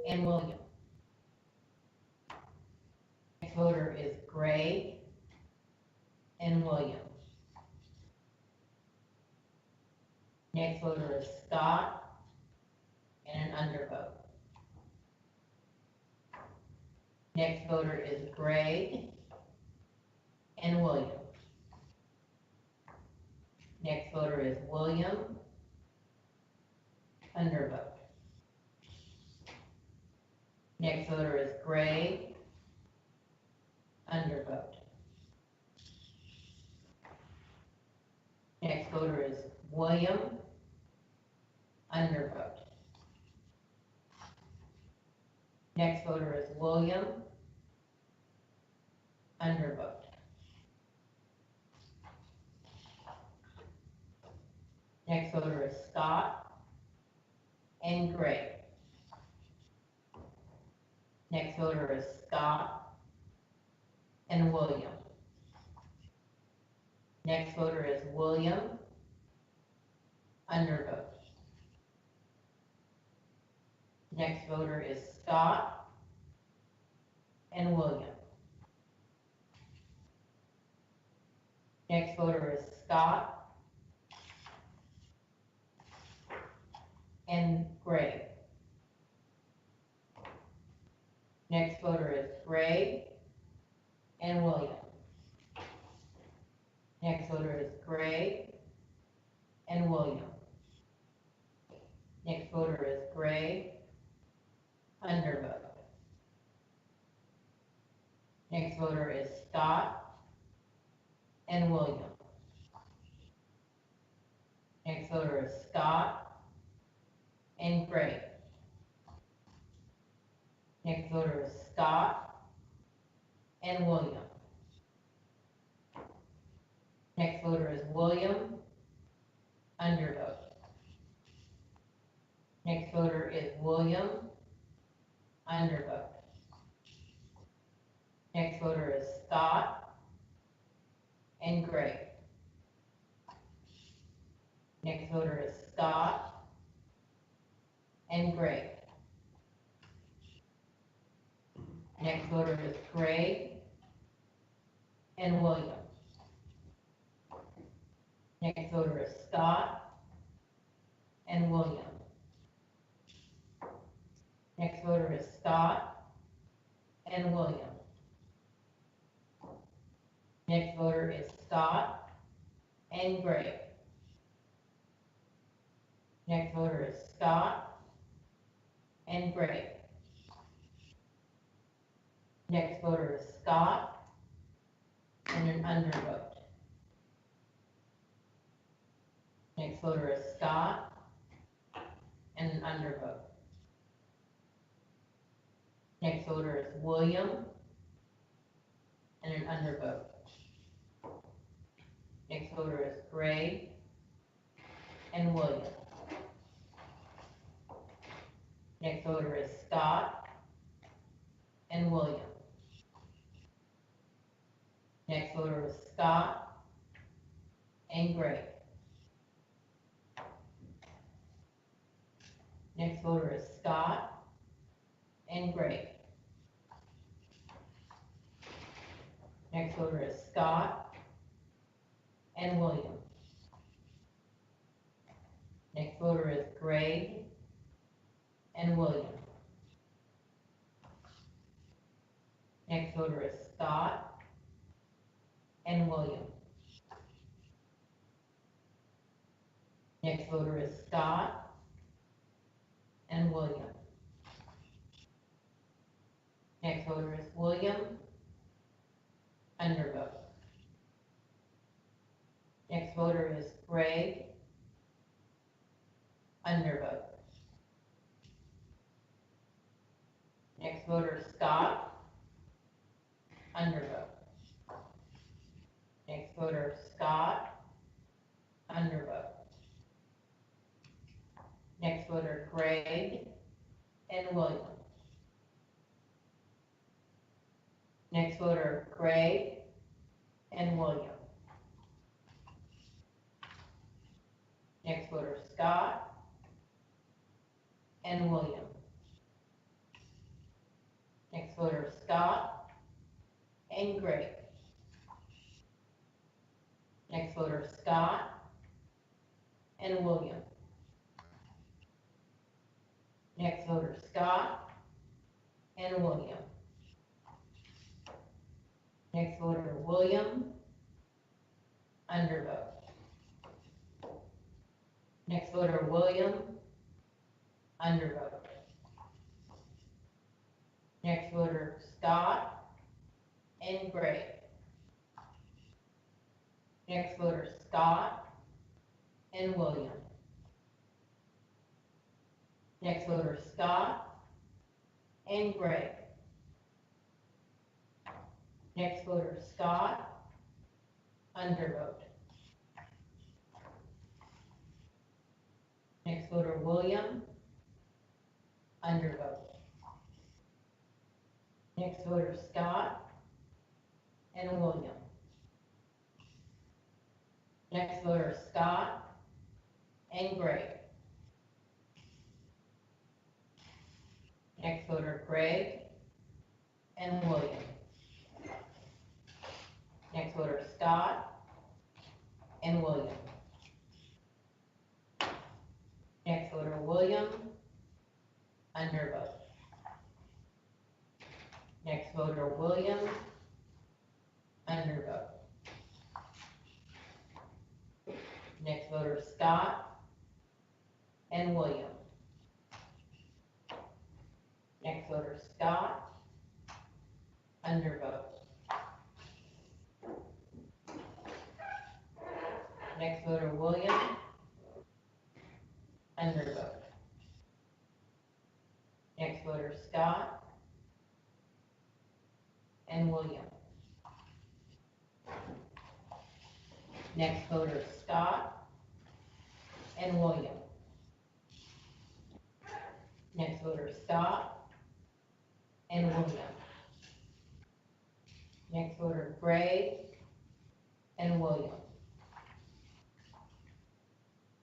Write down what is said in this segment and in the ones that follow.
and William. Next voter is Greg and William. Next voter is Scott and an undervote. Next voter is Greg and William. Next voter is William, undervote. Next voter is Greg, undervote. Next voter is William, undervote. Next voter is William, undervote. Next voter is Scott and Greg. Next voter is Scott and William. Next voter is William, undervote. Next voter is Scott and William. Next voter is Scott and Greg. Next voter is Greg and William. Next voter is Greg and William. Next voter is Greg, undervote. Next voter is Scott and William. Next voter is Scott and Greg. Next voter is Scott and William. Next voter is William, undervote. Next voter is William, undervote. Next voter is Scott and Greg. Next voter is Scott and Greg. Next voter is Greg and William. Next voter is Scott and William. Next voter is Scott and William. Next voter is Scott and Greg. Next voter is Scott and Greg. Next voter is Scott and an undervote. Next voter is Scott and an undervote. Next voter is William and an undervote. Next voter is Greg and William. Next voter is Scott and William. Next voter is Scott and Greg. Next voter is Scott and Greg. Next voter is Scott and William. Next voter is Greg and William. Next voter is Scott and William. Next voter is Scott and William. Next voter is William, undervote. Next voter is Greg, undervote. Next voter Scott, undervote. Next voter Scott, undervote. Next voter Greg and William. Next voter Greg and William. Next voter Scott and William. voter Scott and Gray. Next voter Scott and William. Next voter Scott and William. Next voter William, undervote. Next voter William, undervote. Next voter Scott and Gray. Next voter Scott and William. Next voter Scott and Gray. Next voter Scott, undervote. Next voter William, undervote. Next voter Scott and William. Next voter Scott and Gray. Next voter Gray and William. Next voter Scott and William. Next voter William, undervote. Next voter William, undervote. Next voter Scott and William. Next voter Scott, undervote. Next voter William, undervote. Next voter Scott and William. Next voter Scott and William. Next voter Scott and William. Next voter Gray and William.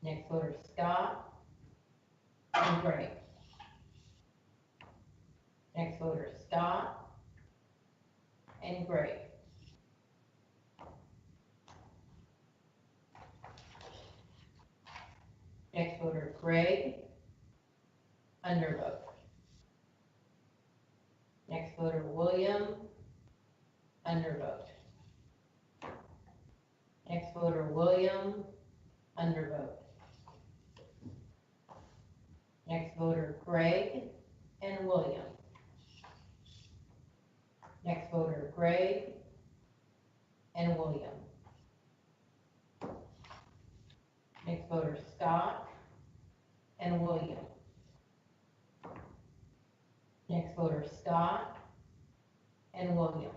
Next voter Scott and Gray. Next voter Scott and Gray. Next voter Gray, undervote. Next voter William, undervote. Next voter William, undervote. Next voter Greg and William. Next voter Greg and William. Next voter Scott and William. Next voter Scott and William.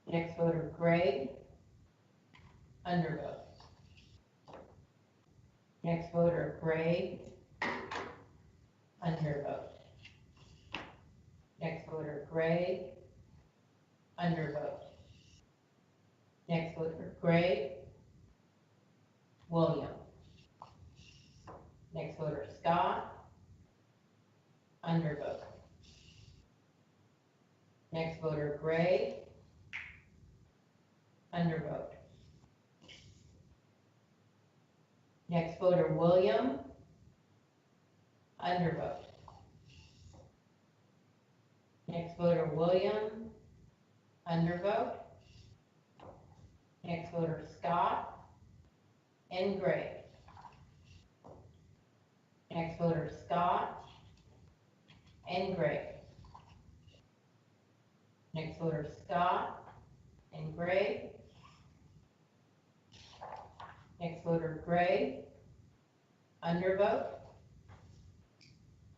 Next voter Greg, undervote. Next voter Greg, undervote. Next voter Greg, undervote. Next voter Greg, William. Next voter Scott, undervote. Next voter Gray, undervote. Next voter William, undervote. Next voter William, undervote. Next voter Scott and Gray. Next voter Scott and Gray. Next voter Scott and Gray. Next voter Gray, undervote.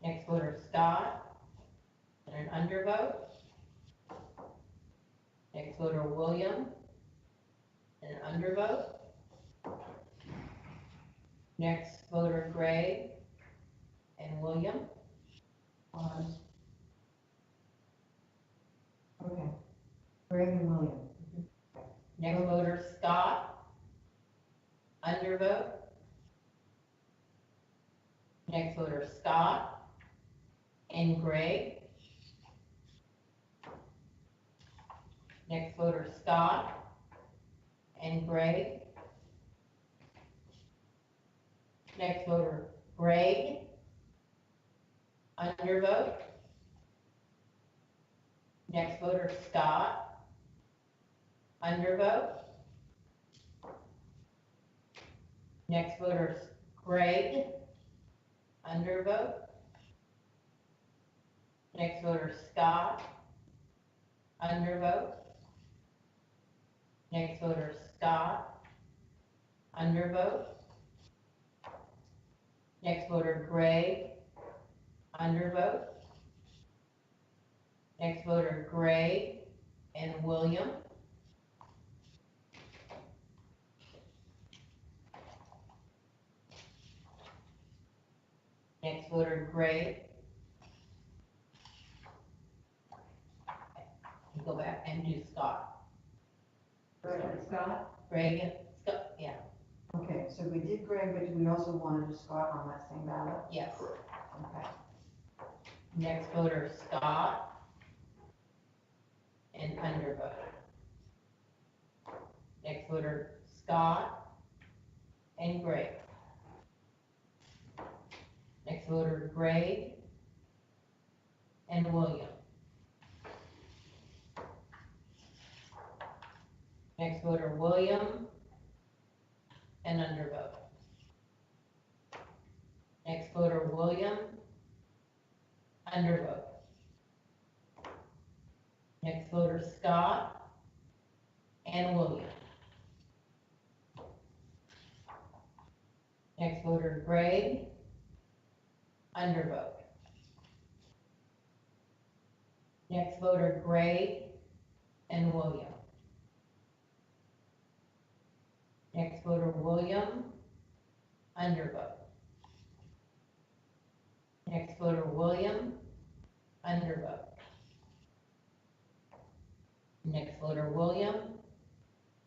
Next voter Scott and an undervote. Next voter William and an undervote. Next voter Gray and William. Pause. Okay. Greg and William. Next voter Scott, undervote. Next voter Scott and Greg. Next voter Scott and Greg. Next voter Greg, undervote. Next voter Scott, undervote. Next voter Greg, undervote. Next voter Scott, undervote. Next voter Scott, undervote. Next voter Greg, undervote. Next voter Greg and William. Next voter Greg. You go back and do Scott. Greg and Scott? Greg and Scott, yeah, Okay, so we did Greg, but do we also want to do Scott on that same ballot? yes. Okay. Next voter Scott and undervote. Next voter Scott and Greg. Next voter Greg and William. Next voter William and undervote. Next voter William, undervote. Next voter Scott and William. Next voter Greg, undervote. Next voter Greg and William. Next voter William, undervote. Next voter William, undervote. Next voter William,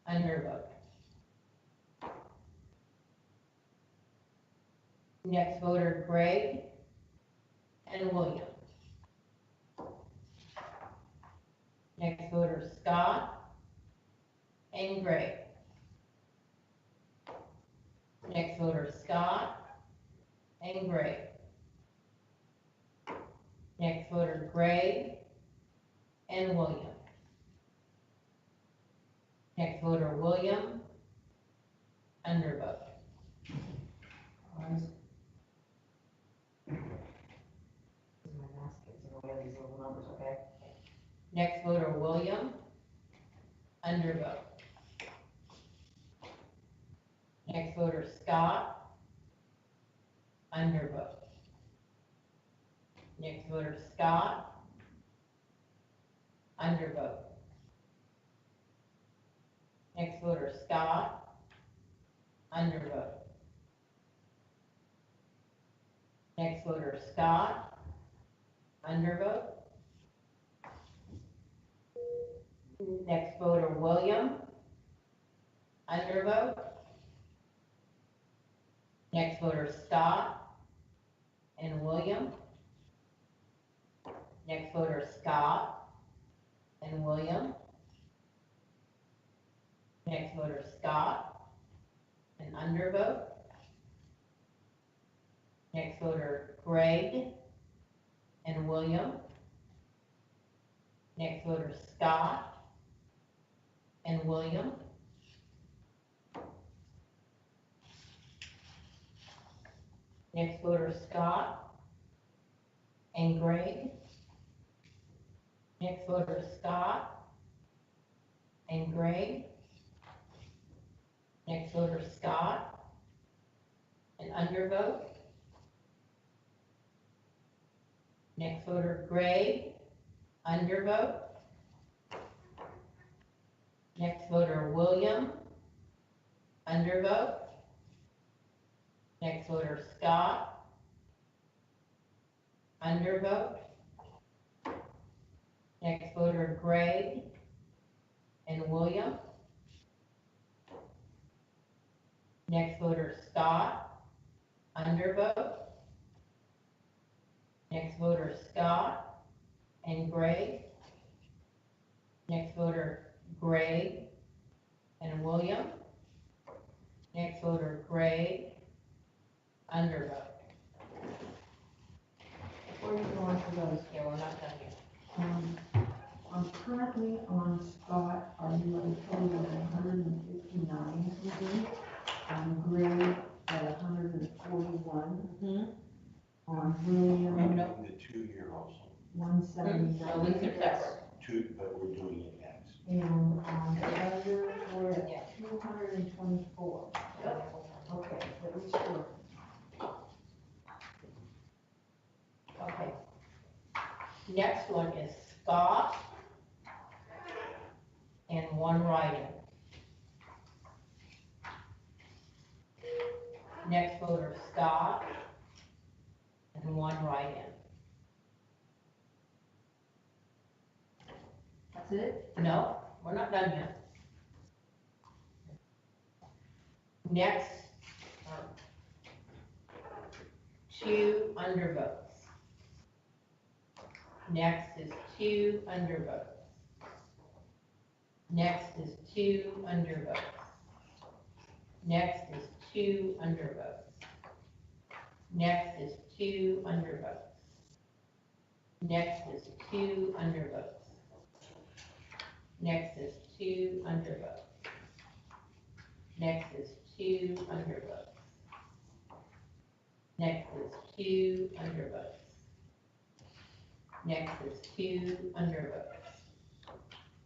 undervote. Next voter Greg and William. Next voter Scott and Greg. Next voter Scott and Greg. Next voter Greg and William. Next voter William, undervote. Ayes. My mask gets in the way of these little numbers, okay? Next voter William, undervote. Next voter Scott, undervote. Next voter Scott, undervote. Next voter Scott, undervote. Next voter Scott, undervote. Next voter William, undervote. Next voter Scott and William. Next voter Scott and William. Next voter Scott and undervote. Next voter Greg and William. Next voter Scott and William. Next voter Scott and Greg. Next voter Scott and Greg. Next voter Scott and undervote. Next voter Greg, undervote. Next voter William, undervote. Next voter Scott, undervote. Next voter Greg and William. Next voter Scott, undervote. Next voter, Scott and Greg. Next voter, Greg and William. Next voter, Greg, undervote. Before you go on to those, Yeah, we're not done yet. I'm currently on Scott, are you at a total of 159? On Gray at 141. On William, Nope. The 2 year also, 179. No, these are separate. but we're doing it next. And on the other, we're Yeah. at 224. Okay, at least four. Okay. Next one is Scott and one write-in. Next voter, Scott and one write-in. That's it? No, we're not done yet. Next, two undervotes. Next is two undervotes. Next is two undervotes. Next is two undervotes. Next is two undervotes. Next is two undervotes. Next is two undervotes. Next is two undervotes. Next is two undervotes. Next is two undervotes.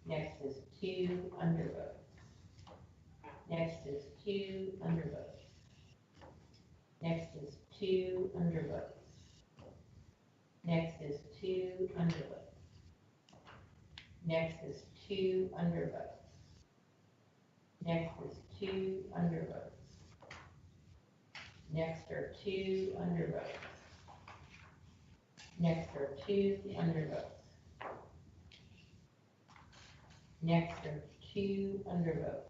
Next is two undervotes. Next is two undervotes. Next is two undervotes. Next is two undervotes. Next is two undervotes. Next is two undervotes. Next are two undervotes. Next are two undervotes. Next are two undervotes.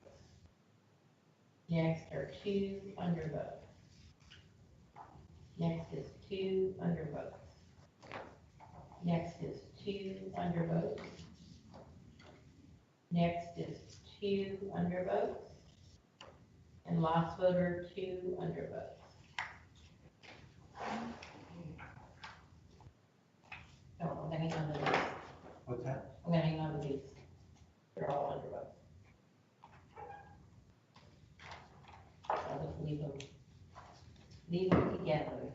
Next are two undervotes. Next is two undervotes. Next is two undervotes. Next is two undervotes. And last voter, two undervotes. Oh, I'm gonna hang on to these. What's that? I'm gonna hang on to these. They're all undervotes. I'll just leave them together.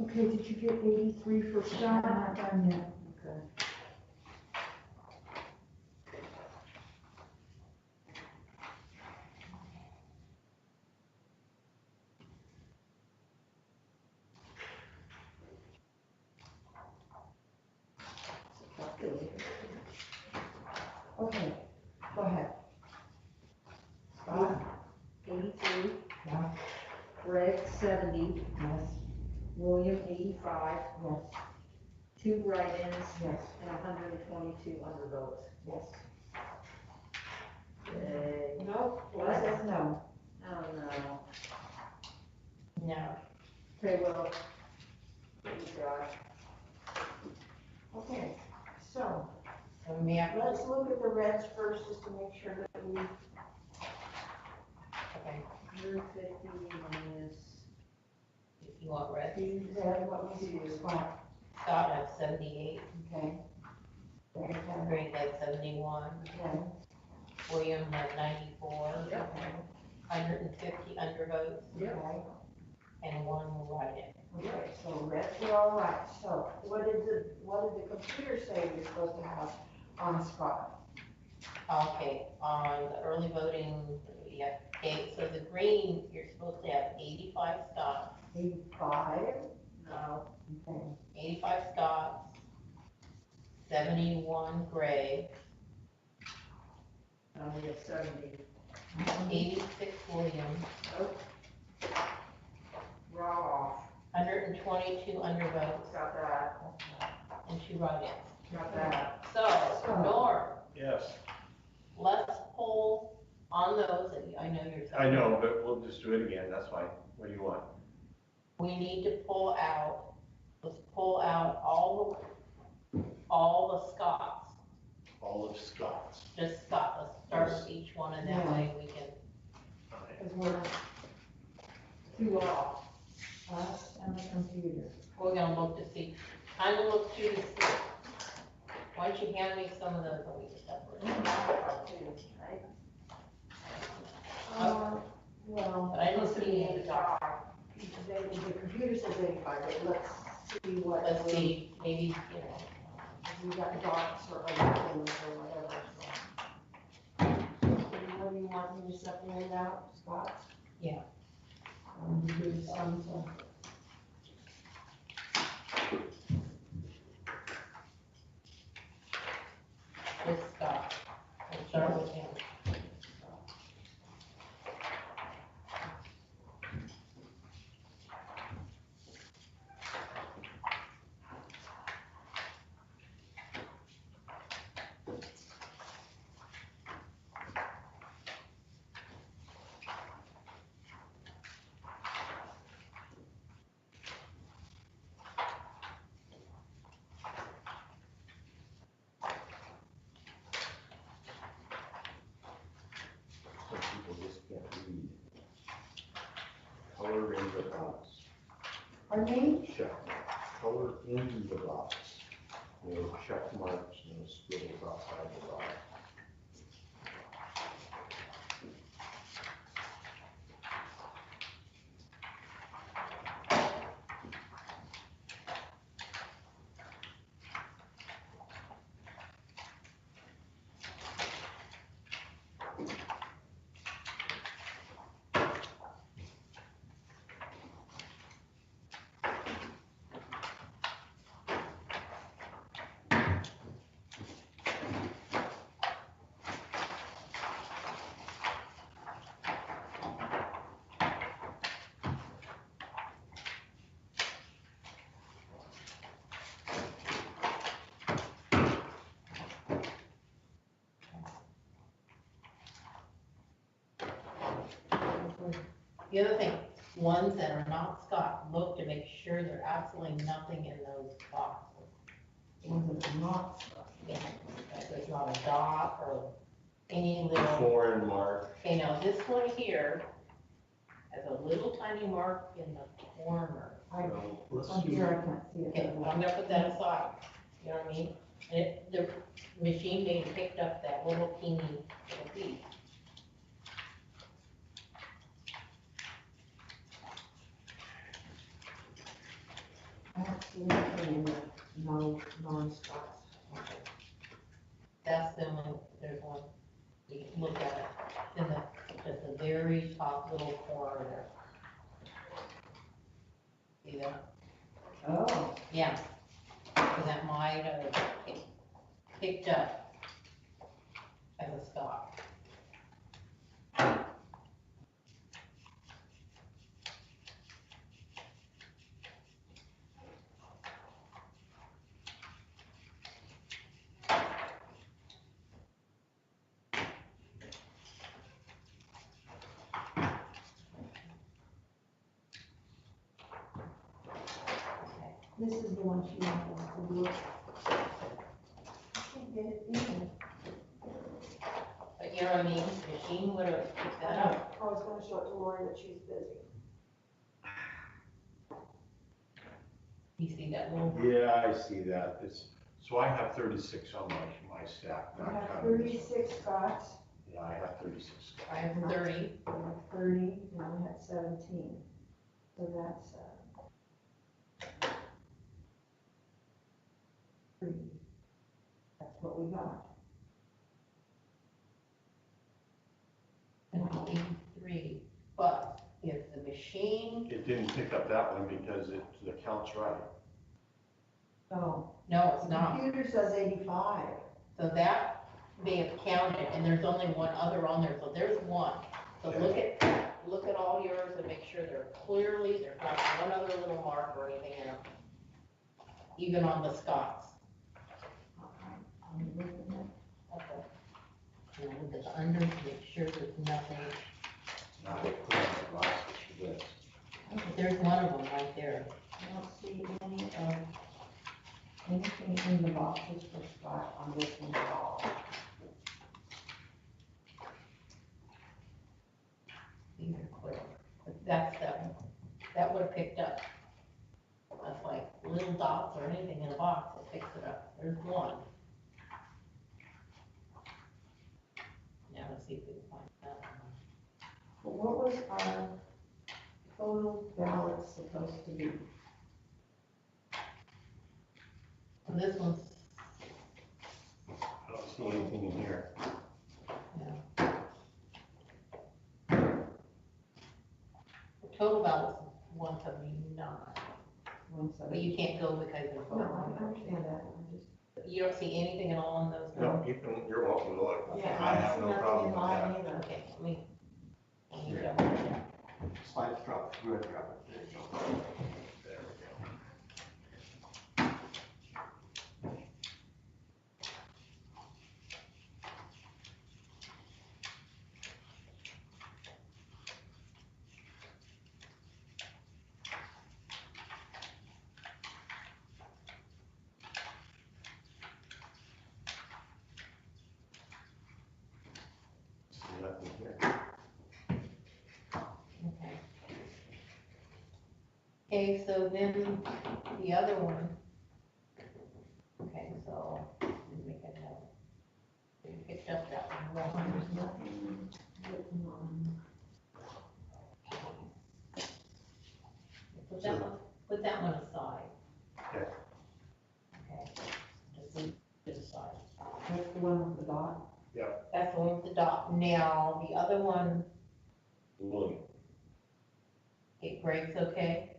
Okay, did you get 83 for Scott? Not done yet. Okay. Okay, go ahead. Scott? 83, Yeah. Greg 70, Yes. William 85, Yes. 2 write-ins, Yes. and 122 undervotes. Yes. Yay. No, What? says no. Oh no. No. Okay, well, what you got? Okay, so So me up. let's look at the reds first, just to make sure that we, Okay. 150 minus You want red? 2, that what we see is fine. Scott had 78, Okay. Okay. Greg had 71, Okay. William had 94, Yep. 150 undervotes, Okay. and 1 write-in. Okay, so that's all right. So what did the computer say you're supposed to have on Scott? Okay, on the early voting, yeah, okay, so the green, you're supposed to have 85 Scots, 85? no, Okay. 85 Scots, 71 Gray, We have 70. 86 William, Raw. 122 undervotes, Got that. and 2 write-ins. Got that. So, Norm, Yes. let's poll on those, that I know you're. I know, but we'll just do it again, that's fine. What do you want? We need to pull out, let's pull out all the Scots, All of Scott's. just Scott, let's start with each one, and that way we can, Because we're 2 off, us and the computer. we're gonna look to see, kind of look through this. Why don't you hand me some of those, and we can separate. Well, But I didn't see any, the computer says 85, but let's see what. let's see, maybe, We got dots or other things or whatever, so. What do you want me to separate out, Scott? Yeah. Do some, so. just Scott, we'll start with him. Some people just can't read. Color in the box. Pardon me? Check. Color in the box. No check marks, no squiggles outside the box. The other thing, ones that are not Scott, look to make sure there's absolutely nothing in those boxes. Ones that are not. Yeah, like there's not a dot or any little, Foreign mark. okay, now this one here has a little tiny mark in the corner. Well, let's On see. here, I can't see Okay, it. well, I'm gonna put that aside, you know what I mean? And the machine may have picked up that little teeny little piece. I don't see anything in the non-spots. That's the one, there's one, you can look at it, in just the very top little corner there. See that? Oh, Yeah, so that might have picked up as a Scott. this is the one she wanted us to look. I can't get it in. But you know what I mean, the machine would have picked that up. I was gonna show it to Lori, but she's busy. You see that little? Yeah, I see that. So I have 36 on my stack, I not have counting this one. 36 Scots, Yeah, I have 36. I have 30. I have 30, and I had 17. So that's, 3. That's what we got. And 83, but if the machine, It didn't pick up that one because the count's right. Oh, no, it's the not. computer says 85. So that may have counted, and there's only one other on there, so there's one. So look at all yours and make sure they're clearly, there's not one other little mark or anything in them. Even on the Scots. I'm looking at Okay. And look at the under, make sure there's nothing. Now they put on the glasses for this. There's one of them right there. I don't see anything in the boxes for Scott on this one at all. These are clear. But that's that would have picked up. That's like little dots or anything in a box that picks it up. There's one. Now let's see if we can find that one. What was our total balance supposed to be? So this one's, I don't see anything in here. yeah. The total balance is 179, but you can't go because there's. No, I understand that, I just. You don't see anything at all in those? No, you're welcome to look. Yeah, I have see no nothing problem in with mine that. either. Okay, let me Here. double check. Slide drop, go ahead, drop it. There you go. There we go. See nothing here. Okay. Okay, so then the other one. Okay, so, let me make a note. We picked up that one. There's nothing written on. Put that one aside. Okay. Okay, just leave it aside. That's the one with the dot? That's the one with the dot. Now, the other one, William. okay, Greg's okay?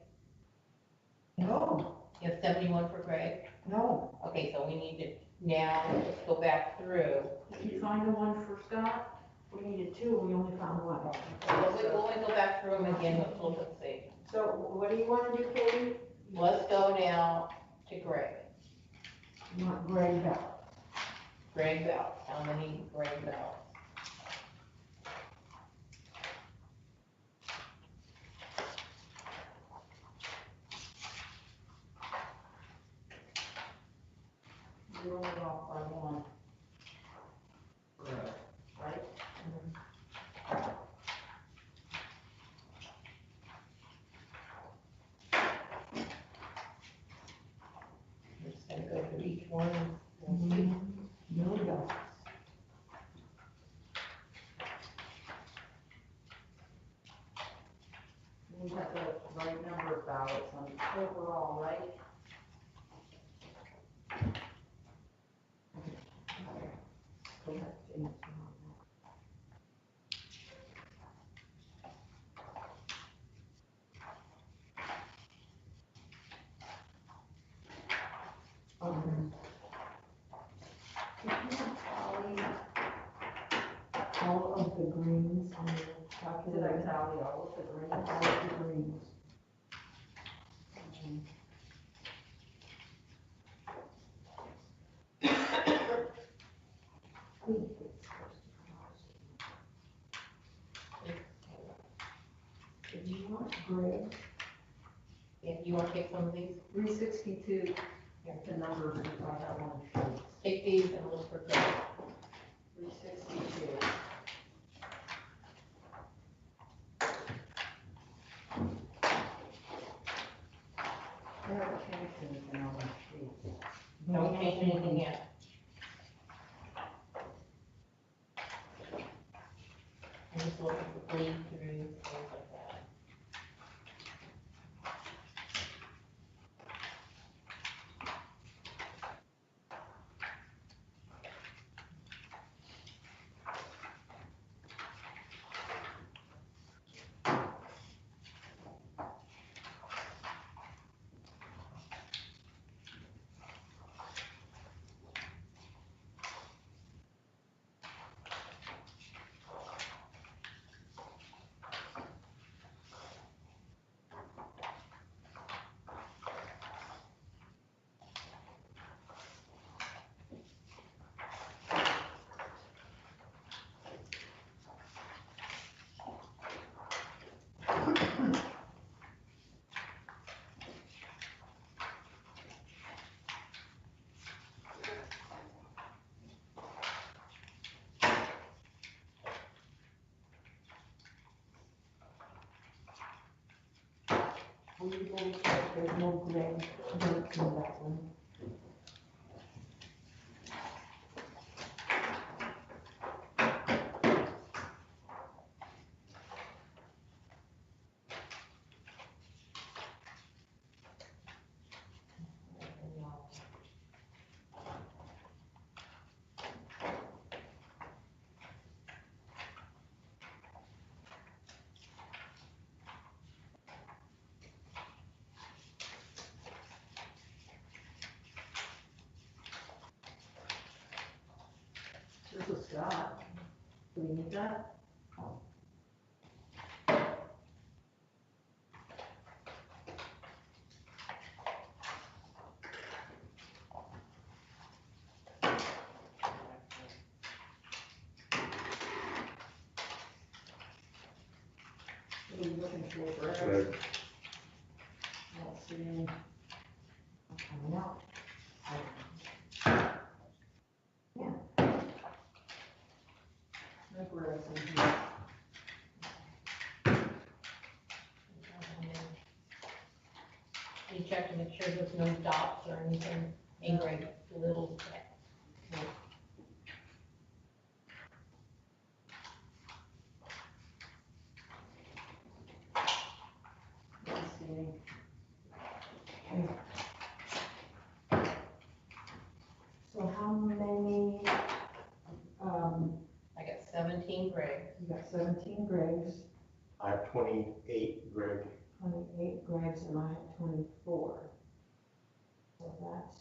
No, You have 71 for Greg? no. Okay, so we need to, now, let's go back through. Did you find the one for Scott? We needed 2, and we only found 1. We'll go back through them again, let's look and see. So what do you want to do, Katie? Let's go now to Greg. You want gray belt? Greg Bell, how many Greg Bells? You're only off by 1. Right? I'm just gonna go through each one and we'll see. No dots. We got the right number of ballots on overall, right? Correct, James. If you could tally all of the greens on your calculator. Did I tally all of the greens? All of the greens. Did you want Greg? If you wanna take some of these, 362, the numbers we got that one sheet. take these and look for Greg. 362. haven't changed anything on my sheet. Don't change anything yet. I'm just looking for bleed through, things like that. Will you go check there's no gray dirt in that one? This is Scott. Do we need that? What are you looking for, Brad? Greg, Let's see. Coming out. Yeah. I think we're at some here. You check to make sure there's no dots or anything, angry little. Let's see. So how many, I got 17 gray. you got 17 Gregs, I have 28, Greg. 28 Gregs, and I have 24. So that's,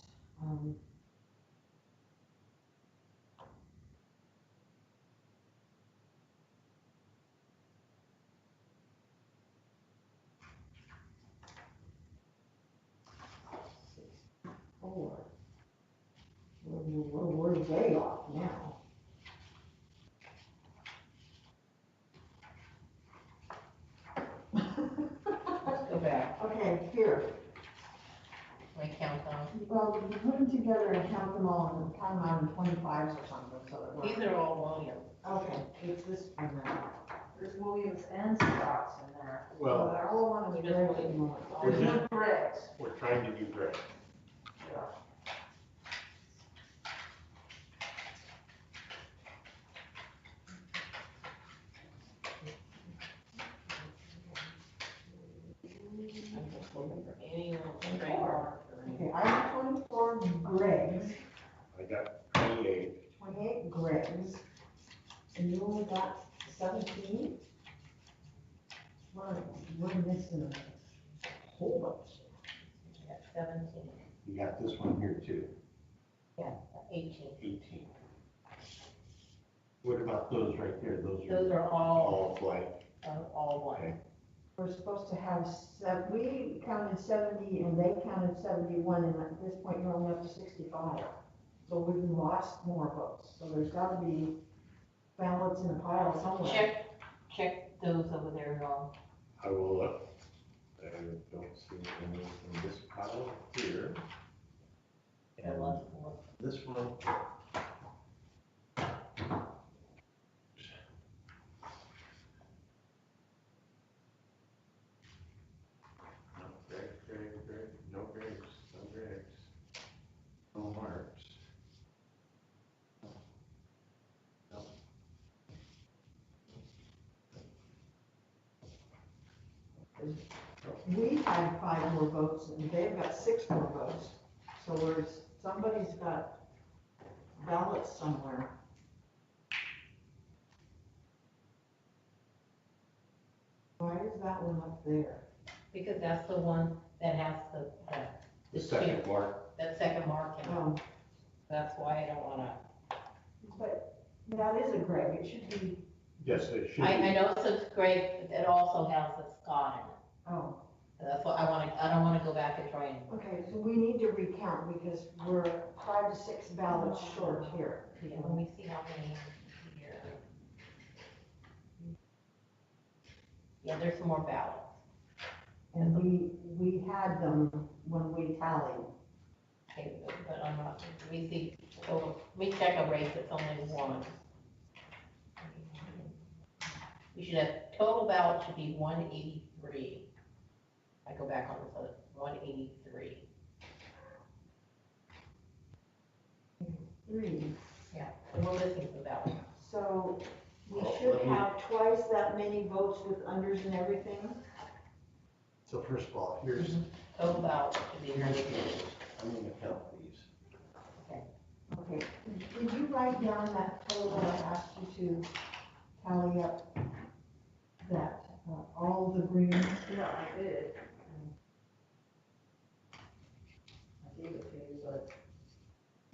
64. We're way off now. Let's go back. Okay, here. I count them. Well, you put them together and count them all and count them out in 25s or something, so that we're. These are all Williams. Okay, it's this one now. There's Williams and Scott's in there. Well, Well, they're all one of the Just Gregs Williams. anymore. There's no Greg's. we're trying to do Greg. Yeah. I'm just looking for any little stray mark or anything. Okay, I have 24 Gregs, I got 28. 28 Gregs, and you only got 17? We're missing a whole bunch. I got 17, You got this one here too, 18. 18. What about those right there? Those are all, all blank. all one. Okay. We're supposed to have we counted 70 and they counted 71, and at this point you're only up to 65. So we've lost more votes, so there's gotta be ballots in a pile somewhere. Check those over there, Ron. I will look. I don't see any in this pile here. And this one. No Greg, no Greg. We had 5 more votes, and they've got 6 more votes. So somebody's got ballots somewhere. Why is that one up there? Because that's the one that has The second mark. that second mark in it. Oh, That's why I don't wanna, but that is a Greg, it should be, Yes, it should I be. know it's great, but it also has the Scott in it. oh, That's what I don't wanna go back and try and, okay, so we need to recount because we're 5 to 6 ballots short here. yeah, let me see how many here. Yeah, there's some more ballots. And we had them when we tallied. Okay, but I'm not, let me see, so, let me check a race, it's only one. We should have, total ballot should be 183. I go back on this, so it's 183. 3. Yeah, and we're missing some ballots. So we Well, should let me- have twice that many votes with unders and everything? So first of all, here's, Total ballot should be here's, 183. I'm gonna count these. Okay, did you write down that total I asked you to tally up that, all the green? Yeah, I did. I gave it to you, but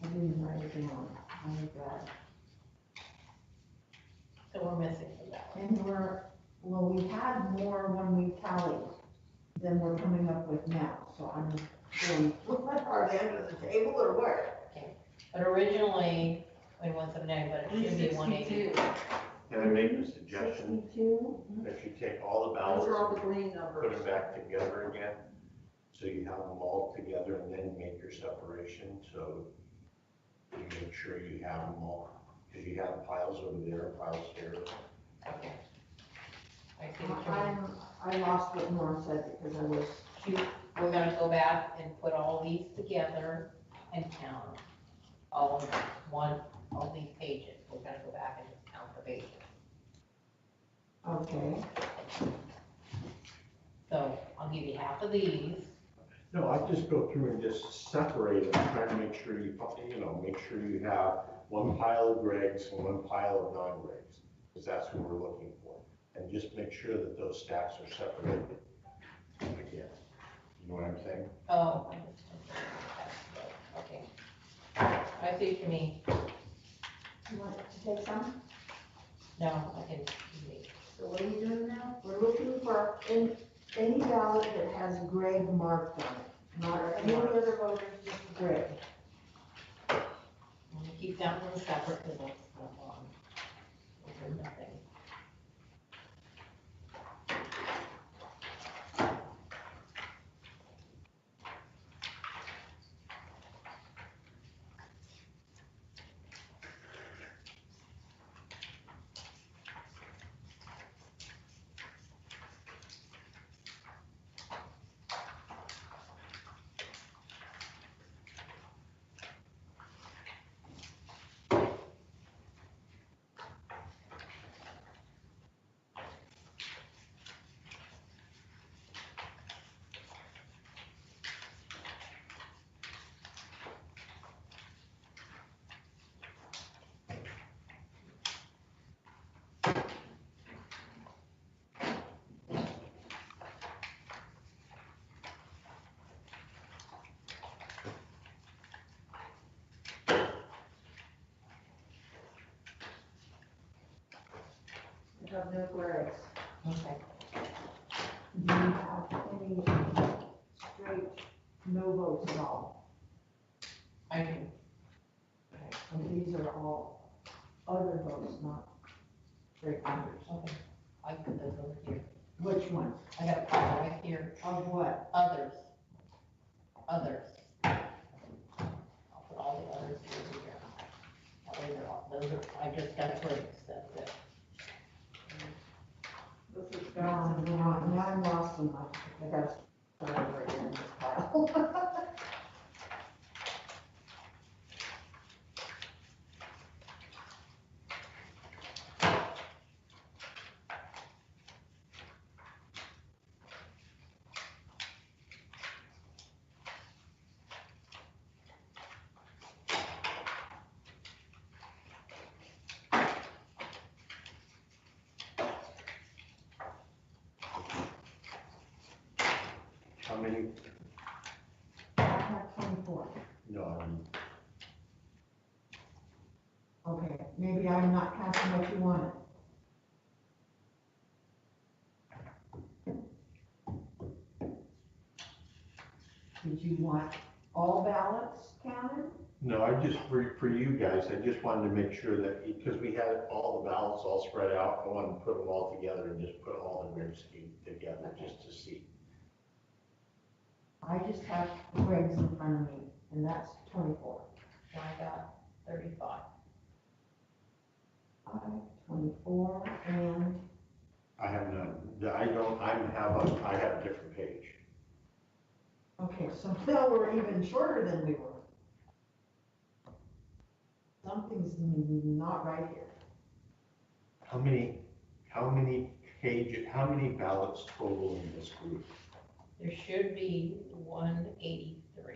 I didn't write it down, my bad. So we're missing some ballots. And we had more when we tallied than we're coming up with now, so I'm going, are they under the table or what? But originally, 179, but it should be 180. 162. Can I make a suggestion 62? that you take all the Those are all ballots, the green put numbers. them back together again? So you have them all together and then make your separation, so you make sure you have them all. Because you have piles over there, piles here. Okay. I see what you mean. I lost what Norm said because I was, We're gonna go back and put all these together and count all these pages. We're gonna go back and just count the pages. okay, So I'll give you half of these. No, I just go through and just separate them, try to make sure make sure you have one pile of Gregs and one pile of non-Gregs, because that's what we're looking for. And just make sure that those stacks are separated. Again, you know what I'm saying? Oh. Okay. I see what you mean. you want to take some? No, I can, So what are we doing now? We're looking for any ballot that has Greg marked on it, not any other voters, just Greg. I'm gonna keep that one separate because it's not on. It's nothing. We have no Gregs. Okay. Do you have any straight no votes at all? I do. And these are all other votes, not straight unders. Okay. I put those over here. Which ones? I got a pile right here. Of what? Others. Others. I'll put all the others over here. That way they're all, those are, I just got three, that's it. This is Now, Scott's. now I'm lost in my, I gotta start over again in this pile. How many? I have 24. No, I mean, Okay, maybe I'm not counting what you wanted. Did you want all ballots counted? no, I just, for you guys, I just wanted to make sure that, because we had all the ballots all spread out, I wanted to put them all together and just put all the groups together just to see. I just have Greg's in front of me, and that's 24. I got 35. 5, 24, and I have none, I have a different page. okay, so now we're even shorter than we were. Something's not right here. How many ballots total in this group? There should be 183.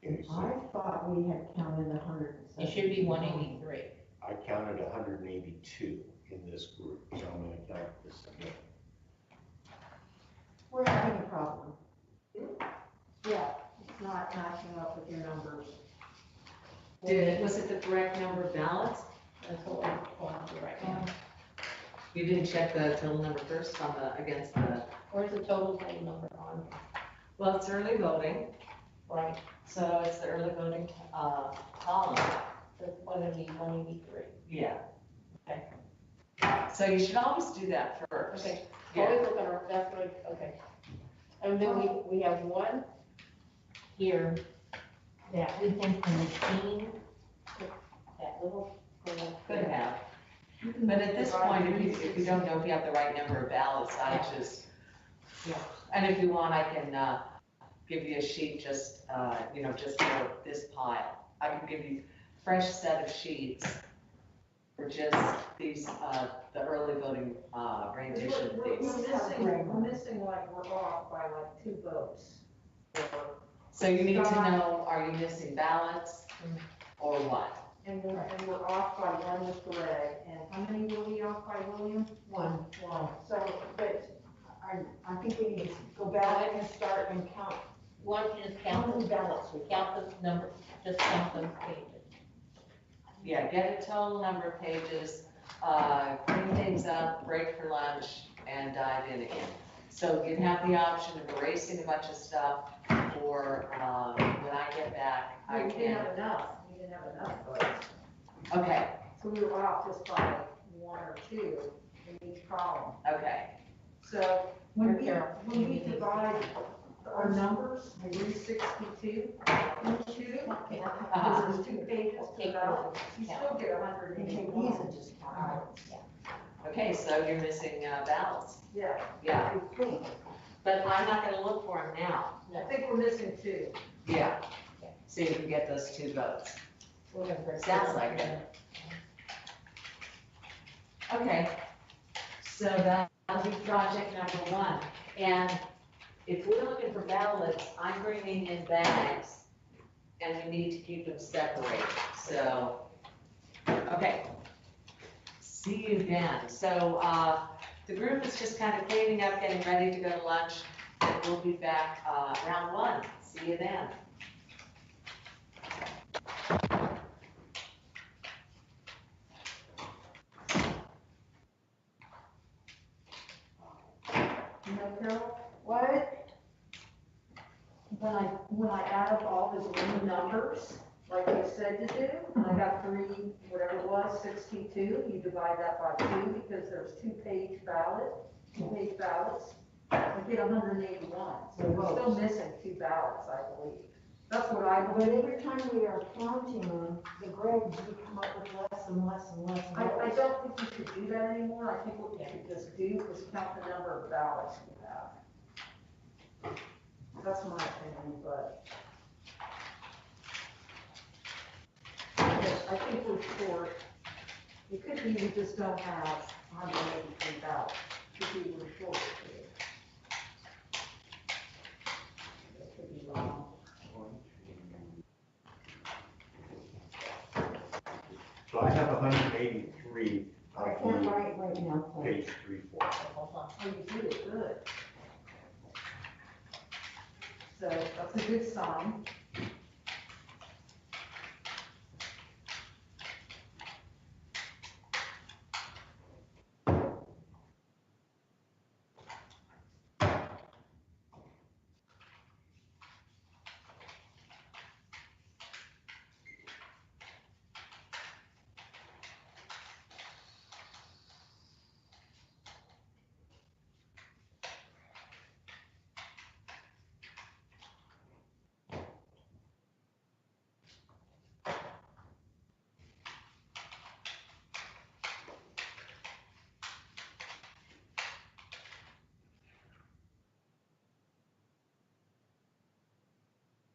Okay, I so thought we had counted 170. It should be 183. I counted 182 in this group, so I'm gonna count this again. We're having a problem. Yeah, it's not matching up with your numbers. Was it the correct number of ballots? That's what we're going to do right now. You didn't check the total number first on against the, Where's the total number on? well, it's early voting, Right, so it's the early voting, column, that's gonna be 183. yeah. Okay. So you should always do that first. Okay, Yeah, always look at our, that's what, okay. And then we have one here that we think the machine, that little. could have. But at this point, if you don't know if you have the right number of ballots, I just, Yeah. and if you want, I can, give you a sheet just, just for this pile. I can give you a fresh set of sheets for just these, the early voting, rendition We're things. missing like, we're off by like 2 votes. So you need to know, are you missing ballots or what? And we're off by 1 with Greg, and how many were we off by, William? 1. One. So, but I think we need to go back and start and count. Why don't you just How count many them, ballots we count the number, just count those pages. Yeah, get a total number of pages, clean things up, break for lunch, and dive in again. So you have the option of erasing a bunch of stuff, or, when I get back, I We didn't can, have enough, we didn't have enough votes. okay, So we were off just by 1 or 2 in each column. okay. So when we Carol. divide our numbers, I do 62 into 2, Okay. Uh-huh. because there's 2 pages to ballot, you still get And take 181. these and just count. Okay, so you're missing, ballots, Yeah, yeah, I think. but I'm not gonna look for them now. I think we're missing 2. Yeah, so you can get those 2 votes. We're gonna break Sounds like it. Okay, so that'll be project number 1. And if we're looking for ballots, I'm bringing in bags, and we need to keep them separated, so, okay. See you then. So, the group is just kind of cleaning up, getting ready to go to lunch, and we'll be back, round 1. See you then. You know, Carol, What? when I add up all his little numbers, like they said to do, and I got 3, whatever it was, 62, you divide that by 2, because there's 2-page ballots, I get 181, so we're still missing 2 ballots, I believe. That's what I But believe. every time we are counting them, the Gregs, we come up with less and less and less and I less. don't think we should do that anymore, I think what we should just do is count the number of ballots we have. That's my opinion, but. I think we're short. It could be we just don't have 183 ballots, it could be we're short. It could be wrong. So I have 183 I on can't write right now, please. page 3, 4. Hold on. Oh, you did it good. So that's a good sign.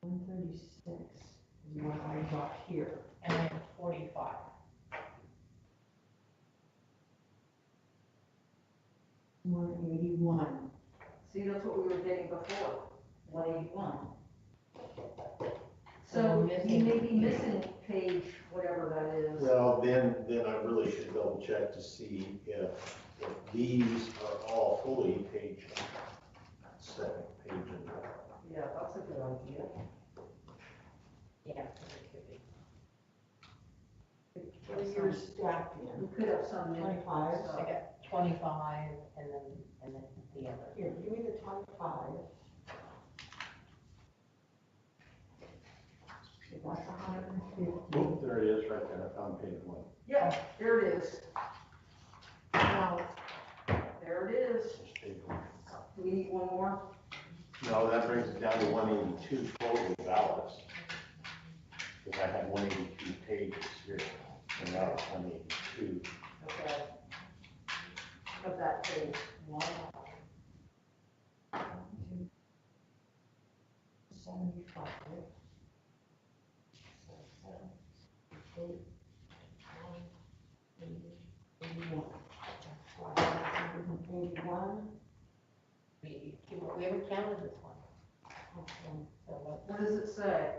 One 36 is what I got here. And then 45. 181. See, that's what we were getting before, 181. So So we're you missing- may be missing page, whatever that is. Well, then I really should double check to see if these are all fully paged. Second page in there. Yeah, that's a good idea. Yeah, it could be. What are yours stacked in? We could have some new 25. I stuff. got 25 and then the other. Here, give me the 25. That's 150. Oh, there it is, right there, I found page one. Yeah, there it is. Now, There it is. Just page one. Do we need one more? No, that brings it down to 182 total ballots. Because I had 182 pages here, and now it's 182. Okay. Of that page. 75. 81. 181. We haven't counted this one. Okay. So What does it say?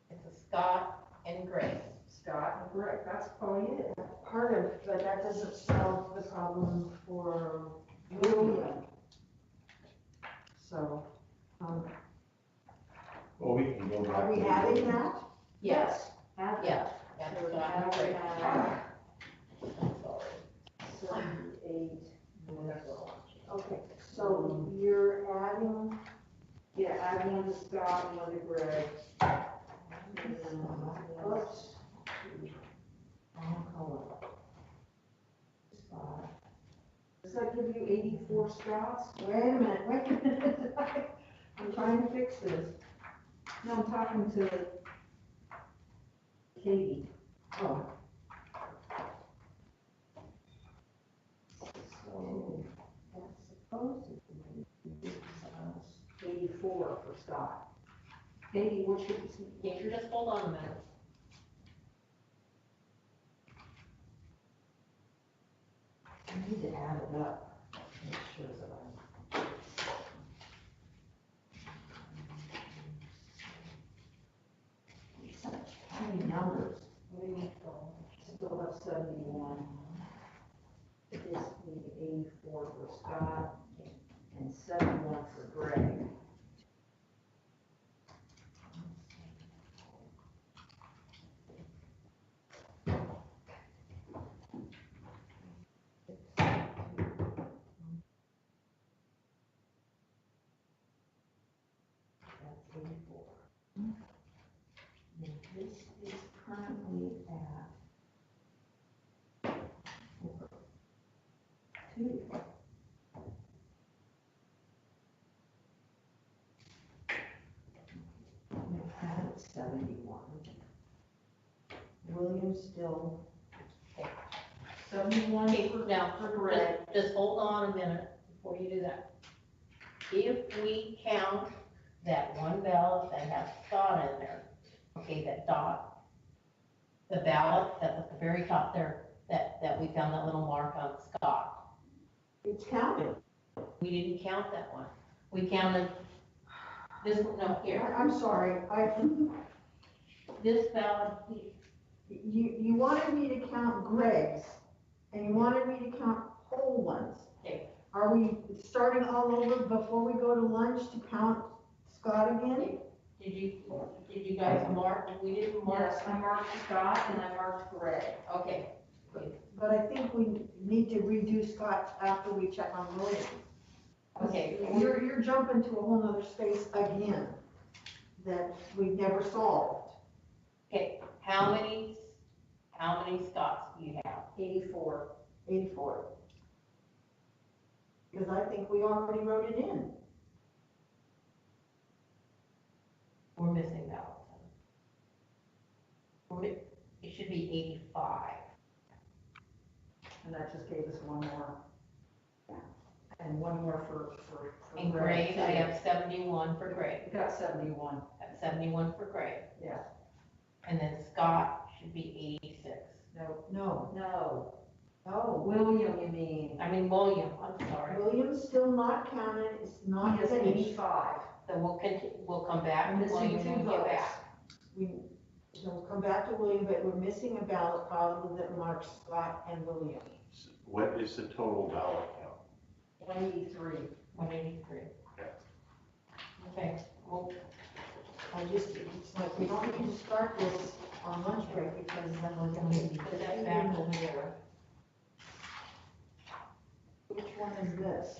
it's a Scott and Grace. Scott and Greg, that's probably it. Part of, but that doesn't solve the problem for William. So, Well, we can go back. are we to- having that? Yes, Add that. yes, that's So Scott and now we Grace. have I'm sorry. 78. Okay, so you're adding, Yeah, add one to Scott and one to Greg. oops. Wrong color. Spot. Does that give you 84 Scotts? Wait a minute. I'm trying to fix this. No, I'm talking to Katie. Oh. So, that's supposed to be, 84 for Scott. Katie, what should we see? Yeah, you just hold on a minute. I need to add it up. Make sure that I'm. How many numbers? Still have 71. Just need 84 for Scott and 71 for Greg. That's 84. And this is currently at 2. We've had it 71. William still, 71 Okay, for now, for Greg. just hold on a minute before you do that. If we count that one ballot that has Scott in there, okay, that dot, the ballot that's at the very top there, that we found that little mark on Scott, it's counted. we didn't count that one. We counted this, no, here, I'm sorry, this ballot, you wanted me to count Greg's, and you wanted me to count whole ones. Okay. Are we starting all over before we go to lunch to count Scott again? Did you guys mark, we didn't mark? Yes, I marked Scott and I marked Greg. Okay, But I think we need to redo Scott after we check on Williams. okay. You're jumping to a whole nother space again that we never solved. Okay, how many Scots do you have? 84. 84. Because I think we already wrote it in. We're missing that one. It should be 85. And that just gave us one more. And one more for And Greg. Greg, I have 71 for Greg. We got 71. That's 71 for Greg. Yeah. And then Scott should be 86. No, No, no. William, you mean? I mean William, I'm sorry. William's still not counted, it's not He has finished. 85. So we'll come back I'm to missing William 2 when we get votes. back. So we'll come back to William, but we're missing a ballot file that marks Scott and William. What is the total ballot count? 183. 183. Okay, well, It's like, we don't need to start this on lunch break because then we're gonna be. put that back over there. Which one is this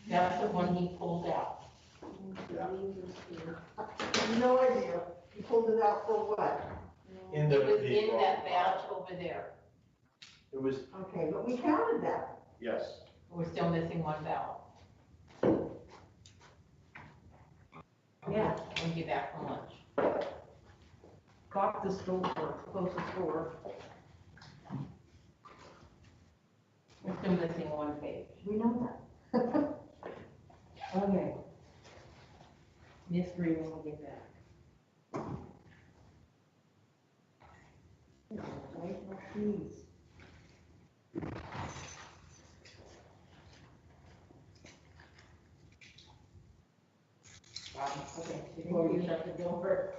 now? That's the one he pulled out. Yeah. No idea. You pulled it out for what? In It was in that batch over there. It was, Okay, but we counted that. yes. We're still missing one ballot. Yeah. When we get back from lunch. Got this door, closest door. We're still missing one page. We know that. Okay. Mystery when we get back. Right, no, please. Okay, before we shut the door.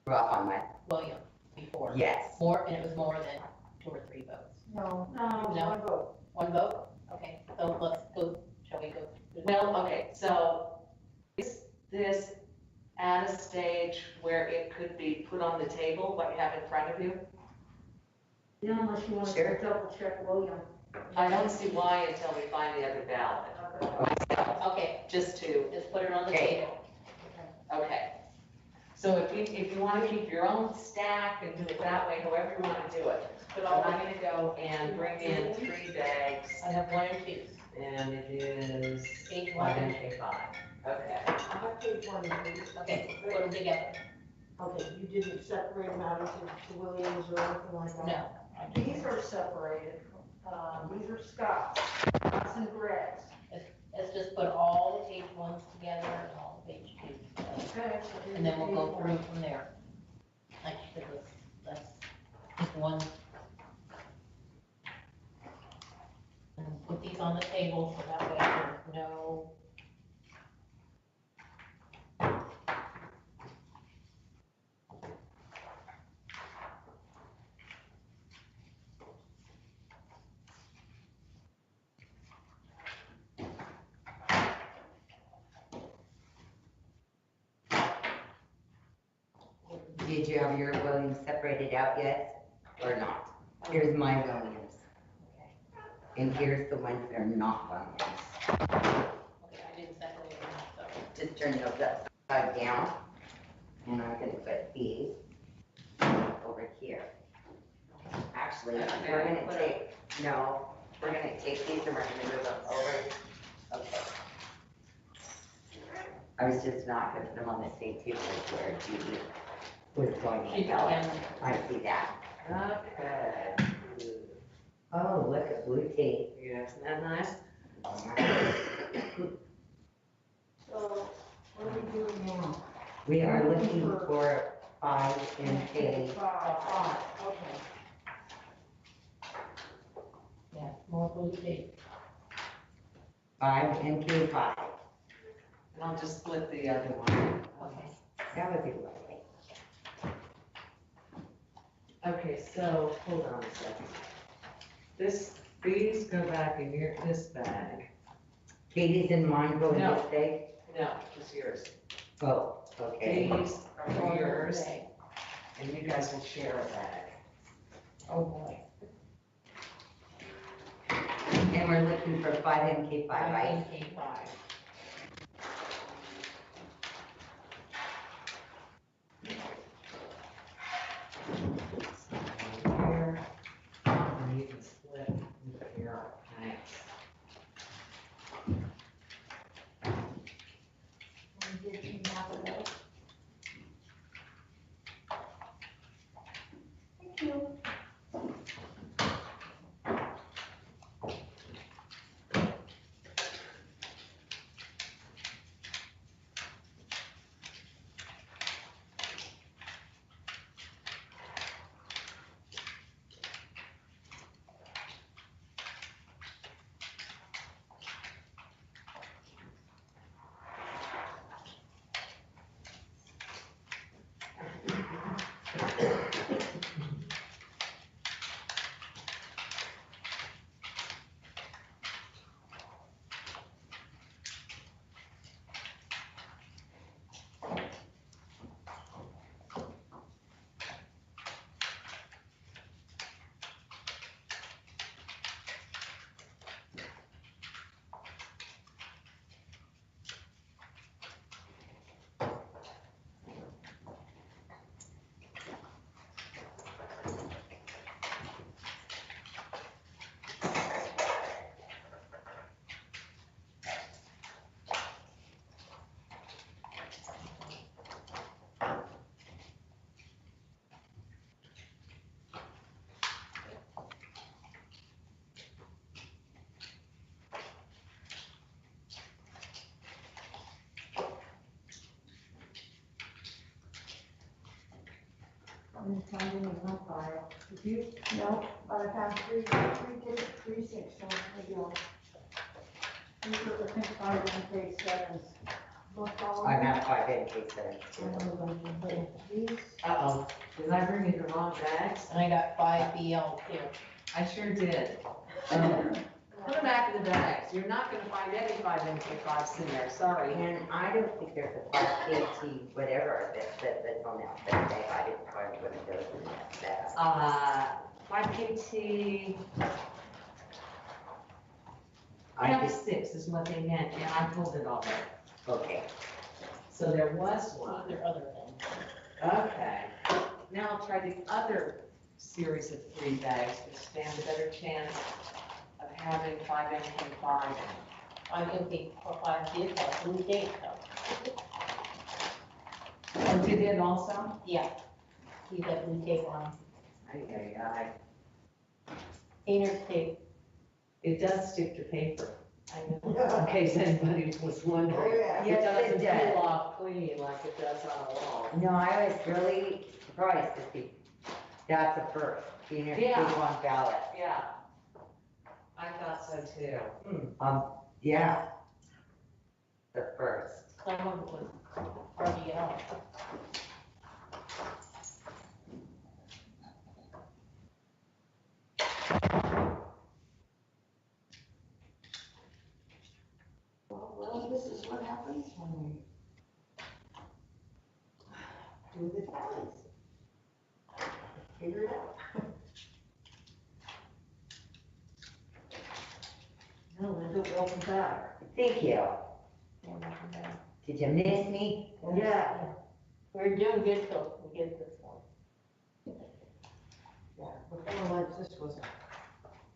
Rough on my, William before. yes. More, and it was more than 2 or 3 votes. No, No. one vote. 1 vote? Okay, so let's go, shall we go? through the- Well, okay, so is this at a stage where it could be put on the table, what you have in front of you? Yeah, unless you want Sure. to double check William. I don't see why until we find the other ballot, Okay, just to, just put it on the Okay. table. okay. So if you want to keep your own stack and do it that way, however you want to do it. Put But all I'm the, gonna go and bring in 3 bags, I have 1 and 2. and it is Page 1 5 and and K5. Okay. I have page one of these. Okay, put them together. Okay, you didn't separate them out into Williams or anything like that? No. I just- These are separated, these are Scott's, Scott's and Greg's. Let's just put all the page 1s together and all the page 2s together. Okay. And then we'll go through from there. Like you said, let's pick one. And put these on the table, so that way there's no. Did you have your Williams separated out yet, or not? Here's my Williams. And here's the ones that are not Williams. Okay, I didn't separate them, so. Just turn those upside down. And I'm gonna put these over here. Actually, we're gonna take, no, we're gonna take these and we're gonna move them over. Okay. I was just not gonna put them on the same table as where Judy was going She to tell can- us. I see that. Okay. Oh, look at blue tape. Yeah, isn't that nice? So, what are we doing now? We are looking for 5 and K. Five, okay. Yeah, more blue tape. 5 and K5. And I'll just split the other one. Okay. That would be lovely. Okay, so, hold on a second. These go back in this bag. Katie's and mine go in No. this bag? No, just yours. Oh, okay. These are for yours, Okay. and you guys will share a bag. Oh, boy. And we're looking for 5 and K5, right? K5. Here, and you can split here, thanks. Did you have it all? Thank you. didn't find any in my file. Did you? No, but I found three six, so maybe I'll. These are, I think, 5 and page 7s. What color? I'm at 5 inches there. These, Uh-oh, did I bring you the wrong bags? And I got 5BL too. I sure did. Put them back in the bags. You're not gonna find any 5 MP5s in there, sorry. And I don't think there's a 5 KT whatever that's on that bag. I didn't find what it goes in that bag. 5KT, I half just, 6 is what they meant, and I pulled it already. okay. So there was one. There are other things. Okay. Now I'll try the other series of 3 bags, which stand a better chance of having 5MP5 in them. 5MP5 did have blue tape though. Oh, you did also? Yeah. See that blue tape on, Ay. painter's tape. It does stick to paper, I know. in case anybody was wondering. Oh, yeah. It Yes, it doesn't does. peel off clean like it does on a wall. No, I was really surprised to see that's a first, being a Yeah. big on ballot. Yeah. I thought so too. Yeah. The first. Some of it was hard to get on. well, this is what happens when we do the tallies. Figure it out. No, Linda, welcome back. Thank you. Did you miss me? Yeah. We're doing good till we get this one. Yeah, before lunch, this was,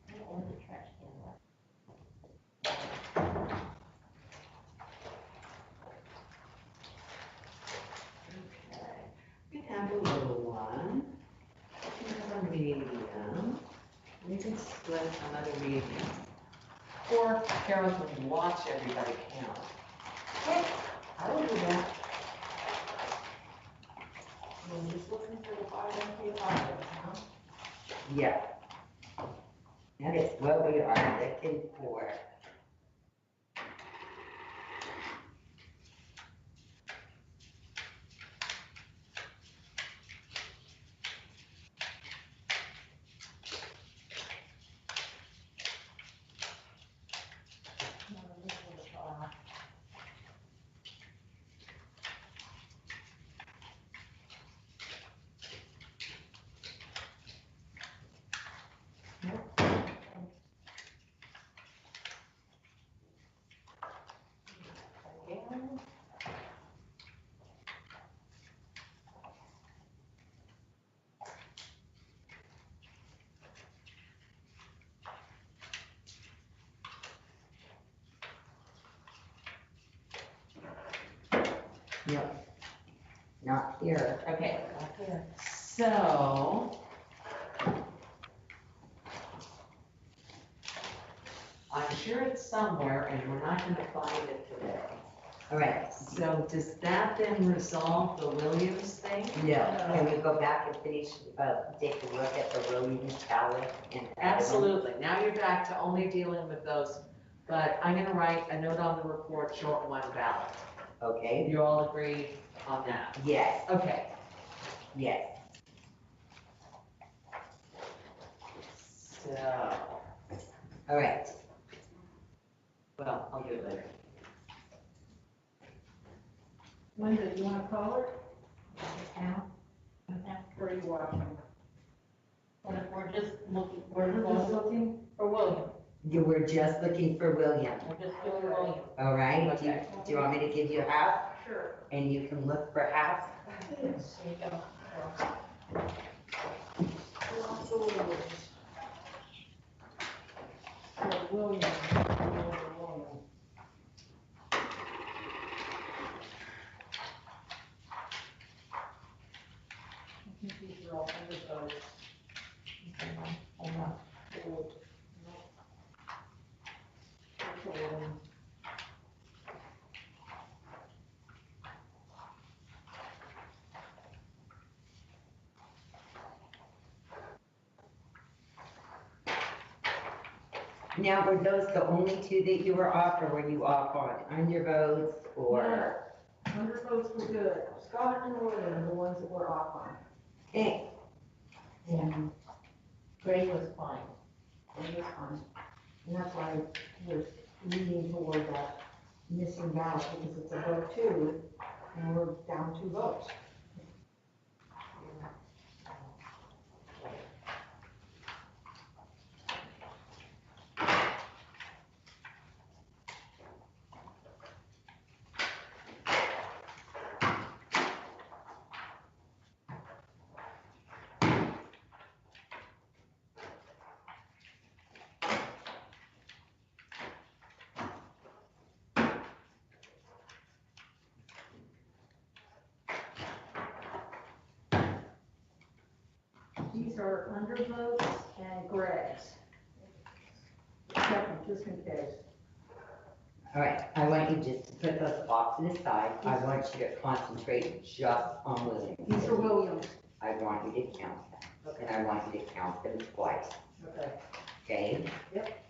I don't want the trash can left. Okay. We have a little one. We have a medium. We can split another medium. Or Carol can watch everybody count. I will do that. I'm just looking for the 5MP5, huh? Yeah. That is what we are looking for. Again. Yep. Not here. Okay, back here. So. I'm sure it's somewhere and we're not gonna find it today. All right. So does that then resolve the Williams thing? No. Can we go back and finish, take a look at the Williams ballot? And Absolutely. Now you're back to only dealing with those, but I'm gonna write a note on the report, short one ballot. Okay. You all agree on that? Yes, Okay. yes. So, All right. well, I'll do it later. Linda, do you wanna call it? Now, Where are you watching? We're just looking, we're We're just going looking? for William. You were just looking for William. We're just doing William. All right. Okay. Do you want me to give you half? Sure. And you can look for half? There you go. lots of Williams. William. I think these are all under those. Hold on. Now, were those the only two that you were off, or were you off on undervotes or? 100 votes were good. Scott and William are the ones that were off on. Okay, And Gray was fine. it was fine. And that's why we're leaning toward that missing ballot, because it's a vote two, and we're down 2 votes. These are under votes and Greg's. Check them just in case. all right, I want you just to put those off to the side. I want you to concentrate just on Williams. These are Williams. I want you to count them, and I want you to count them twice, Okay. okay? Yep.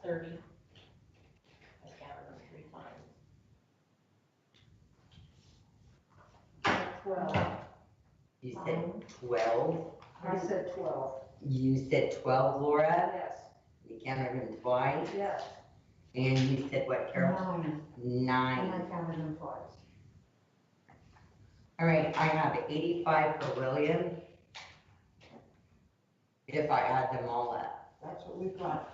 I counted them 3 times. 12. You said 12, I said 12. you said 12, Laura, Yes, you counted them twice, yes. and you said what, Carol? 9, 9. and I counted them twice. All right, I have 85 for William. If I add them all up. That's what we've got.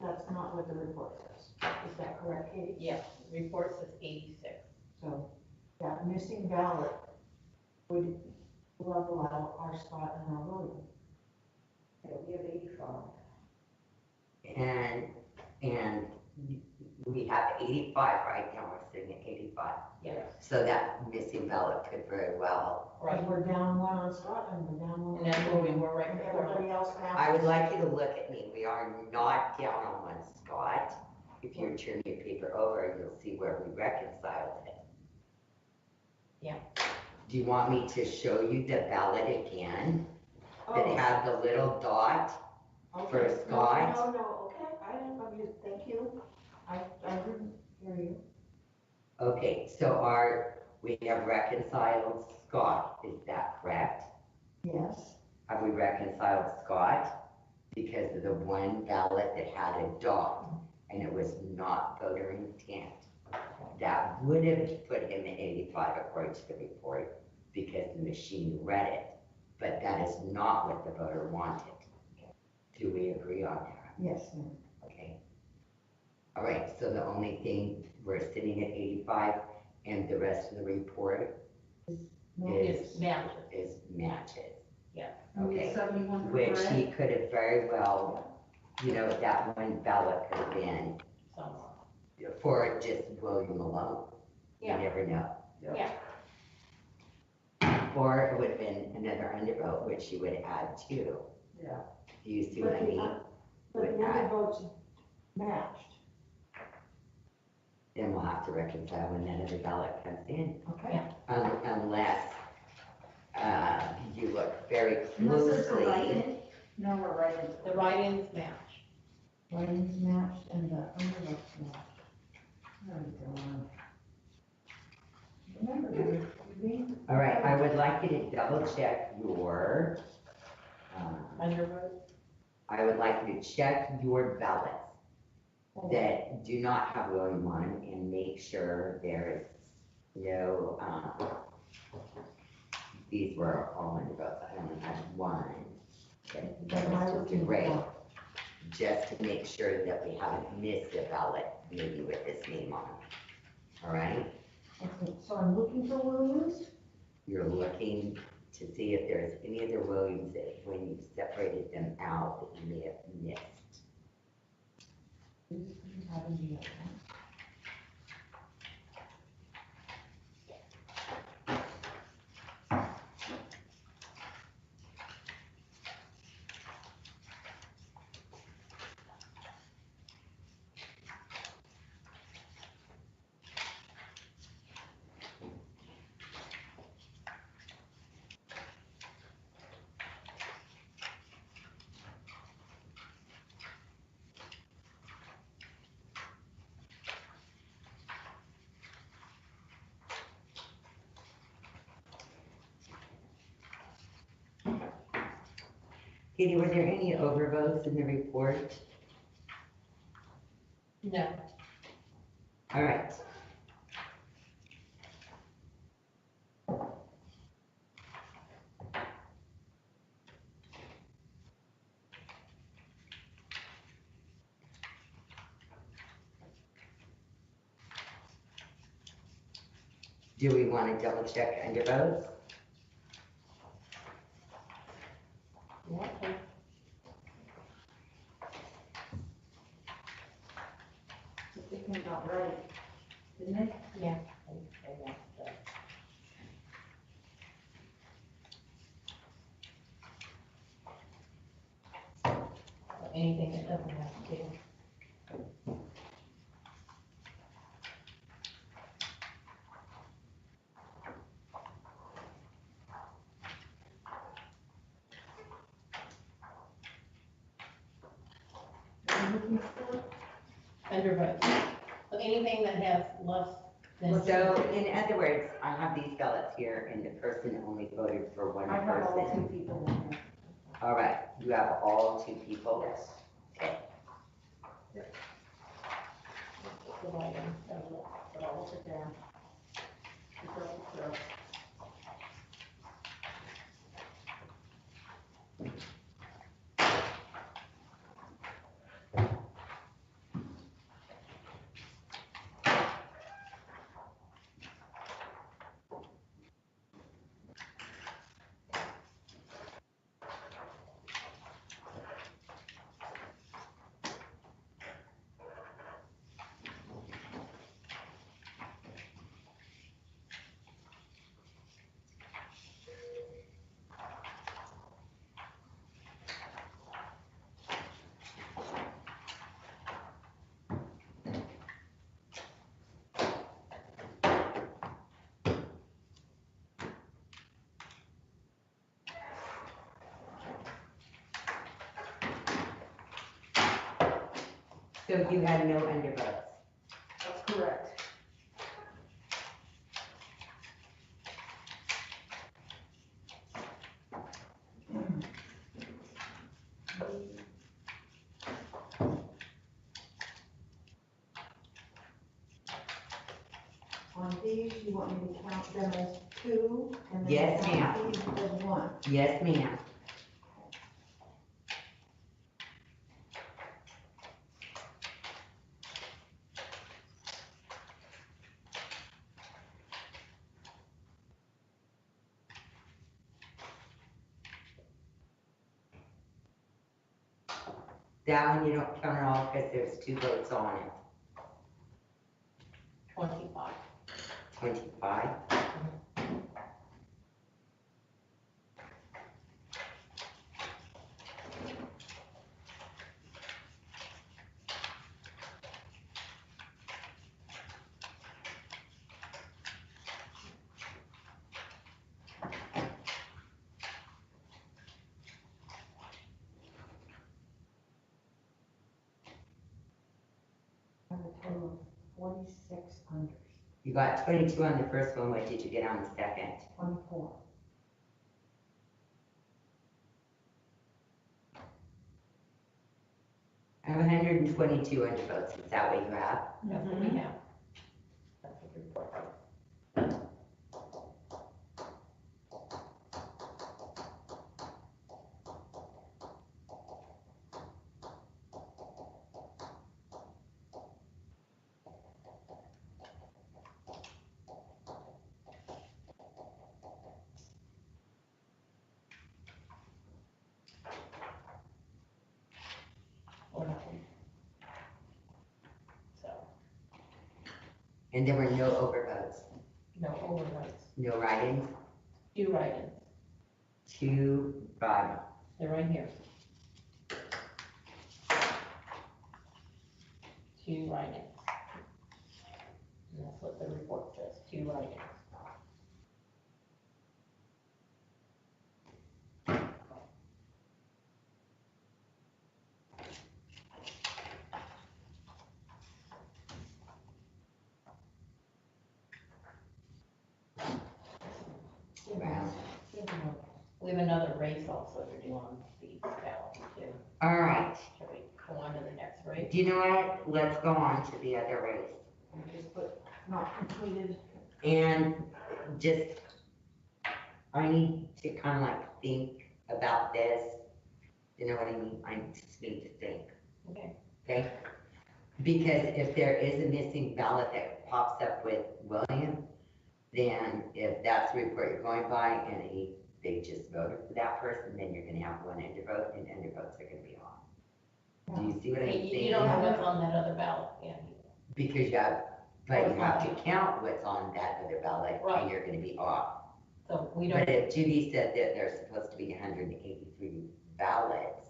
That's not what the report says. Is that correct, Katie? Yes, report says 86. So that missing ballot would level out our Scott and our William. Yeah, we have 85. And we have 85 right now, we're sitting at 85. Yes. So that missing ballot could very well. Right, We're down 1 on Scott and we're down 1 on. and that's where we were right And before. everybody else now. I would like you to look at me, we are not down on one Scott. If you turn your paper over, you'll see where we reconciled it. Yeah. Do you want me to show you the ballot again? That Oh, had the little dot? okay. for No, Scott. No, okay, I didn't, thank you. I didn't hear you. Okay, so we have reconciled Scott, is that correct? Yes. Have we reconciled Scott? Because of the one ballot that had a dot, and it was not voter intent. That would have put him at 85 according to the report, because the machine read it. But that is not what the voter wanted. Do we agree on that? Yes, ma'am. Okay. All right, so the only thing, we're sitting at 85, and the rest of the report No, It's matches. is matches. And we have Okay. 71 for Which Greg. he could have very well, that one ballot could have been Somewhere. for just William alone. Yeah. You never know. Yeah. Or it would have been another undervote, which you would add to. Yeah. Do you see what I mean? But With the other that. votes matched. Then we'll have to reconcile when that other ballot comes in. Okay. Unless, you look very Unless it's a closely. write-in. No, we're writing. The write-ins match. Writings matched and the undervotes matched. Oh, God. Remember, you're being. All right, I would like you to double check your, Undervote. I would like you to check your ballots that do not have William on them and make sure there is no, these were all undervotes. I only had one. That was just a great. just to make sure that we haven't missed a ballot, maybe with this name on it. All right? Okay, so I'm looking for Williams. You're looking to see if there's any other Williams that when you separated them out that you may have missed. Katie, were there any overvotes in the report? No. All right. Do we want to double check undervotes? Okay. It came out right, didn't it? Yeah. I want that. Anything that doesn't have to. What are you looking for? Under votes. So anything that has less than. So in other words, I have these ballots here and the person only voted for one I have all person. 2 people in there. All right, you have all 2 people? Yes. Okay. Divide them, but I'll look it down. So you had no undervotes? That's correct. On these, you want me to count them as 2 and then Yes, count these as 1. Yes, ma'am. That one you don't count at all because there's 2 votes on it. 25. 25. I have a total of 46 unders, You got 22 on the first one. What did you get on the second? 24. I have 122 undervotes. Is that what you have? That's what we have. That's what the report says. And there were no overvotes, No overrides, no write-ins, 2 write-ins, 2 bottom. they're right here. 2 write-ins. And that's what the report says, 2 write-ins. Wow. We have another race also to do on the ballot too. All right, Shall we go on to the next race? do you know what? Let's go on to the other race. I just put not completed. And just, I need to kind of like think about this. You know what I mean? I just need to think. Okay. Okay? Because if there is a missing ballot that pops up with William, then if that's the report you're going by and they just voted for that person, then you're gonna have 1 undervote and undervotes are gonna be on. Do you see what I'm You saying? don't know what's on that other ballot, yeah. Because you have, but you have to count what's on that other ballot Right. and you're gonna be off. So we But don't, if Judy said that there's supposed to be 183 ballots,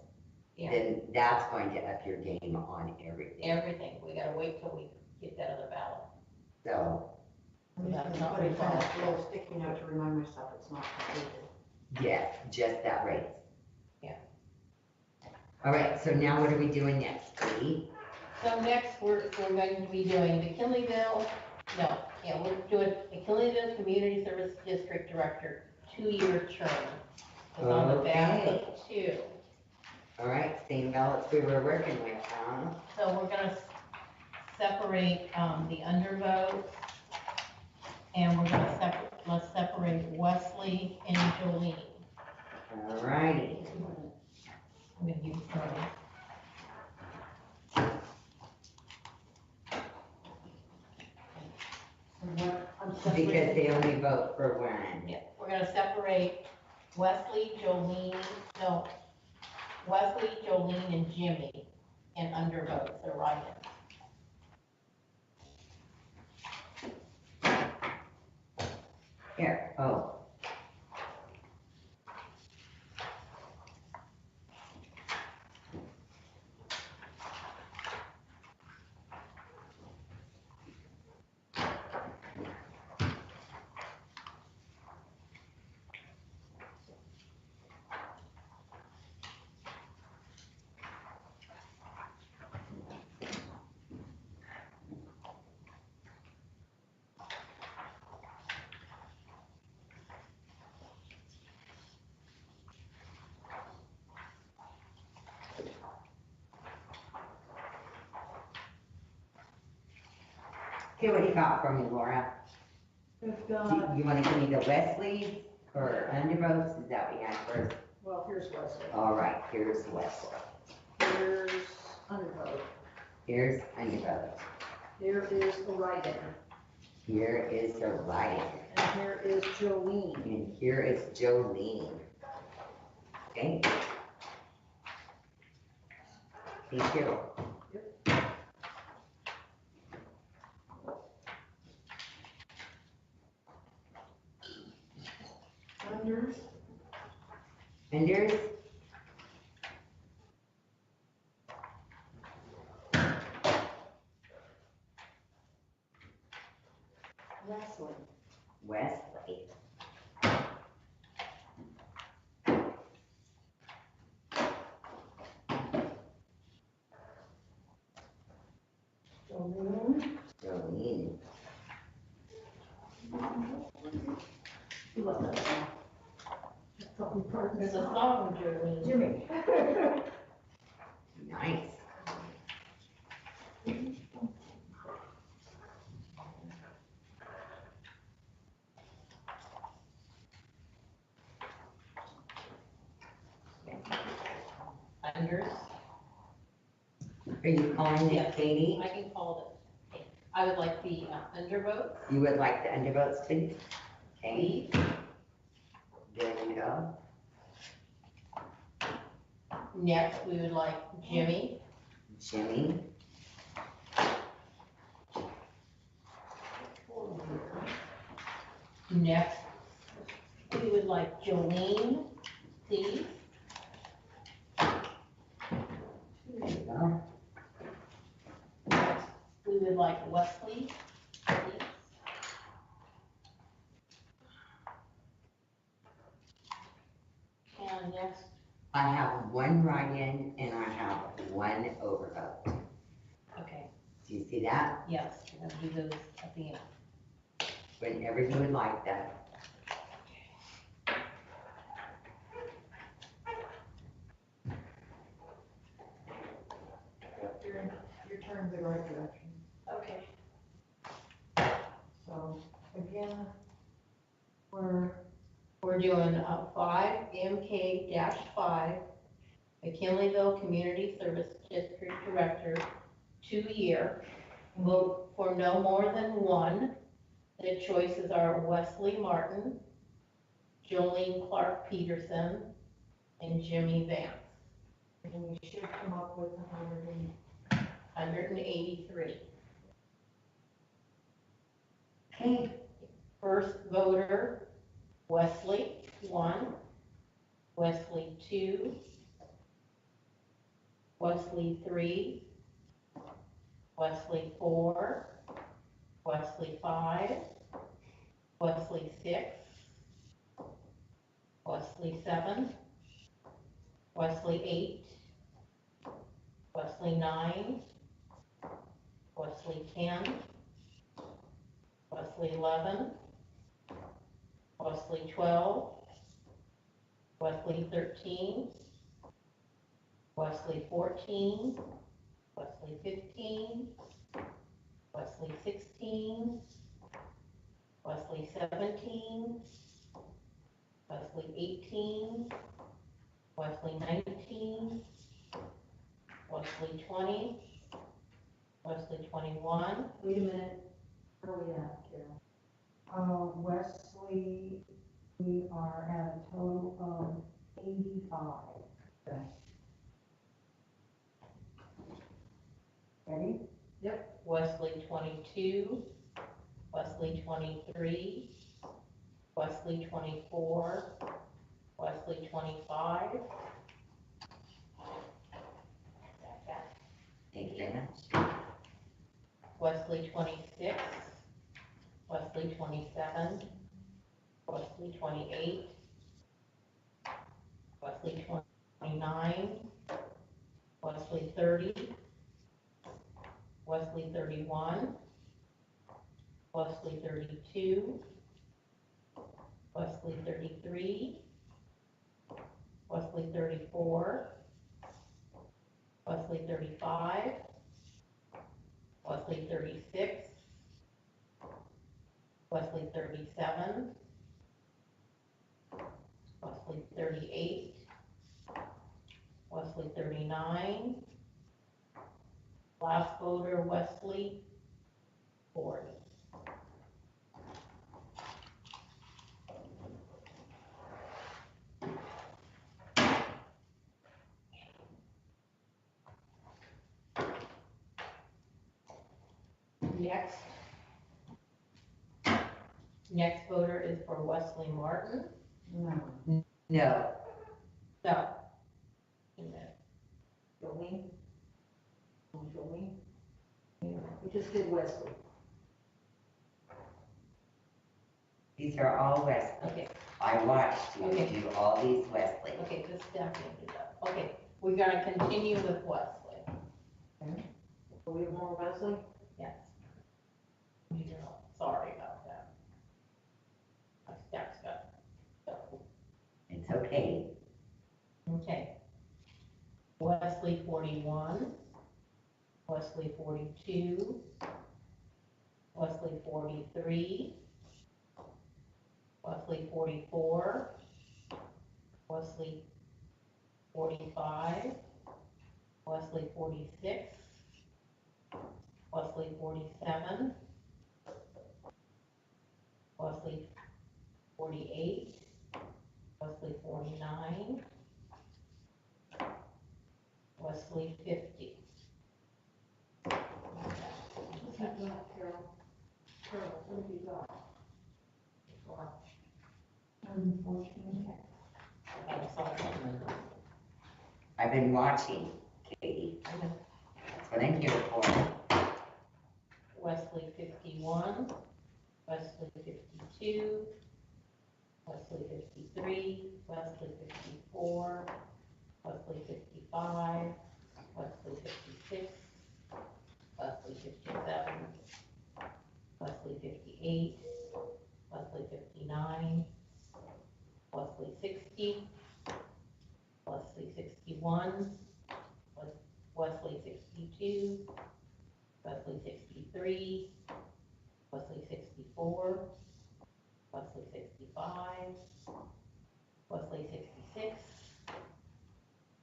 yeah, then that's going to up your game on everything. everything, we gotta wait till we get that other ballot. So, I'm just That's gonna not put it kind of required. a little sticky note to remind myself it's not completed. yes, just that race. Yeah. All right, so now what are we doing next, Katie? So next, we're going to be doing we're doing the Kinleyville Community Service District Director 2-year term. It's on the back of 2. All right, same ballots we were working with, huh? So we're gonna separate, the undervotes, and we're gonna let's separate Wesley and Jolene. All righty. I'm gonna use some. Because they only vote for 1. Yeah, we're gonna separate Wesley, Jolene, and Jimmy, and undervotes, they're write-ins. Here, oh. Okay, what do you got for me, Laura? We've Do got, you want to give me the Wesleys or undervotes? Is that what you had first? well, here's Wesley, All right, here's Wesley. here's undervote, Here's undervotes. here is the write-in, Here is the write-in. and here is Jolene. And here is Jolene. Okay? Thank you. Unders, Unders? Wesley, Wesley. Jolene, Jolene. you love that song. That's something part of There's the a song. song, Jolene. Jimmy. Nice. Unders, Are you calling it Yes. Katie? I can call it, I would like the undervotes, You would like the undervotes, please? Okay, please. there you go. Next, we would like Jimmy, Jimmy. Next, we would like Jolene, please. There you go. Next, we would like Wesley, please. And next, I have one write-in and I have one overvote. okay, Do you see that? yes, we'll do those at the end. Whenever you would like that. You're turning the right direction. Okay. So, again, We're doing 5 MK-5, McKinleyville Community Service District Director, 2-year. Vote for no more than one. The choices are Wesley Martin, Jolene Clark Peterson, and Jimmy Vance. and we should come up with 183. Okay. First voter, Wesley, 1. Wesley, 2. Wesley, 3. Wesley, 4. Wesley, 5. Wesley, 6. Wesley, 7. Wesley, 8. Wesley, 9. Wesley, 10. Wesley, 11. Wesley, 12. Wesley, 13. Wesley, 14. Wesley, 15. Wesley, 16. Wesley, 17. Wesley, 18. Wesley, 19. Wesley, 20. Wesley, 21. Wait a minute, where are we at, Carol? Wesley, we are at a total of 85. Okay. Ready? Wesley, 22. Wesley, 23. Wesley, 24. Wesley, 25. Thank you very much. Wesley, 26. Wesley, 27. Wesley, 28. Wesley, 29. Wesley, 30. Wesley, 31. Wesley, 32. Wesley, 33. Wesley, 34. Wesley, 35. Wesley, 36. Wesley, 37. Wesley, 38. Wesley, 39. Last voter, Wesley, 40. Next voter is for Wesley Martin. No. No. No. And then Jolene? Jolene? We just did Wesley. These are all Wesley. Okay, I watched you Okay. do all these Wesley. okay, just step into that. Okay, we're gonna continue with Wesley. Are we more Wesley? Yes. Sorry about that. My steps got, It's okay. okay. Wesley, 41. Wesley, 42. Wesley, 43. Wesley, 44. Wesley, 45. Wesley, 46. Wesley, 47. Wesley, 48. Wesley, 49. Wesley, 50. What have you got, Carol? Carol, what have you got? I've been watching, Katie. That's what I'm here for. Wesley 51, Wesley 52, Wesley 53, Wesley 54, Wesley 55, Wesley 56, Wesley 57, Wesley 58, Wesley 59, Wesley 60, Wesley 61, Wesley 62, Wesley 63, Wesley 64, Wesley 65, Wesley 66,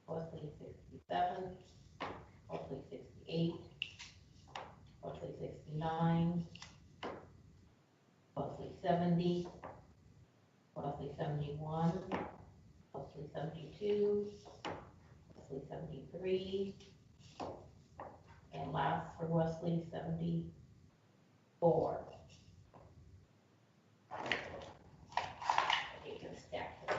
Wesley 67, Wesley 68, Wesley 69, Wesley 70, Wesley 71, Wesley 72, Wesley 73, and last for Wesley 74. You can stack them.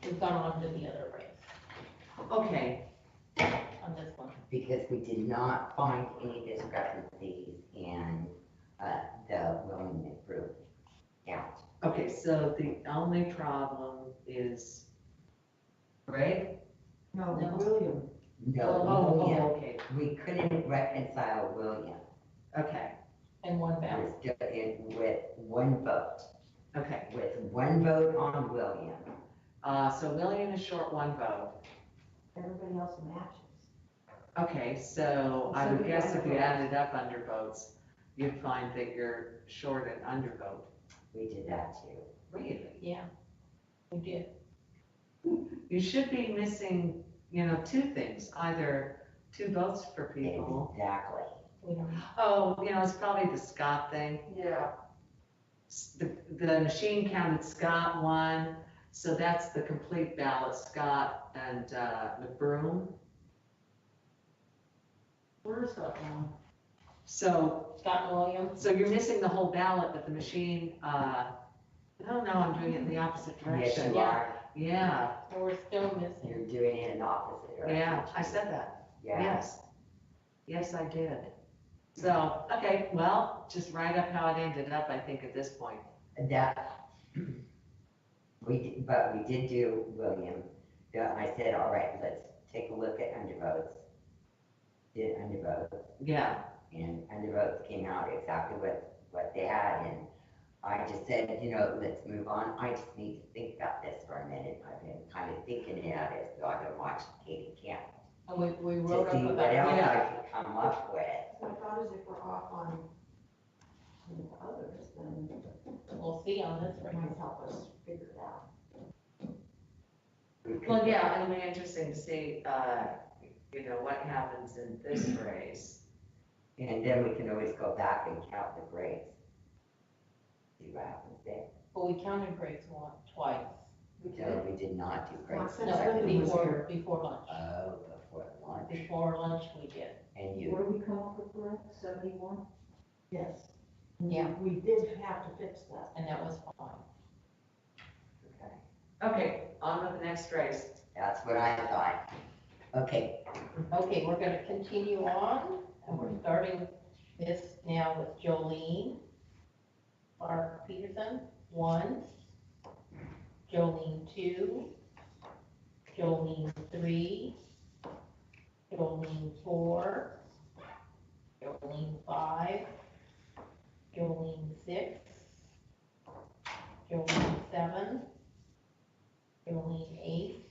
We've gone on to the other race Okay, on this one. Because we did not find any discrepancies in, the William group count. okay, so the only problem is Greg? No, No. William, No, Oh, William, okay, we couldn't reconcile William. okay, And one We're ballot. still in with one vote, okay. with one vote on William. So William is short one vote. everybody else matches. Okay, so I would guess if you added up undervotes, you'd find that you're short an undervote. We did that too. Really? Yeah, we did. You should be missing, two things, either two votes for people. Exactly. We don't, Oh, it's probably the Scott thing. Yeah, The machine counted Scott one, so that's the complete ballot, Scott and McBroom. where's that one? So, Scott and William, so you're missing the whole ballot, but the machine, oh no, I'm doing it in the opposite Yes, direction. you are. Yeah, and we're still missing. You're doing it in opposite direction. yeah, I said that. Yeah. Yes. Yes, I did. So, okay, well, just write up how it ended up, I think, at this point. That, but we did do William. Yeah, I said, all right, let's take a look at undervotes. Did undervotes, Yeah, and undervotes came out exactly what they had, and I just said, let's move on. I just need to think about this for a minute. I've been kind of thinking about it, so I've been watching Katie Camp And we to wrote see up what about, else Yeah. I could come up with. So I thought as if we're off on the others, then we'll see on this it race. might help us figure it out. well, yeah, it'll be interesting to see, what happens in this race. And then we can always go back and count the grades. See what happens there. But we counted grades twice. No, we did not do grades. Not No, since Cindy was here. before lunch. Oh, before lunch. Before lunch we did. And What you, do we come up with, Brett? 71? Yes. And Yeah. We did have to fix that. And that was fine. okay, Okay, on with the next race. that's what I thought. Okay, Okay, we're gonna continue on, and we're starting this now with Jolene. Mark Peterson, 1. Jolene 2. Jolene 3. Jolene 4. Jolene 5. Jolene 6. Jolene 7. Jolene 8.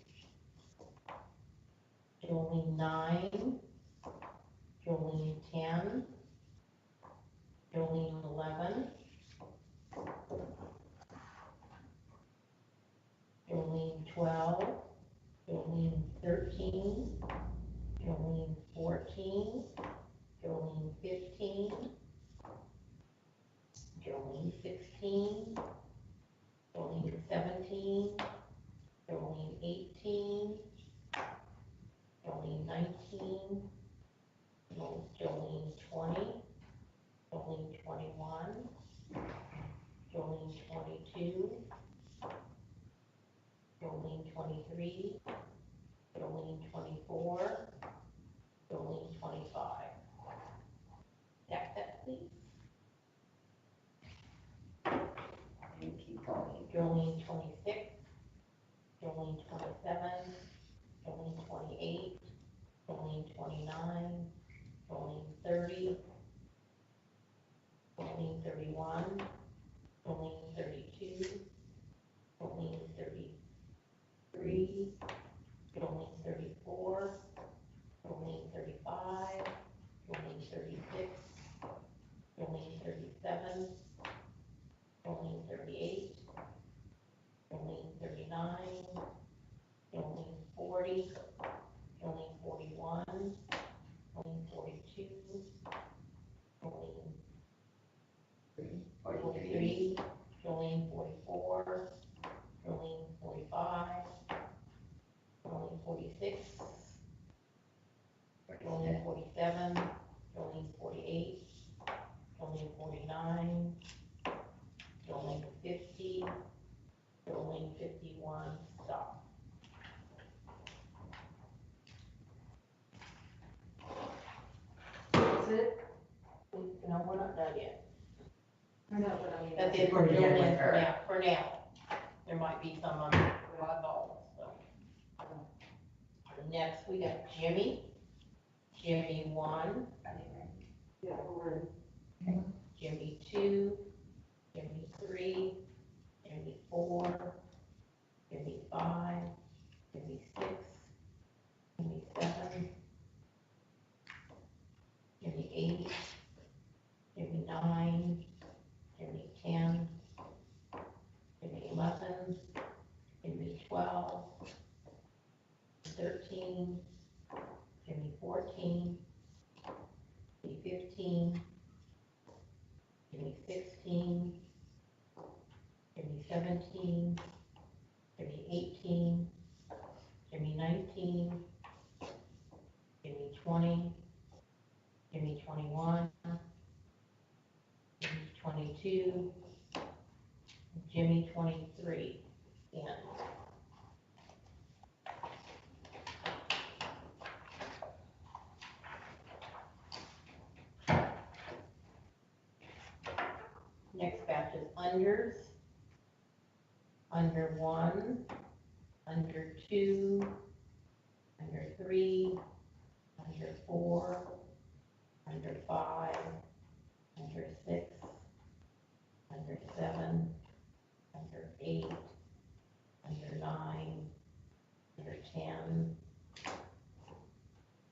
Jolene 9. Jolene 10. Jolene 11. Jolene 12. Jolene 13. Jolene 14. Jolene 15. Jolene 16. Jolene 17. Jolene 18. Jolene 19. Jolene 20. Jolene 21. Jolene 22. Jolene 23, Jolene 24, Jolene 25. Stack that, please. And keep going. Jolene 26, Jolene 27, Jolene 28, Jolene 29, Jolene 30, Jolene 31, Jolene 32, Jolene 33, Jolene 34, Jolene 35, Jolene 36, Jolene 37, Jolene 38, Jolene 39, Jolene 40, Jolene 41, Jolene 42, Jolene 43, Jolene 44, Jolene 45, Jolene 46, Jolene 47, Jolene 48, Jolene 49, Jolene 50, Jolene 51, stop. That's it? No, we're not done yet. I know, but I mean. That's it for We're done with Jolene for her. now, for now. There might be some other eyeballs, so. Next, we got Jimmy. Jimmy 1, Yeah, we're in. Jimmy 2, Jimmy 3, Jimmy 4, Jimmy 5, Jimmy 6, Jimmy 7, Jimmy 8, Jimmy 9, Jimmy 10, Jimmy 11, Jimmy 12, 13, Jimmy 14, Jimmy 15, Jimmy 16, Jimmy 17, Jimmy 18, Jimmy 19, Jimmy 20, Jimmy 21, Jimmy 22, Jimmy 23, and next batch is unders. Under 1, under 2, under 3, under 4, under 5, under 6, under 7, under 8, under 9, under 10,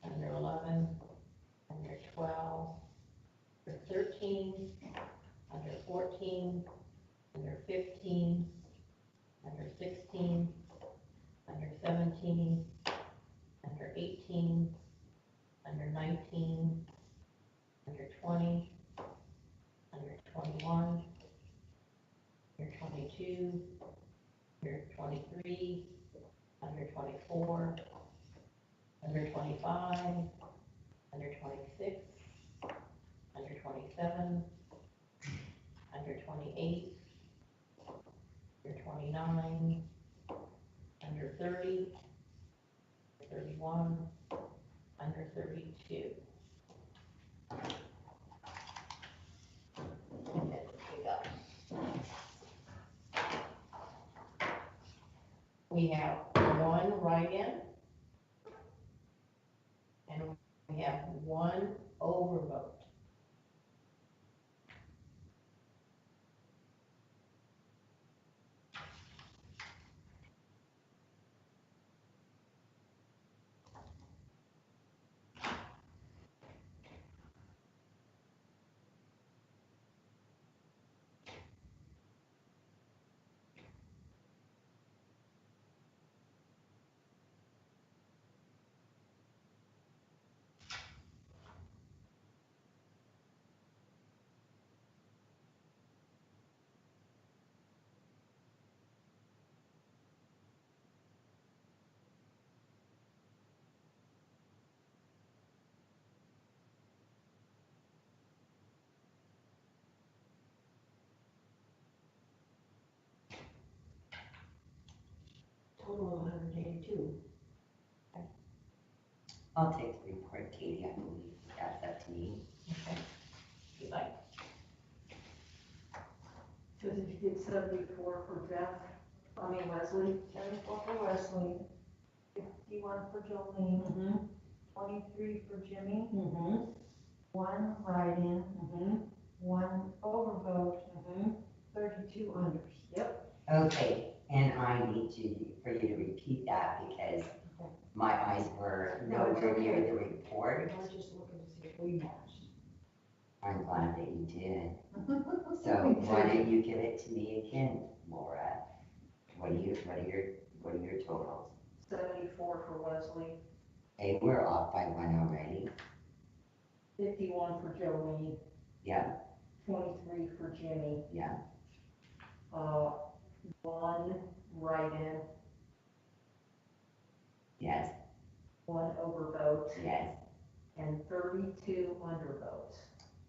under 11, under 12, under 13, under 14, under 15, under 16, under 17, under 18, under 19, under 20, under 21, under 22, under 23, under 24, under 25, under 26, under 27, under 28, under 29, under 30, 31, under 32. And then we have one write-in, and we have one overvote. total of 182. I'll take the report, Katie, I believe that's up to me. Okay. You like, Because if you did 74 for Wesley. 74 for Wesley, 51 for Jolene, Mm-hmm, 23 for Jimmy, mm-hmm, 1 write-in, mm-hmm, 1 overvote, mm-hmm. 32 unders. Okay, and I need for you to repeat that because my eyes were No, it's nowhere near okay. the report. I was just looking to see if we matched. I'm glad that you did. So why don't you give it to me again, Laura? What are your totals? 74 for Wesley, Hey, we're off by 1 already. 51 for Jolene, Yeah, 23 for Jimmy, yeah, 1 write-in, yes, 1 overvote, yes. and 32 undervotes.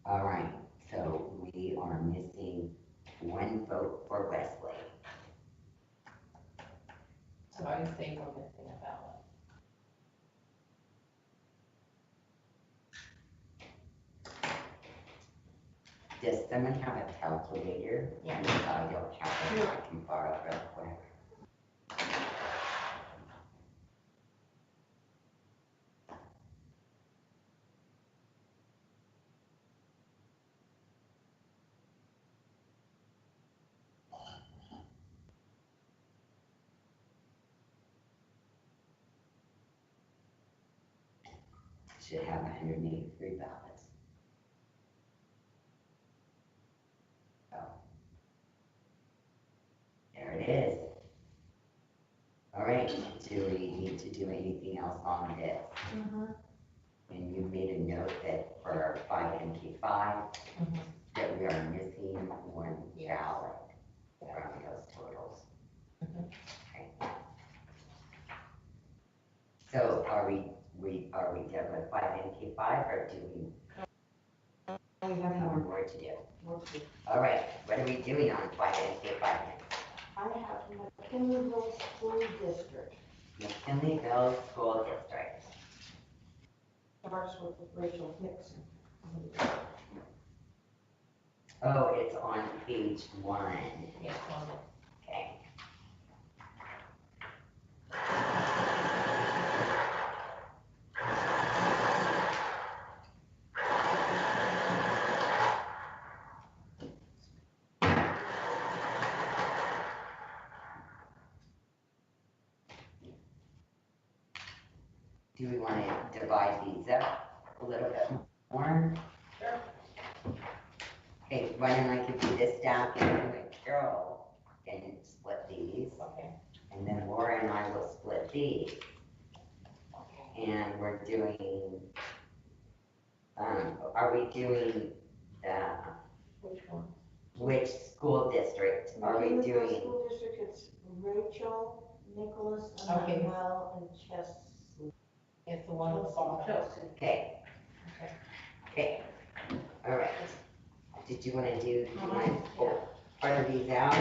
All right, so we are missing 1 vote for Wesley. so I think we're missing a ballot. Does someone have a calculator? Yeah. I don't have it, I can borrow real quick. Should have 183 ballots. So, there it is. All right, do we need to do anything else on this? And you made a note that for 5NK5, that we are missing 1 Yes. ballot from those totals. Mhm. Okay. So are we done with 5NK5 or do we We have have more. more to do? More to do. All right, what are we doing on 5NK5 next? I have McKinleyville School District, McKinleyville School District. starts with Rachel Hickson. Oh, it's on page 1. Yes, on it. Okay. Do we want to divide these up a little bit more? Sure. Okay, why don't I give you this stack and you and Carol can split these, Okay. and then Laura and I will split these. And we're doing, are we doing Which one? which school district are we McKinleyville doing? School District, it's Rachel, Nicholas, Okay. Emmanuel, and Chesley. It's the one with the bottom. Chelsea. Okay. Okay. Okay, all right. Did you want to pull part of these out?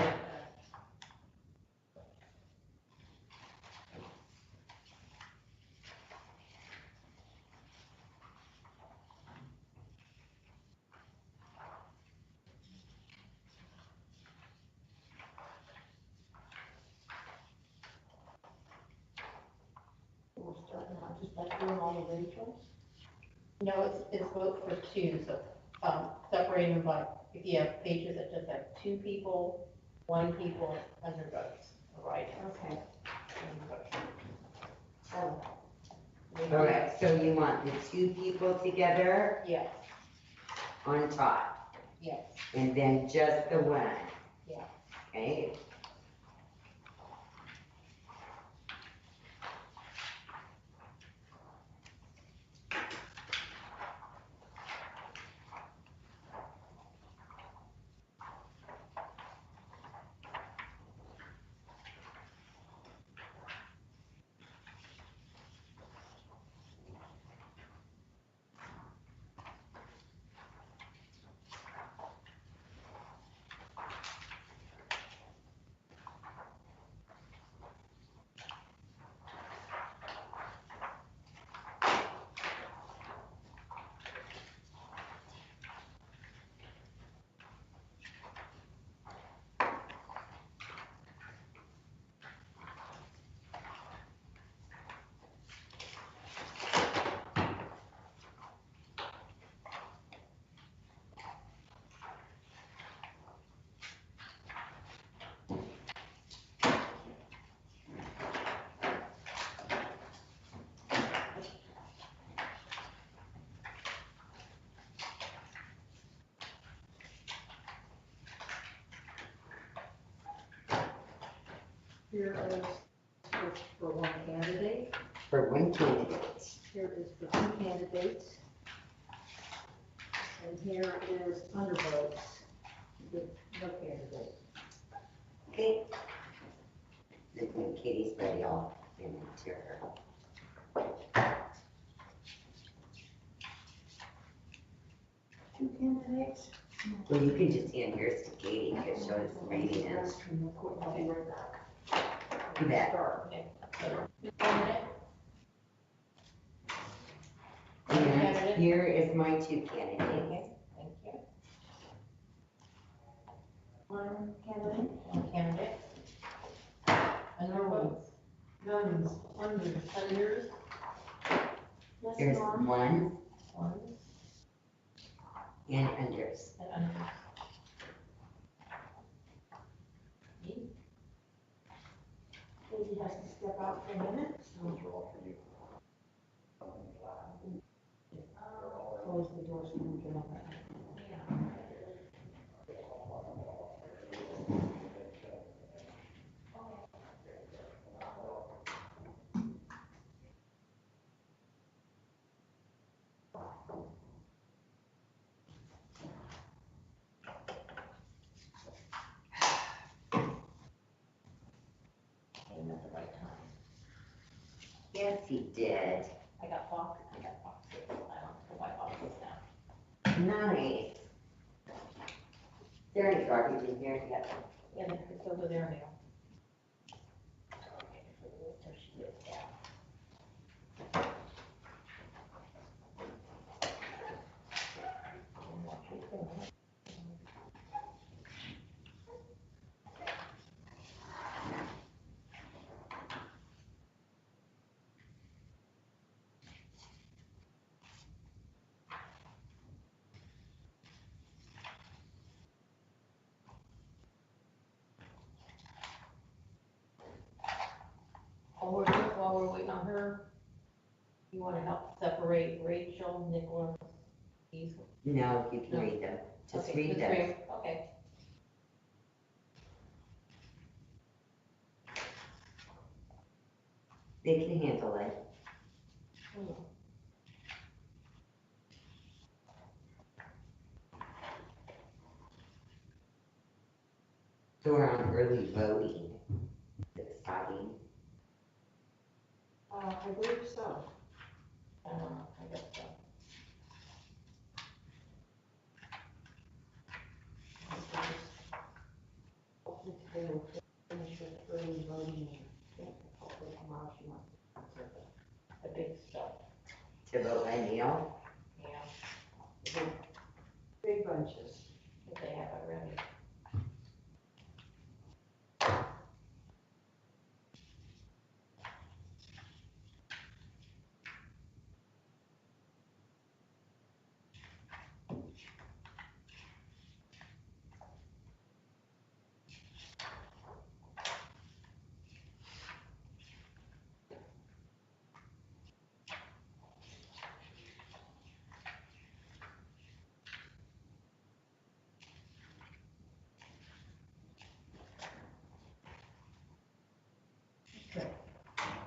We're starting out just by doing all the Rachels. No, it's vote for 2, so, separate them by, if you have pages that just have 2 people, 1 people, under votes, right? Okay. All right, so you want the 2 people together Yes, on top, yes, and then just the 1? Yeah. Okay, Here is for one candidate, For one candidate. here is for two candidates. And here is undervotes with no candidate. Okay. Then when Katie's ready, I'll hand it to her. Two candidates. Well, you can just hand yours to Katie, because she'll just reading it. I'll be right back. You bet. Okay, so, you want it? And here is my two candidates. Okay, thank you. One candidate. One candidate. Under votes. Guns, unders. Unders, Yes, There's Norm. ones ones, and unders. and unders. Katie has to step out for a minute. Those are all for you. Close the door so we can. Came at the right time. Yes, he did. I got boxes. I don't put my boxes down. Nice. Is there any garbage in here yet? Yeah, it's over there now. There she is, yeah. While we're waiting on her, you wanna help separate Rachel, Nicholas, these? No, you can No. read them. Just Okay, read just them. read. Okay. They can handle it. So we're on early voting. It's exciting. I believe so. I guess so. Hopefully today we'll finish with early voting and hopefully tomorrow she wants The big stuff, To vote by mail. yeah, big bunches. if they have it ready.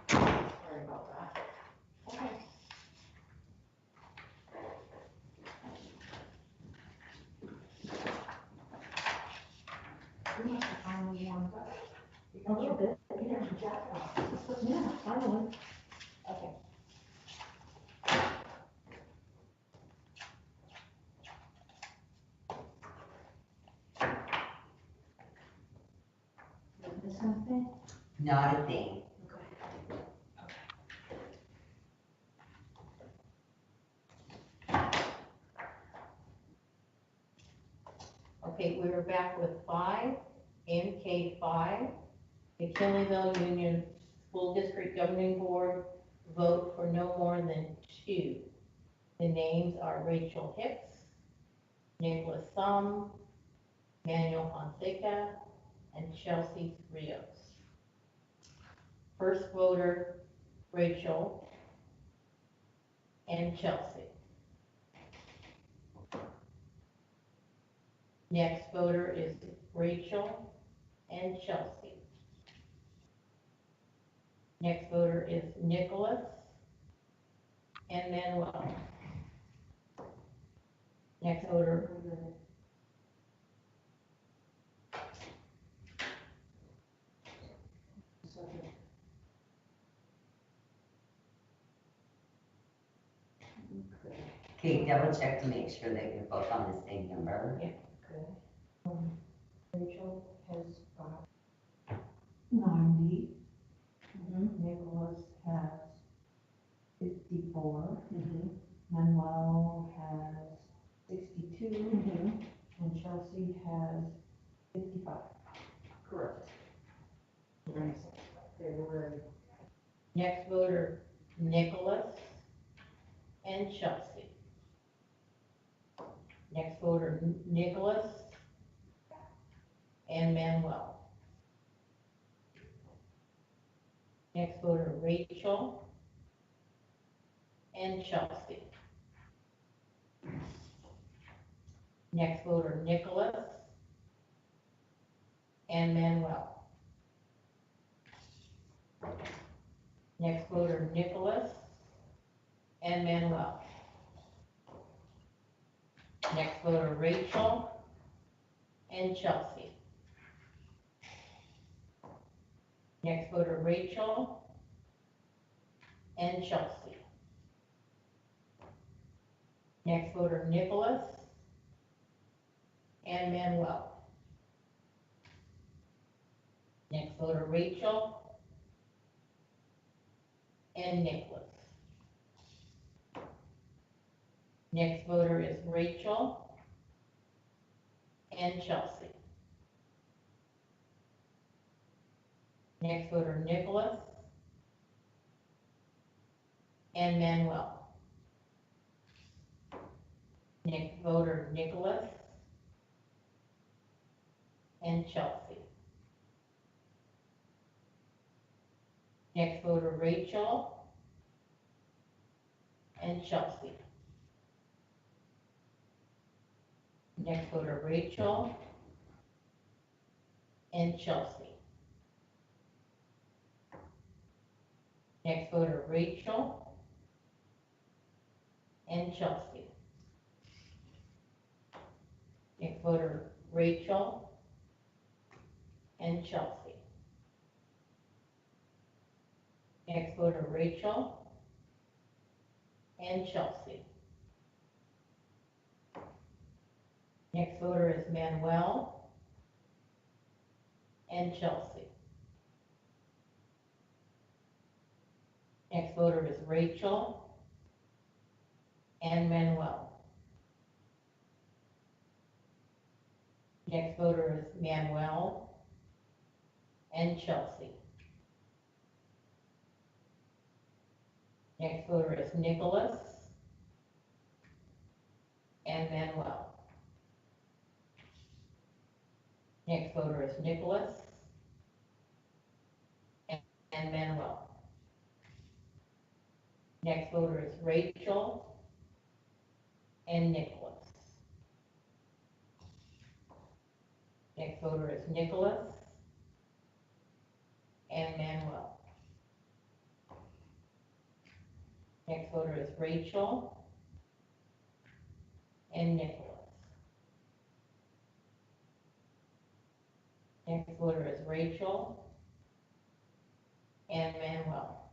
Sorry about that. Okay. You must have finally warmed up. A little bit. You have your jacket off. Yeah, finally. Okay. This something? Not a thing. Okay, we are back with 5, MK5, the Kellyville Union School District Governing Board vote for no more than 2. The names are Rachel Hicks, Nicholas Sum, Manuel Fonseca, and Chelsea Rios. First voter, Rachel and Chelsea. Next voter is Rachel and Chelsea. Next voter is Nicholas and Manuel. Next voter, Okay, double check to make sure that you're both on the same number. Rachel has got 90. Nicholas has 54. Manuel has 62. And Chelsea has 55. Correct. Okay, we're ready. next voter, Nicholas and Chelsea. Next voter, Nicholas and Manuel. Next voter, Rachel and Chelsea. Next voter, Nicholas and Manuel. Next voter, Nicholas and Manuel. Next voter, Rachel and Chelsea. Next voter, Rachel and Chelsea. Next voter, Nicholas and Manuel. Next voter, Rachel and Nicholas. Next voter is Rachel and Chelsea. Next voter, Nicholas and Manuel. Next voter, Nicholas and Chelsea. Next voter, Rachel and Chelsea. Next voter, Rachel and Chelsea. Next voter, Rachel and Chelsea. Next voter, Rachel and Chelsea. Next voter, Rachel and Chelsea. Next voter is Manuel and Chelsea. Next voter is Rachel and Manuel. Next voter is Manuel and Chelsea. Next voter is Nicholas and Manuel. Next voter is Nicholas and Manuel. Next voter is Rachel and Nicholas. Next voter is Nicholas and Manuel. Next voter is Rachel and Nicholas. Next voter is Rachel and Manuel.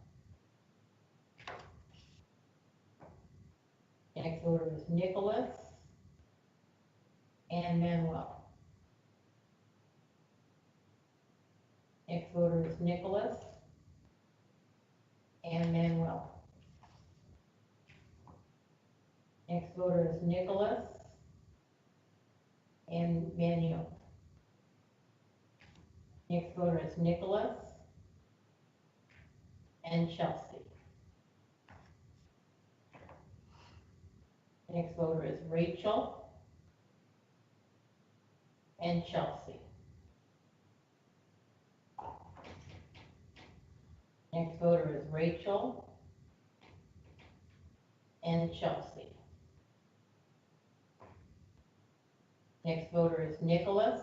Next voter is Nicholas and Manuel. Next voter is Nicholas and Manuel. Next voter is Nicholas and Manuel. Next voter is Nicholas and Chelsea. Next voter is Rachel and Chelsea. Next voter is Rachel and Chelsea. Next voter is Nicholas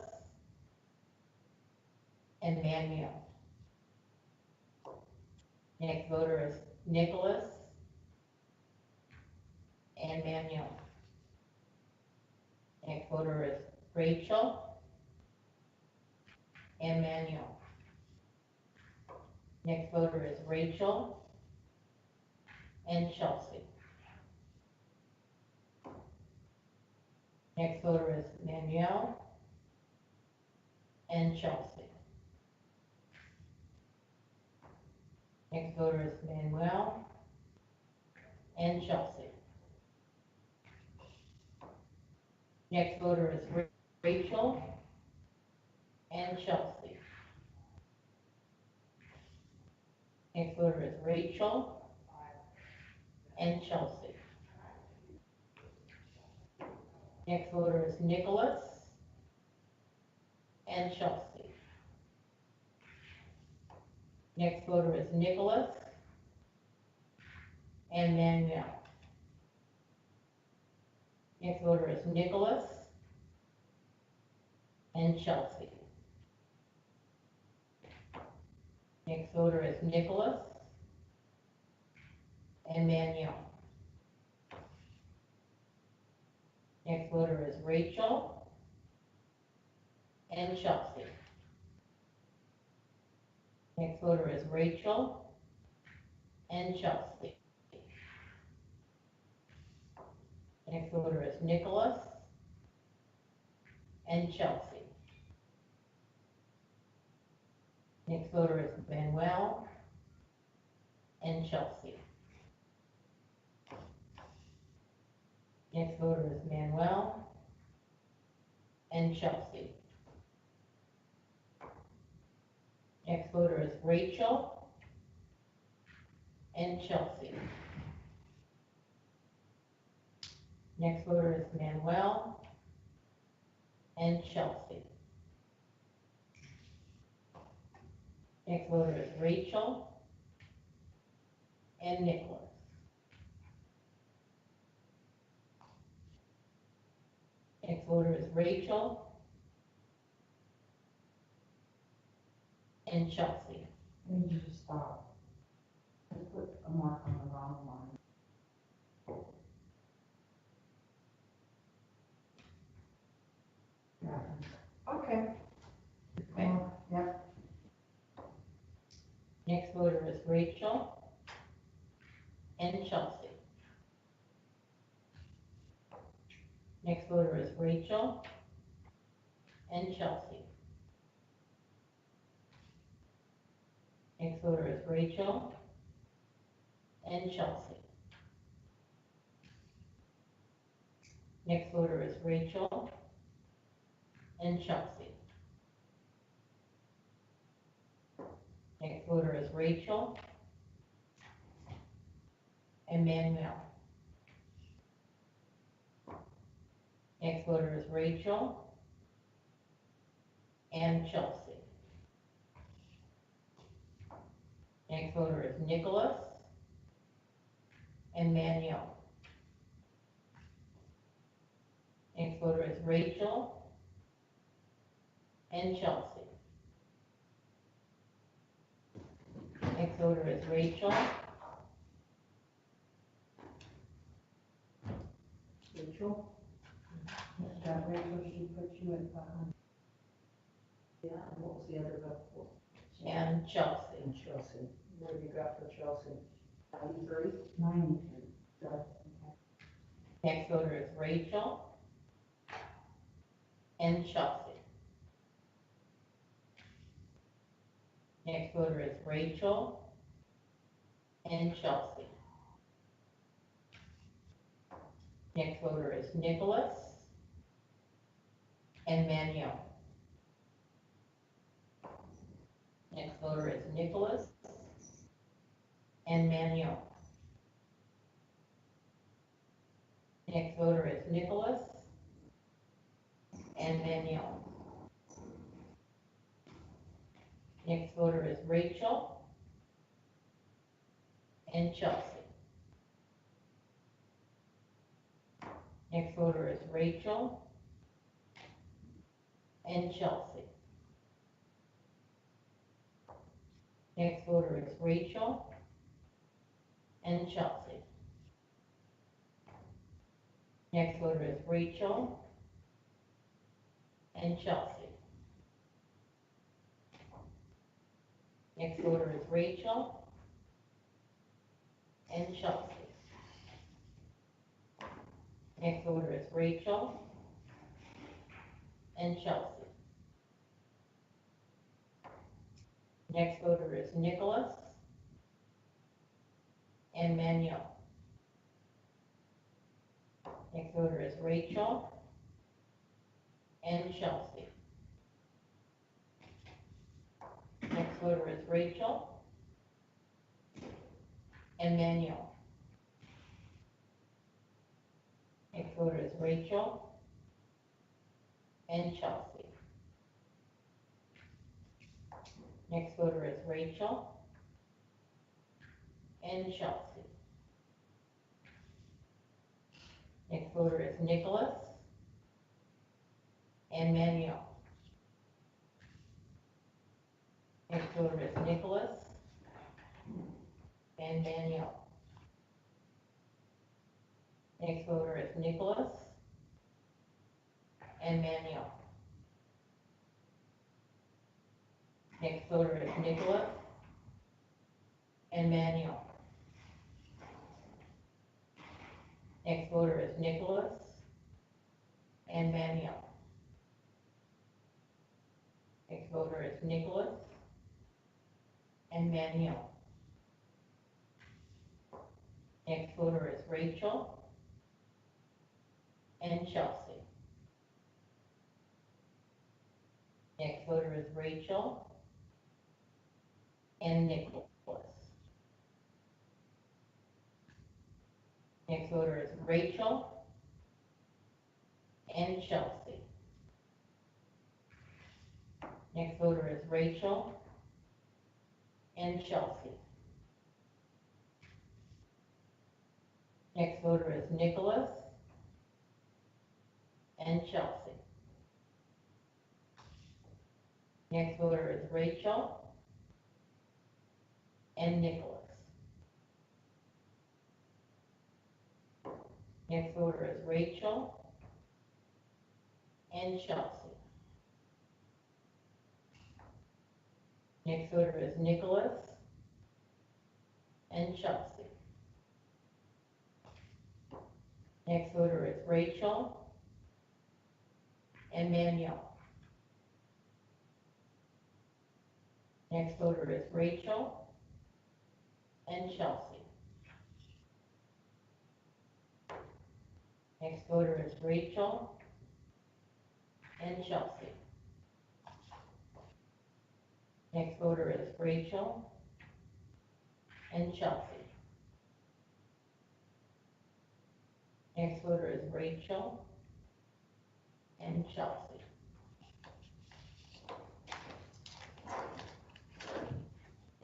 and Manuel. Next voter is Nicholas and Manuel. Next voter is Rachel and Manuel. Next voter is Rachel and Chelsea. Next voter is Manuel and Chelsea. Next voter is Manuel and Chelsea. Next voter is Rachel and Chelsea. Next voter is Rachel and Chelsea. Next voter is Nicholas and Chelsea. Next voter is Nicholas and Manuel. Next voter is Nicholas and Chelsea. Next voter is Nicholas and Manuel. Next voter is Rachel and Chelsea. Next voter is Rachel and Chelsea. Next voter is Nicholas and Chelsea. Next voter is Manuel and Chelsea. Next voter is Manuel and Chelsea. Next voter is Rachel and Chelsea. Next voter is Manuel and Chelsea. Next voter is Rachel and Nicholas. Next voter is Rachel and Chelsea. I need you to stop. Just put a mark on the wrong line. Yeah. Okay. Okay. Yep. Next voter is Rachel and Chelsea. Next voter is Rachel and Chelsea. Next voter is Rachel and Chelsea. Next voter is Rachel and Chelsea. Next voter is Rachel and Manuel. Next voter is Rachel and Chelsea. Next voter is Nicholas and Manuel. Next voter is Rachel and Chelsea. Next voter is Rachel Rachel? That Rachel, she put you at 500. Yeah, and what was the other vote for? and Chelsea. And Chelsea. What have you got for Chelsea? 93? 93. So, Next voter is Rachel and Chelsea. Next voter is Rachel and Chelsea. Next voter is Nicholas and Manuel. Next voter is Nicholas and Manuel. Next voter is Nicholas and Manuel. Next voter is Rachel and Chelsea. Next voter is Rachel and Chelsea. Next voter is Rachel and Chelsea. Next voter is Rachel and Chelsea. Next voter is Rachel and Chelsea. Next voter is Rachel and Chelsea. Next voter is Nicholas and Manuel. Next voter is Rachel and Chelsea. Next voter is Rachel and Manuel. Next voter is Rachel and Chelsea. Next voter is Rachel and Chelsea. Next voter is Nicholas and Manuel. Next voter is Nicholas and Manuel. Next voter is Nicholas and Manuel. Next voter is Nicholas and Manuel. Next voter is Nicholas and Manuel. Next voter is Nicholas and Manuel. Next voter is Rachel and Chelsea. Next voter is Rachel and Nicholas. Next voter is Rachel and Chelsea. Next voter is Rachel and Chelsea. Next voter is Nicholas and Chelsea. Next voter is Rachel and Nicholas. Next voter is Rachel and Chelsea. Next voter is Nicholas and Chelsea. Next voter is Rachel and Manuel. Next voter is Rachel and Chelsea. Next voter is Rachel and Chelsea. Next voter is Rachel and Chelsea. Next voter is Rachel and Chelsea.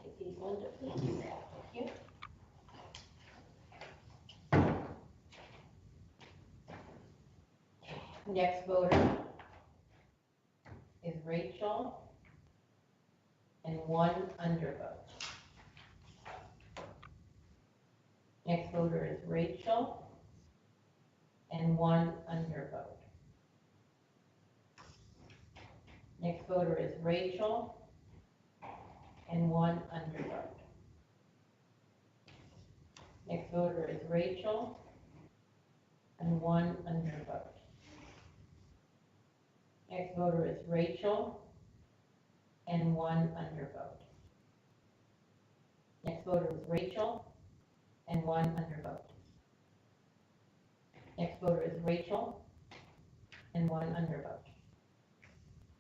Take these ones, please. Thank you. Next voter is Rachel and one undervote. Next voter is Rachel and one undervote. Next voter is Rachel and one undervote. Next voter is Rachel and one undervote. Next voter is Rachel and one undervote. Next voter is Rachel and one undervote. Next voter is Rachel and one undervote.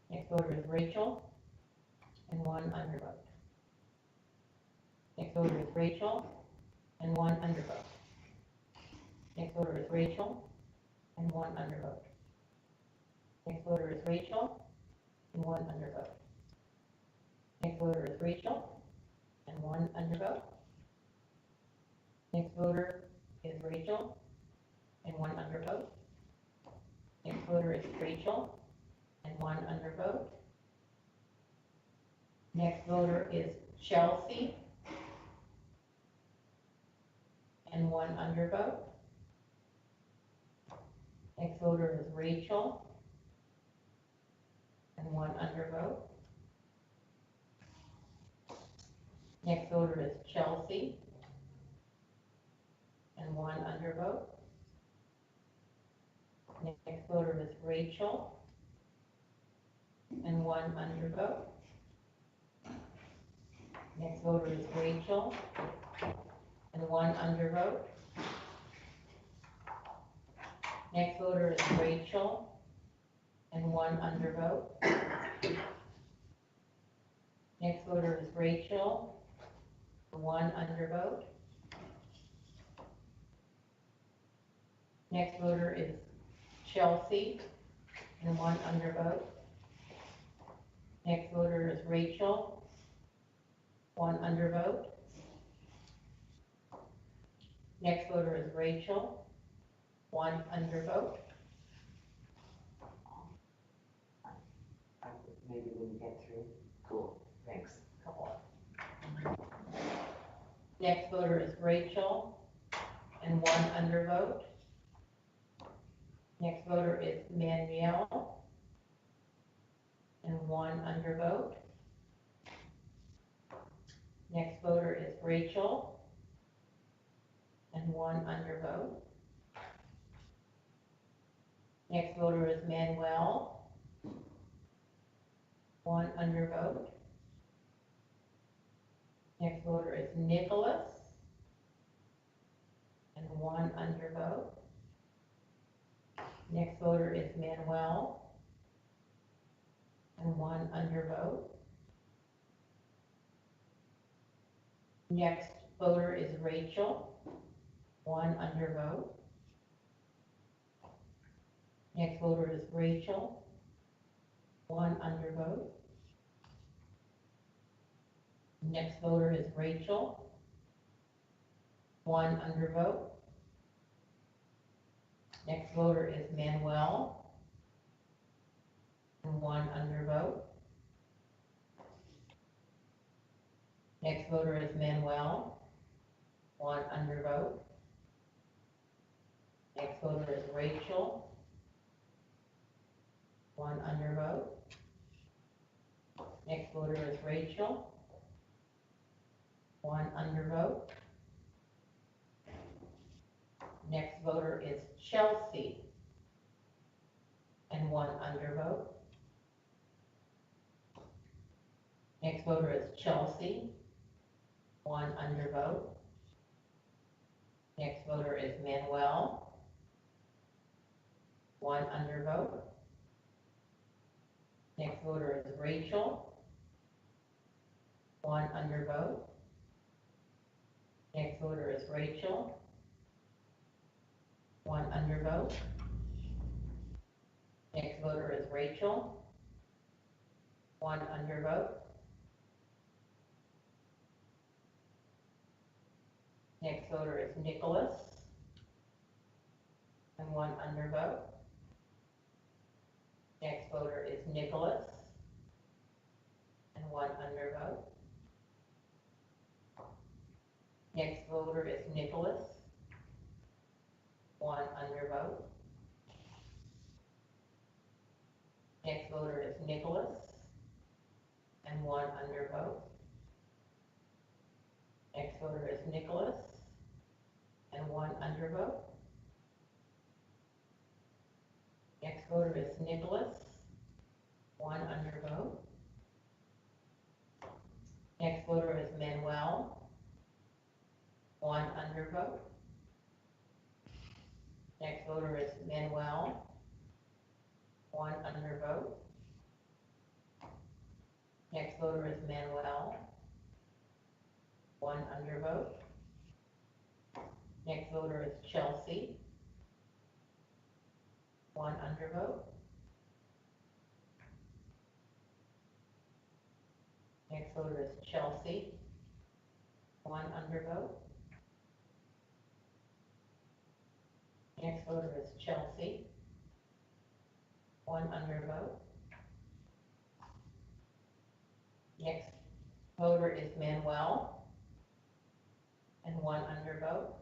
Next voter is Rachel and one undervote. Next voter is Rachel and one undervote. Next voter is Rachel and one undervote. Next voter is Rachel and one undervote. Next voter is Rachel and one undervote. Next voter is Rachel and one undervote. Next voter is Rachel and one undervote. Next voter is Chelsea and one undervote. Next voter is Rachel, and one undervote. Next voter is Chelsea, and one undervote. Next voter is Rachel, and one undervote. Next voter is Rachel, and one undervote. Next voter is Rachel, and one undervote. Next voter is Rachel, one undervote. Next voter is Chelsea, and one undervote. Next voter is Rachel, one undervote. Next voter is Rachel, one undervote. Maybe when you get through. Cool, thanks. Next voter is Rachel, and one undervote. Next voter is Manuel, and one undervote. Next voter is Rachel, and one undervote. Next voter is Manuel, one undervote. Next voter is Nicholas, and one undervote. Next voter is Manuel, and one undervote. Next voter is Rachel, one undervote. Next voter is Rachel, one undervote. Next voter is Rachel, one undervote. Next voter is Manuel, and one undervote. Next voter is Manuel, one undervote. Next voter is Rachel, one undervote. Next voter is Rachel, one undervote. Next voter is Chelsea, and one undervote. Next voter is Chelsea, one undervote. Next voter is Manuel, one undervote. Next voter is Rachel, one undervote. Next voter is Rachel, one undervote. Next voter is Rachel, one undervote. Next voter is Nicholas, and one undervote. Next voter is Nicholas, and one undervote. Next voter is Nicholas, one undervote. Next voter is Nicholas, and one undervote. Next voter is Nicholas, and one undervote. Next voter is Nicholas, one undervote. Next voter is Manuel, one undervote. Next voter is Manuel, one undervote. Next voter is Manuel, one undervote. Next voter is Chelsea, one undervote. Next voter is Chelsea, one undervote. Next voter is Chelsea, one undervote. Next voter is Manuel, and one undervote.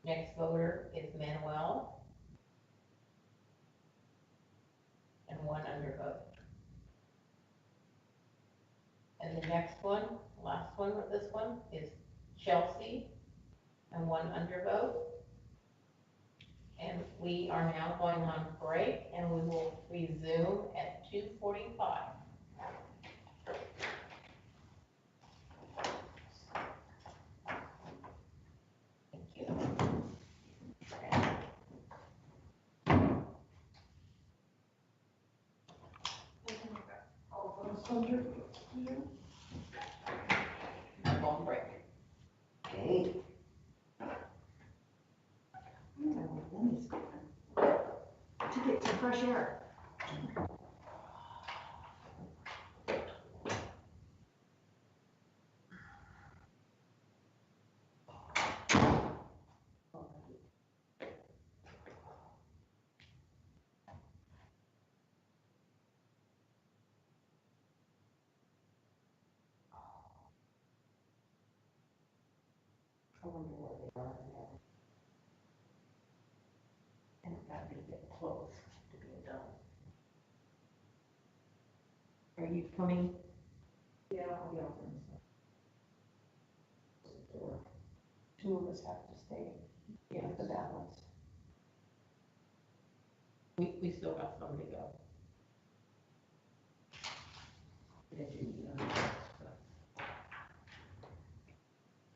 Next voter is Manuel. And one undervote. And the next one, last one with this one, is Chelsea, and one undervote. And we are now going on break, and we will resume at 2:45. Thank you. I'm on break. Okay. To get some fresh air. I wonder where they are now. And it's gotta be getting close to being done. Are you coming? Yeah, I'll be out there. Two of us have to stay. Yeah, the balance. We still got some to go.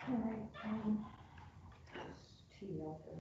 All right, tea out there.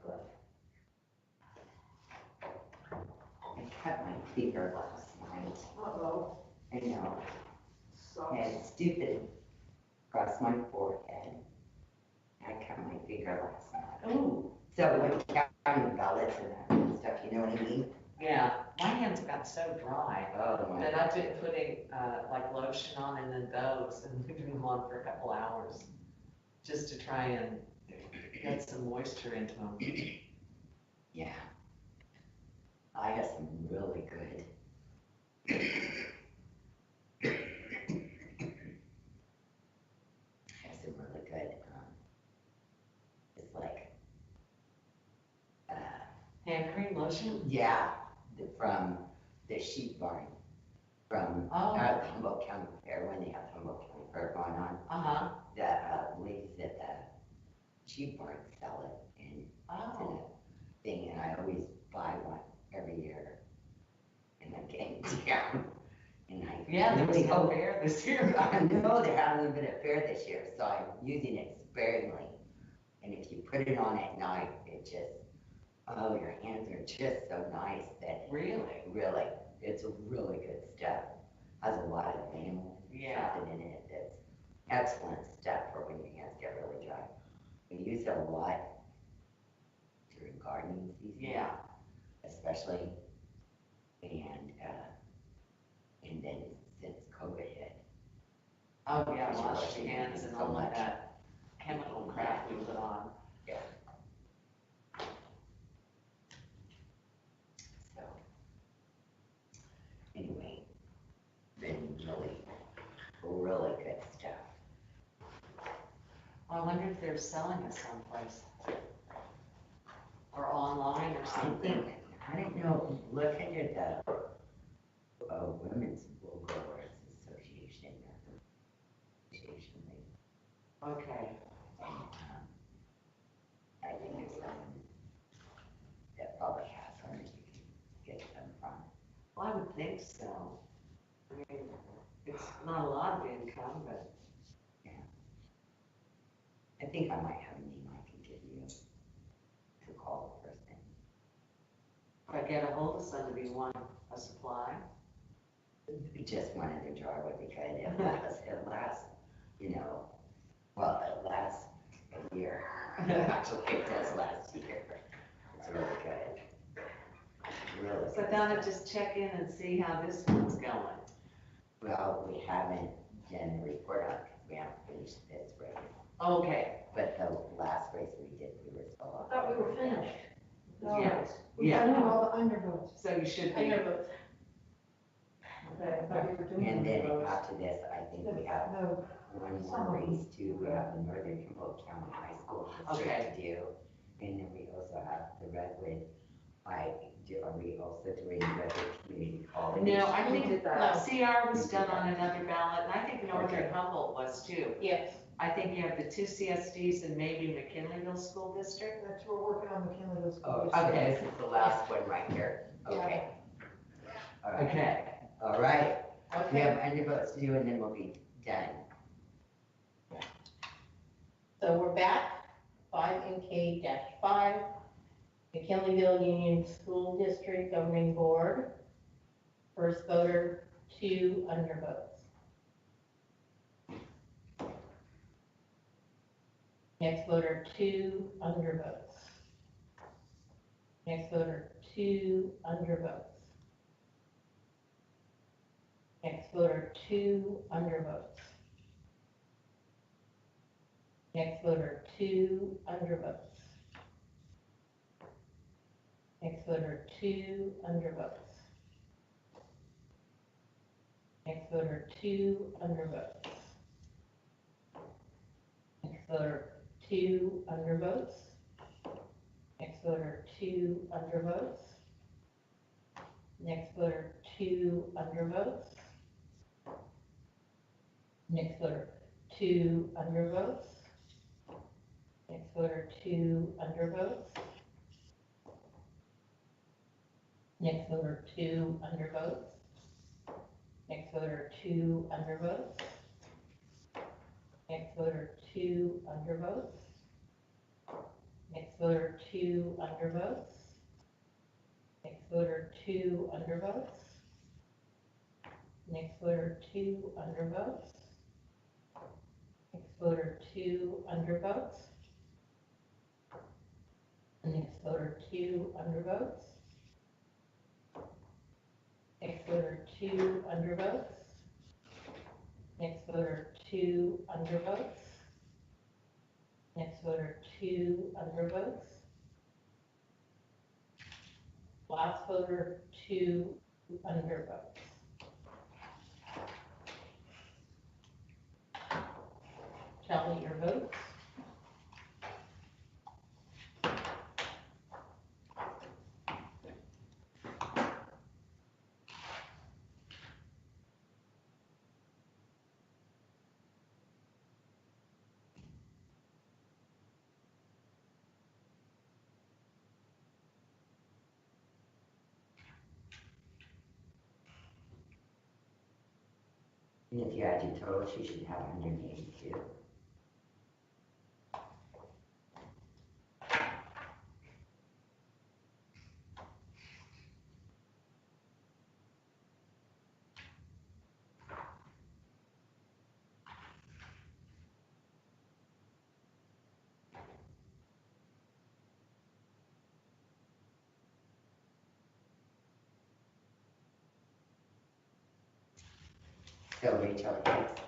good. I cut my finger last night. Uh-oh, I know, sucks. and it's stupid. Across my forehead. I cut my finger last night. Ooh, So when counting ballots and that kind of stuff, you know what I mean? yeah, my hands got so dry Oh, my. that I've been putting, like lotion on and then those and leaving them on for a couple hours. Just to try and get some moisture into them. Yeah. I have some really good. I have some really good, it's like, Hand cream lotion? yeah, from the sheep barn, from Oh. the Humboldt County Fair, when they have Humboldt County Fair going on. Uh-huh. The ladies at the sheep barn sell it, and it's in Oh. a thing, and I always buy one every year. And I'm getting down, and I Yeah, there was really no hope. bear this year. I know there hasn't been a fair this year, so I'm using it sparingly. And if you put it on at night, it just, oh, your hands are just so nice that Really? really, it's a really good stuff. Has a lot of enamel and Yeah. something in it that's excellent stuff for when your hands get really dry. We use it a lot during gardening season. Yeah. Especially, and then since COVID hit. Oh, yeah, It's wash washing your hands and so all of much. that chemical crap we put on. So, anyway, been really good stuff. I wonder if they're selling it someplace. Or online or something. I don't know, look under the, Women's Wool Growers Association. Okay. I think there's someone that probably has one that you can get them from. Well, I would think so. I mean, it's not a lot of income, but I think I might have a name I can give you to call the person. if I get a hold of somebody who wants a supply. Just one in the jar would be good. It lasts, well, it lasts a year. Actually, it does last a year. It's really good. Really So I good thought I'd stuff. just check in and see how this one's going. Well, we haven't done the report on it because we haven't finished this race. Okay, But the last race we did, we were still on. I thought we were finished. Yeah. We've Yeah. done all the undervotes. so you should be. Undervotes. Okay, I thought we were doing And then undervotes. after this, I think we have No, one Some more of them. race too. We have the Northern Humboldt County High School District to do. And then we also have the Redwood, are we also doing Redwood Community College? No, I We think did that. CR was done on another ballot, and I think Northern Okay. Humboldt was too. Yes, I think you have the two CSDs and maybe McKinleyville School District. that's, we're working on McKinleyville Oh, School. okay, this is the last one right here. Okay. All right. Okay. All right. We okay. have undervotes to do and then we'll be done. So we're back, 5MK-5, McKinleyville Union School District Governing Board. First voter, 2 undervotes. Next voter, 2 undervotes. Next voter, 2 undervotes. Next voter, 2 undervotes. Next voter, 2 undervotes. Next voter, 2 undervotes. Next voter, 2 undervotes. Next voter, 2 undervotes. Next voter, 2 undervotes. Next voter, 2 undervotes. Next voter, 2 undervotes. Next voter, 2 undervotes. Next voter, 2 undervotes. Next voter, 2 undervotes. Next voter, 2 undervotes. Next Next voter, 2 undervotes. Next voter, 2 undervotes. Next voter, 2 undervotes. Next voter, 2 undervotes. Next voter, 2 undervotes. Next voter, 2 undervotes. Next voter, 2 undervotes. Next voter, 2 undervotes. Last voter, 2 undervotes. Tally your votes. And if you add your totals, you should have 182. So Rachel Hicks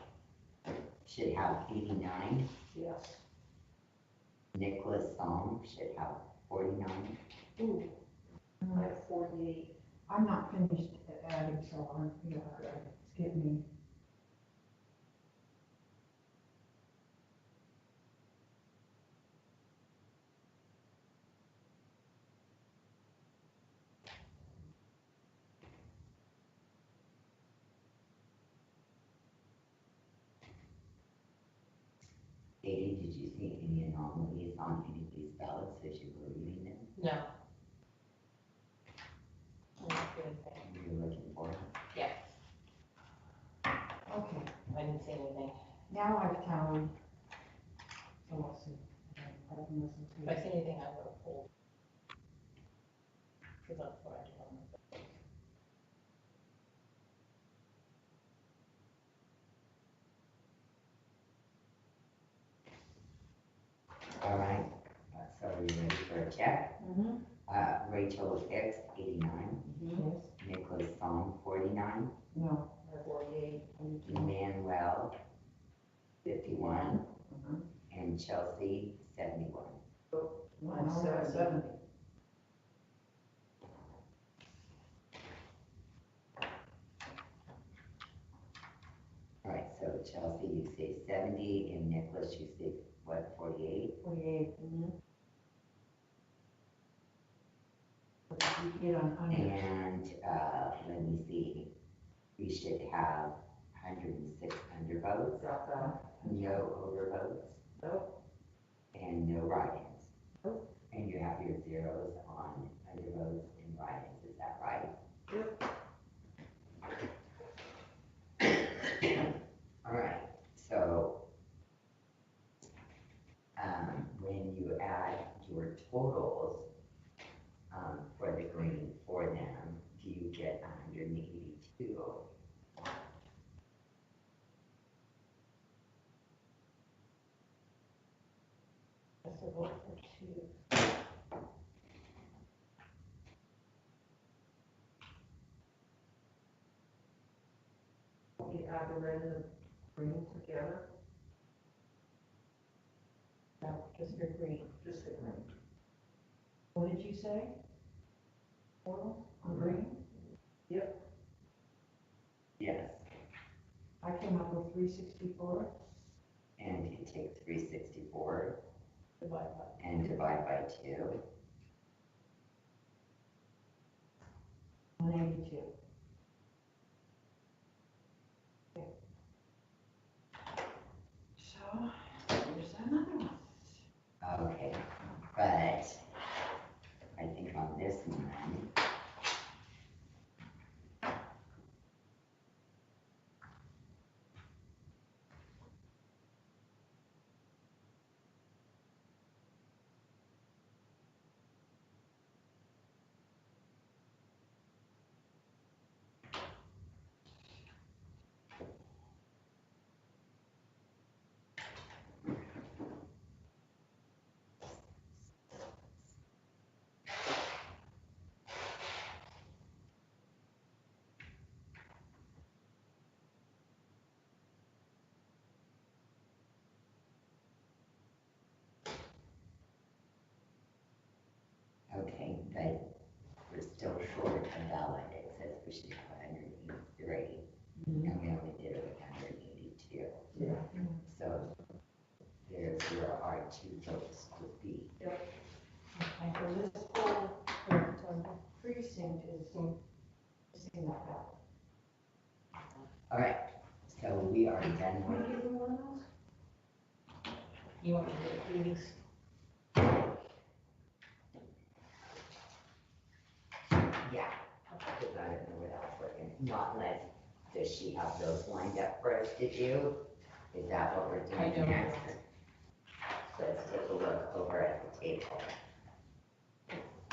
should have 89. Yes. Nicholas Psalm should have 49. Ooh, I have 48. I'm not finished adding, so I'm, skip me. Katie, did you see any anomalies on any of these ballots as you were reading them? No. I'm not doing that. You were looking for them? Yes, Okay, I didn't see anything. now I've tallied. So let's see. I can listen If I to see it. anything, I would have pulled. Because that's what I do on the. All right, so are you ready for a check? Mm-hmm. Rachel Hicks, 89. Yes, Nicholas Psalm, 49. no. I have 48. Emmanuel, 51. Mhm. And Chelsea, 71. Mine all got 70. All right, so Chelsea, you say 70, and Nicholas, you say, what, 48? 48. Mm-hmm. What did you get on under? And, let me see, we should have 106 undervotes, Got that. no overvotes, Nope. and no write-ins. Nope. And you have your zeros on undervotes and write-ins, is that right? Yep. All right, so, when you add your totals, for the green for them, do you get 182? That's a vote for 2. You add the red and the green together, No, just your green. just the green. What did you say? Total on green? Yes, I came up with 364. and you take 364 Divide by. and divide by 2. 182. So, here's another one. Okay, but I think on this one, but we're still short a ballot. It says we should have 183, and we only did it with 182. Yeah. So there's where our 2 votes would be. And for this whole precinct is missing that ballot. All right, so we are done Can with, you give me one of those? You want to do the meetings? yeah, because I don't know what else we're going, not unless, does she have those lined up for us to do? Is that what we're I doing don't know. next? Let's take a look over at the table.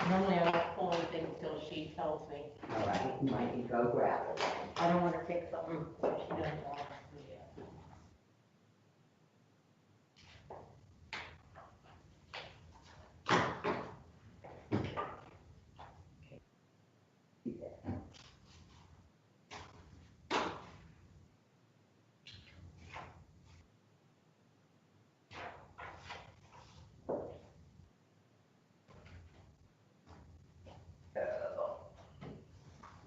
Normally I don't pull anything until she tells me. All right, why don't you go grab it then? I don't want to take something that she doesn't want.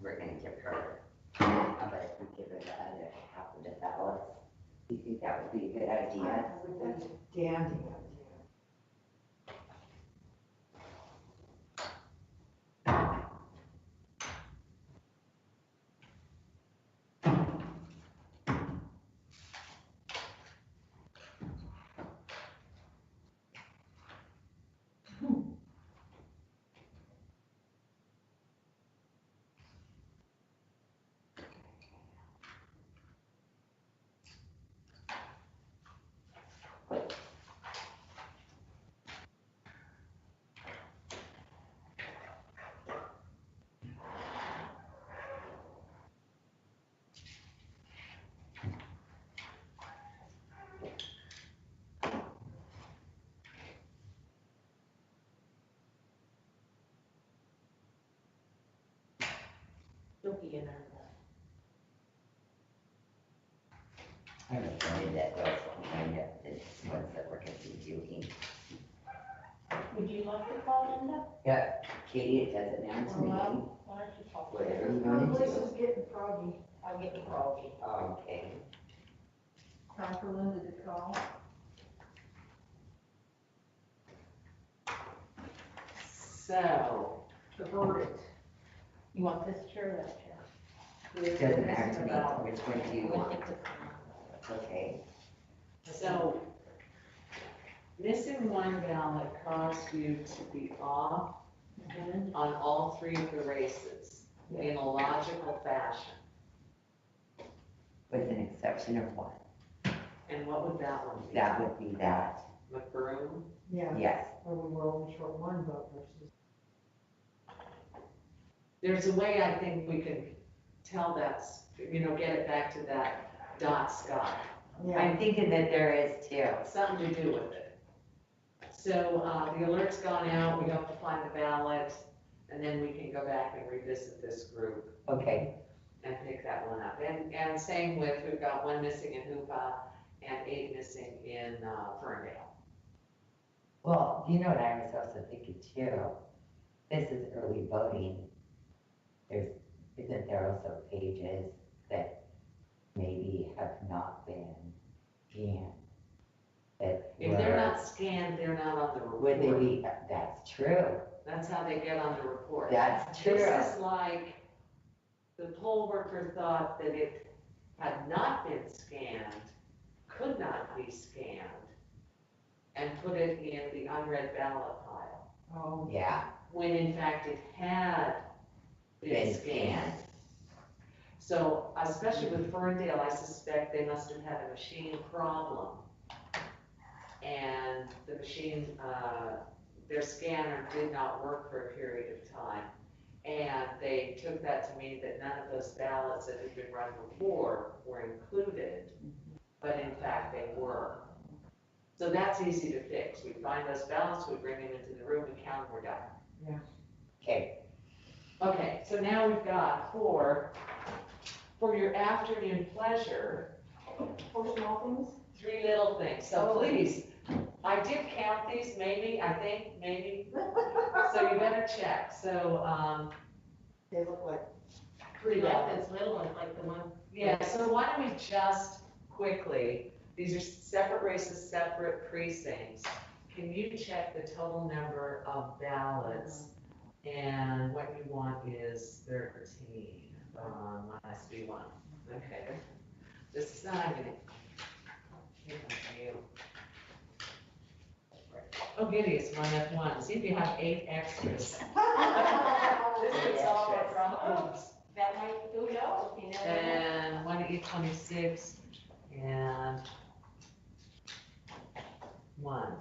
We're gonna give her, how about if we give her the other half of the ballots? You think that would be a good idea? That's a dandy idea. She'll be in there. I'm afraid that those will kind of, the ones that we're gonna be doing. Would you like to call Linda? Yeah, Katie, it doesn't matter to me, Well, why don't you talk? whatever you Oh, wanna this do. is getting froggy. I'll get the froggy. Okay, Time for Linda to call. So, The verdict. You want this chair or that chair? it doesn't matter to me, which one do you We'll want? take this one. Okay, so, missing one ballot caused you to be off on all 3 of the races in a logical fashion. with an exception of one. And what would that one be? That would be that, McBroom? Yeah, yes. where we were only short one vote versus. There's a way I think we can tell that's, get it back to that dot Scott. Yeah, I'm thinking that there is too. Something to do with it. So, the alert's gone out, we have to find the ballot, and then we can go back and revisit this group Okay, and pick that one up. And same with, we've got 1 missing in Hoopa and 8 missing in, Ferndale. well, you know what I was also thinking too? This is early voting. Isn't there also pages that maybe have not been scanned? That If they're were- not scanned, they're not on the Would they report. be, that's true, That's how they get on the report. that's true. This is like, the poll worker thought that it had not been scanned, could not be scanned, and put it in the unread ballot pile, oh, Yeah, when in fact it had been been scanned. scanned. So, especially with Ferndale, I suspect they must have had a machine problem. And the machine, their scanner did not work for a period of time. And they took that to mean that none of those ballots that had been run before were included, but in fact they were. So that's easy to fix. We find those ballots, we bring them into the room, we count, we're done. Okay, Okay, so now we've got for your afternoon pleasure, 4 small things? 3 little things. So please, I did count these, maybe, I think, maybe, so you better check, so, They look like, Pretty like this middle one, like the one. yeah, so why don't we just quickly, these are separate races, separate precincts. Can you check the total number of ballots? And what you want is 13, minus B1. Okay. This is, I'm gonna, here comes you. Oh, goody, it's 1F1. See if you have 8 extras. This would solve our problems. That might, who knows, you never know. And 1 E26 and 1.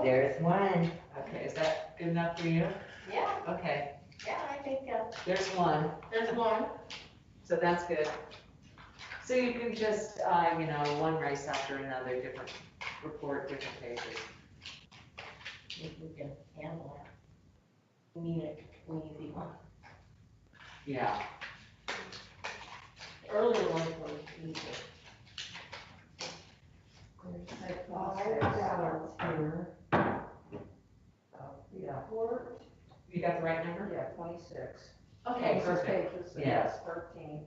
There's one. Okay, is that good enough for you? Yeah, Okay, yeah, I think, there's 1, there's one. so that's good. So you can just, one race after another, different report, different pages. If we can handle it. We need an easy one. Yeah. The earlier ones were easier. there's 5 ballots here. Yeah, Report, You got the right number? yeah, 26. Okay, 26 perfect. pages, so Yeah. that's 13.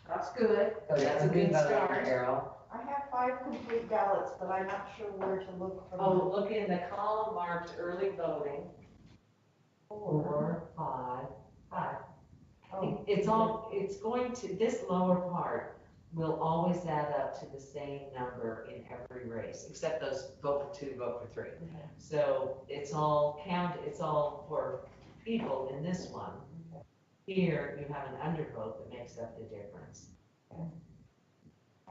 That's good. So That's a good start. Carol. I have 5 complete ballots, but I'm not sure where to look for Oh, them. look in the column marked early voting. 4, 5, 5. Oh, It's going to, this lower part will always add up to the same number in every race, except those vote for 2, vote for 3. So it's all it's all for people in this one. Here, you have an undervote that makes up the difference.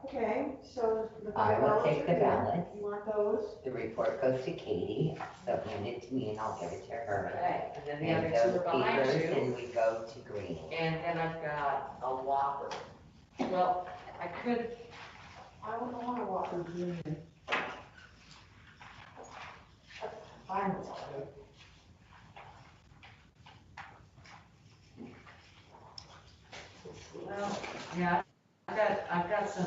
Okay, so the I 5 will ballots take are the here. ballots. You want those? The report goes to Katie, so hand it to me and I'll give it to her. Okay, and then the And other those 2 are behind papers, you. and we go to green. And then I've got a Whopper. Well, I could, I don't want to walk with you. Fine, it's all good. well, yeah, I've got some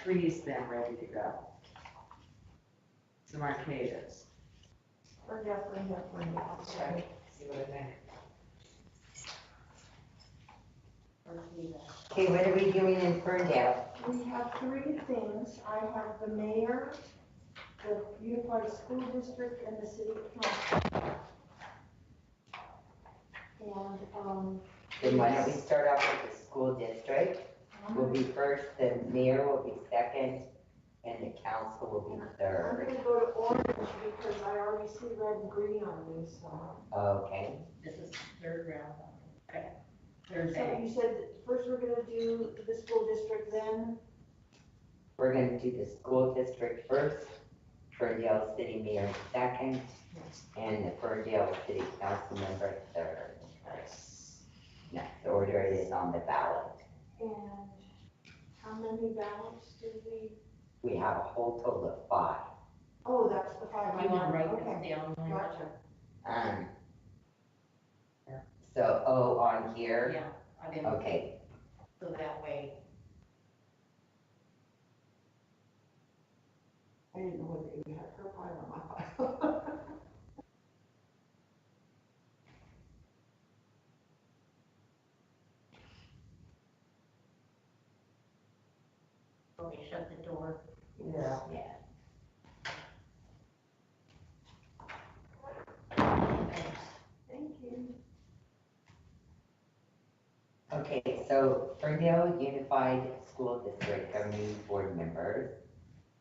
3s then ready to go. Some Arcadas. Bring up. Okay. See what I think. Okay, what are we doing in Ferndale? We have 3 things. I have the mayor, the unified school district, and the city council. And, Then why don't we start off with the school district? Will be first, the mayor will be second, and the council will be I'm third. gonna go to orange because I already see red and green on these, so. Okay, This is third round. Okay. Third So day. you said that first we're gonna do the school district, then, we're gonna do the school district first, Ferndale city mayor second, and the Ferndale city council member third. Next order is on the ballot. and how many ballots do we? We have a whole total of 5. Oh, that's the 5. You want to write Okay, this down? Lynn? gotcha. So, O on here, Yeah, I mean, okay, so that way, I didn't know whether you had her file or my file. when we shut the door. Yeah. yeah. Thank you. Okay, so Ferndale Unified School District, our new board members,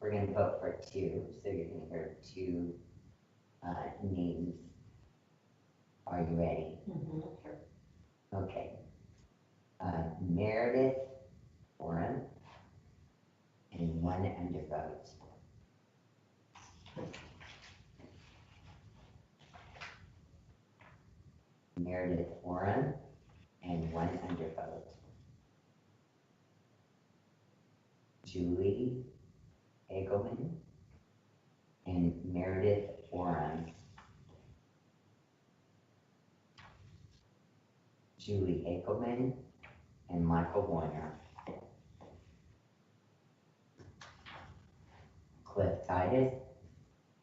we're gonna vote for 2, so you're gonna hear 2 names. Are you ready? Okay. Meredith Warren and 1 undervote. Meredith Warren and 1 undervote. Julie Egelman and Meredith Warren. Julie Egelman and Michael Warner. Cliff Titus,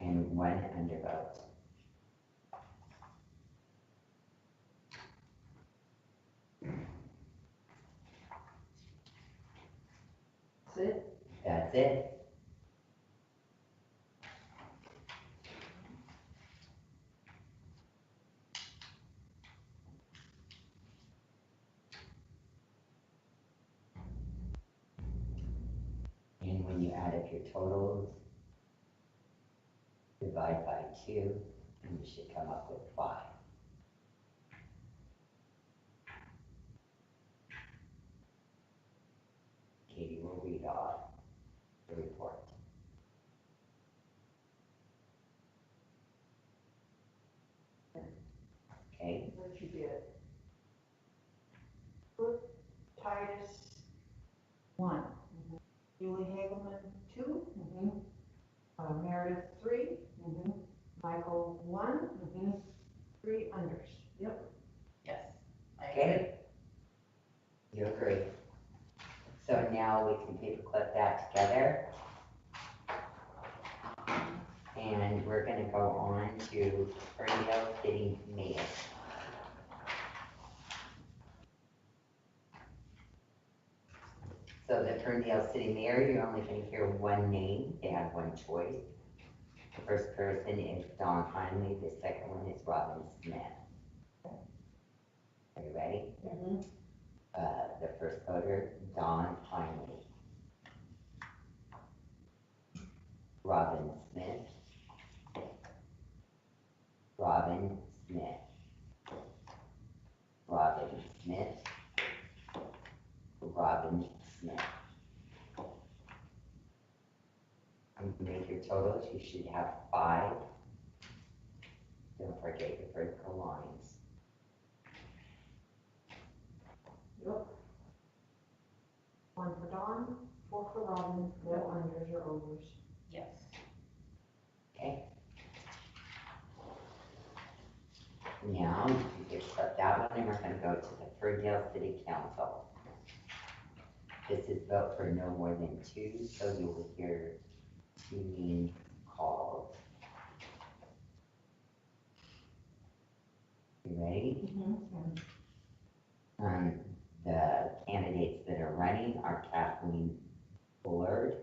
and 1 undervote. That's it? That's it. And when you add up your totals, divide by 2, and you should come up with 5. Katie will read off the report. Okay, What did you get? Titus, 1. Julie Hagelman, 2. Meredith, 3. Michael, 1. 3 unders. Yes. I Okay. agree. you agree. So now we can paperclip that together. And we're gonna go on to Ferndale City Mayor. So the Ferndale City Mayor, you're only gonna hear one name, they have one choice. The first person is Don Heinley, the second one is Robin Smith. Are you ready? The first voter, Don Heinley. Robin Smith. Robin Smith. Robin Smith. Robin Smith. When you make your totals, you should have 5. Don't forget your vertical lines. Yep. 1 for Dawn, 4 for Robin, no unders or overs. Yes. Okay? Now, you just put that one, and we're gonna go to the Ferndale City Council. This is vote for no more than 2, so you will hear 2 names called. You ready? The candidates that are running are Kathleen Bullard,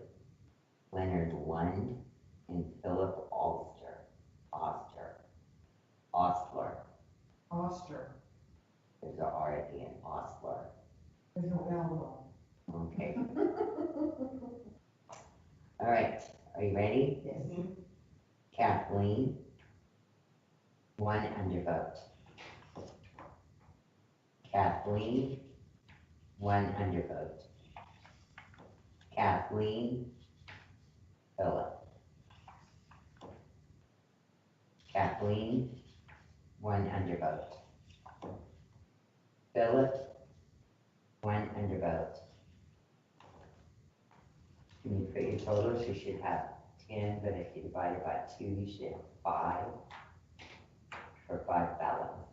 Leonard Lund, and Philip Ostler. Oster, There's a R at the end, Ostler. there's no L Okay. All right, are you ready? though. Kathleen, 1 undervote. Kathleen, 1 undervote. Kathleen, Philip. Kathleen, 1 undervote. Philip, 1 undervote. When you put your totals, you should have 10, but if you divide it by 2, you should have 5 for 5 ballots.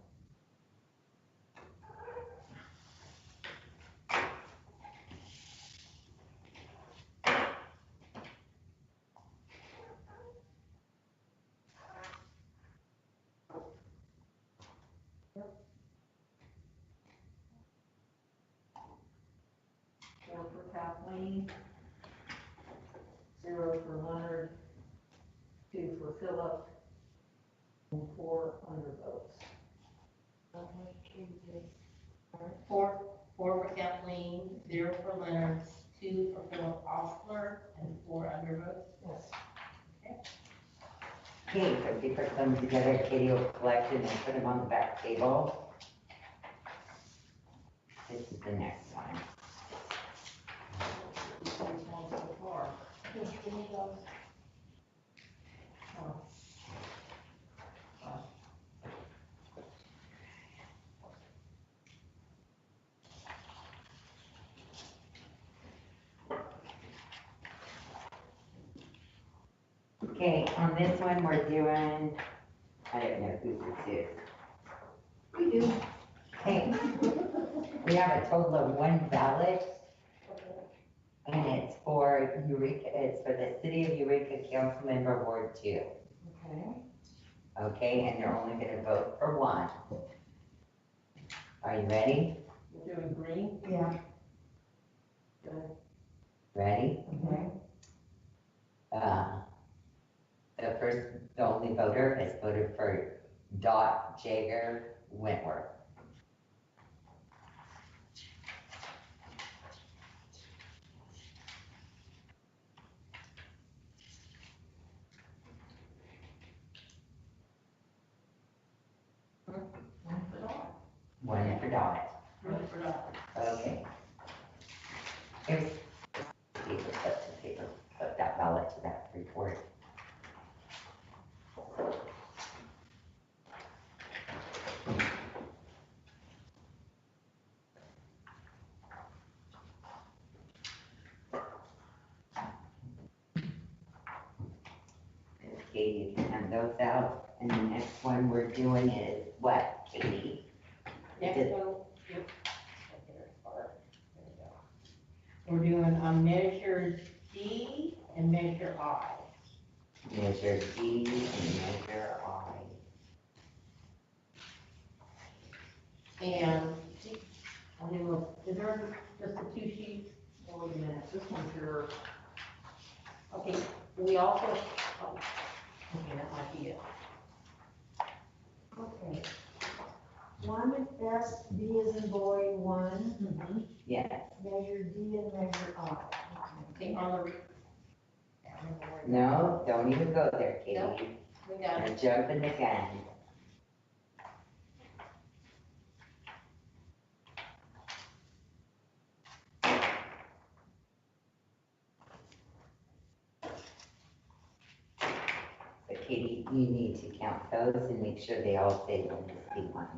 Four for Kathleen, 0 for Leonard, 2 for Philip, and 4 undervotes. Four for Kathleen, 0 for Leonard, 2 for Philip Ostler, and 4 undervotes. Yes. Okay, so if you put them together, Katie will collect and then put them on the back table. This is the next one. Okay, on this one, we're doing, I don't know who this is. We do. Okay, we have a total of 1 ballot, and it's for Eureka, it's for the City of Eureka Council Member Ward 2. Okay. Okay, and they're only gonna vote for one. Are you ready? You're doing green? Yeah, Ready? okay. The only voter has voted for Dot Jager Wentworth. One for Dot. Okay. Here's paper, put that ballot to that report. Okay, you can hand those out, and the next one we're doing is what, Katie? Next one, yep. Okay, there's part. There we go. We're doing, measure D and measure I. Measure D and measure I. And, I mean, look, is there just the two sheets? Oh, wait a minute, this one's your, okay, we also, oh, okay, that might be it. Okay. One S, B as in boy, one, Yes, measure D and measure I. Okay, on the. no, don't even go there, Katie. Nope. We got You're it. jumping the gun. So Katie, you need to count those and make sure they all say one is D1.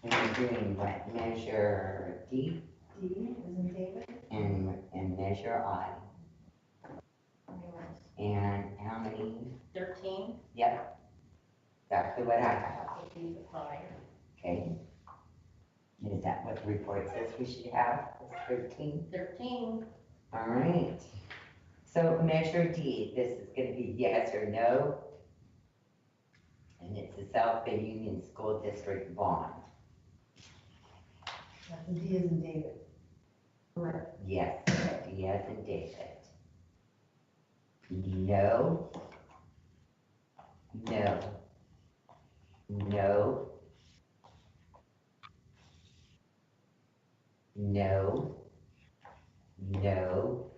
And we're doing what, measure D D as in David. and measure I. And how many? 13, Yep, exactly what I have. okay, the fire. Okay. Is that what the report says we should have? It's 13? 13, All right. So measure D, this is gonna be yes or no. And it's the South Bay Union School District bond. That's a D as in David. Correct. Yes, D as in David. No. No. No. No. No.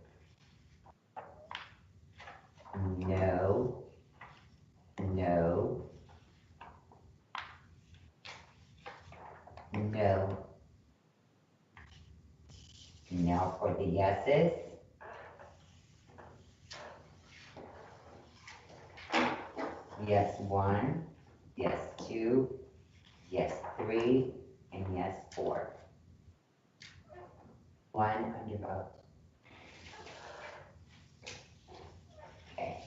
No. No. No. Now for the yeses. Yes, 1, yes, 2, yes, 3, and yes, 4. 1 undervote. Okay,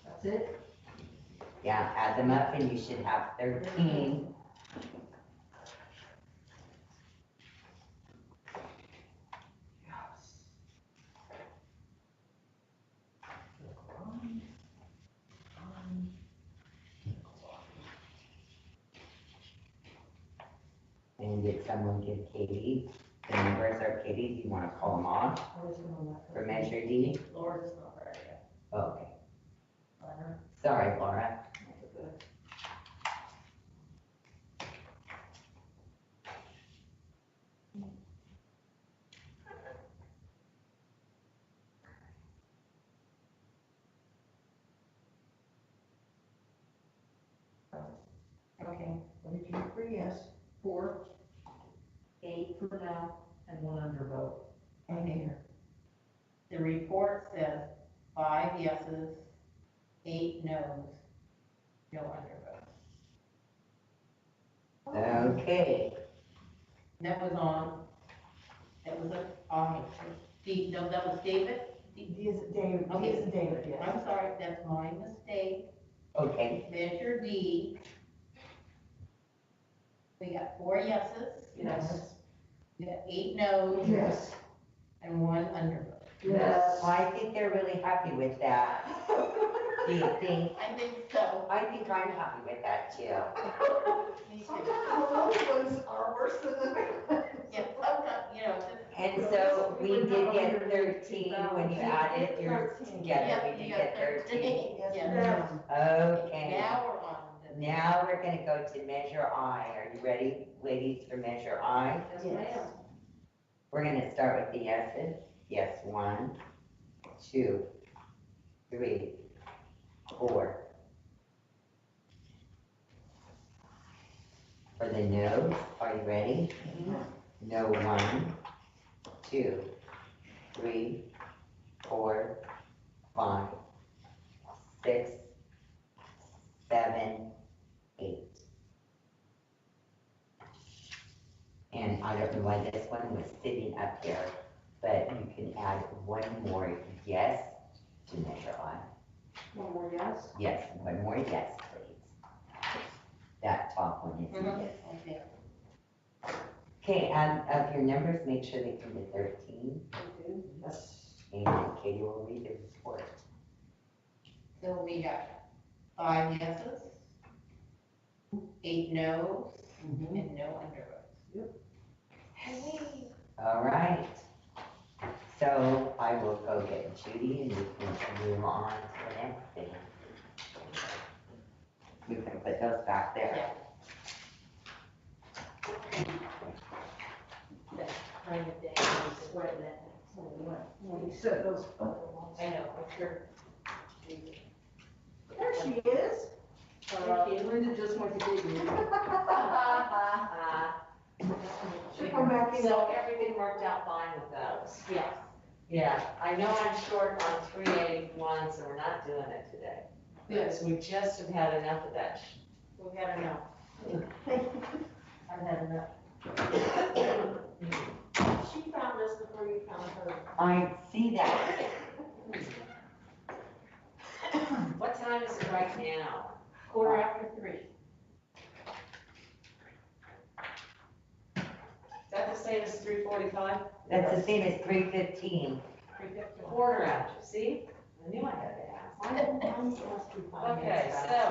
That's it? yeah, add them up and you should have 13. And did someone give Katie, the numbers are Katie, do you wanna call them off I was gonna let for her. measure D? Laura's not ready yet. Okay, Let her. sorry, Laura. That's good. Okay, what did you get for yes? 4, 8 for no and 1 undervote. And here. The report says 5 yeses, 8 noes, no undervotes. Okay, That was on, that was no, that was David? D is David, D Okay. is David, yes. I'm sorry, that's my mistake. okay, Measure D. We got 4 yeses, Yes. we got 8 noes, Yes. and 1 undervote. Yes. I think they're really happy with that. Do you think? I think so. I think I'm happy with that too. Me too. Sometimes the little ones are worse than the big ones. Yeah, sometimes, you know, just. And so we did get 13 when you added yours 13. together, Yeah, we you did got get 13. Yes, Yeah. ma'am. Okay, Now we're on the. now we're gonna go to measure I. Are you ready, ladies, for measure I? Yes, Yes. ma'am. We're gonna start with the yeses. Yes, 1, 2, 3, 4. For the noes, are you ready? No, 1, 2, 3, 4, 5, 6, 7, 8. And I don't know why this one was sitting up here, but you can add 1 more yes to measure I. 1 more yes? Yes, 1 more yes, please. That top one is a yes. Okay. Okay, add up your numbers, make sure they come to 13, Yes. and Katie will read the report. So we got 5 yeses, 8 noes, and no undervotes. All right. So I will go get Judy and we can move on to the next thing. We can put those back there. Yeah. Kind of day, I'm sweating it. When you said those other ones. I know, I'm sure. There she is. Linda just went to dig me. She'll come back in. So everything worked out fine with those? Yes. Yeah, I know I'm short on 381, so we're not doing it today. Because we just have had enough of that. We've had enough. I've had enough. She found us before you found her. I see that. What time is it right now? 3:15. Is that the same as 3:45? That's the same as 3:15. 3:15. Quarter after, see? I knew I had to ask. I'm supposed to find Okay, so.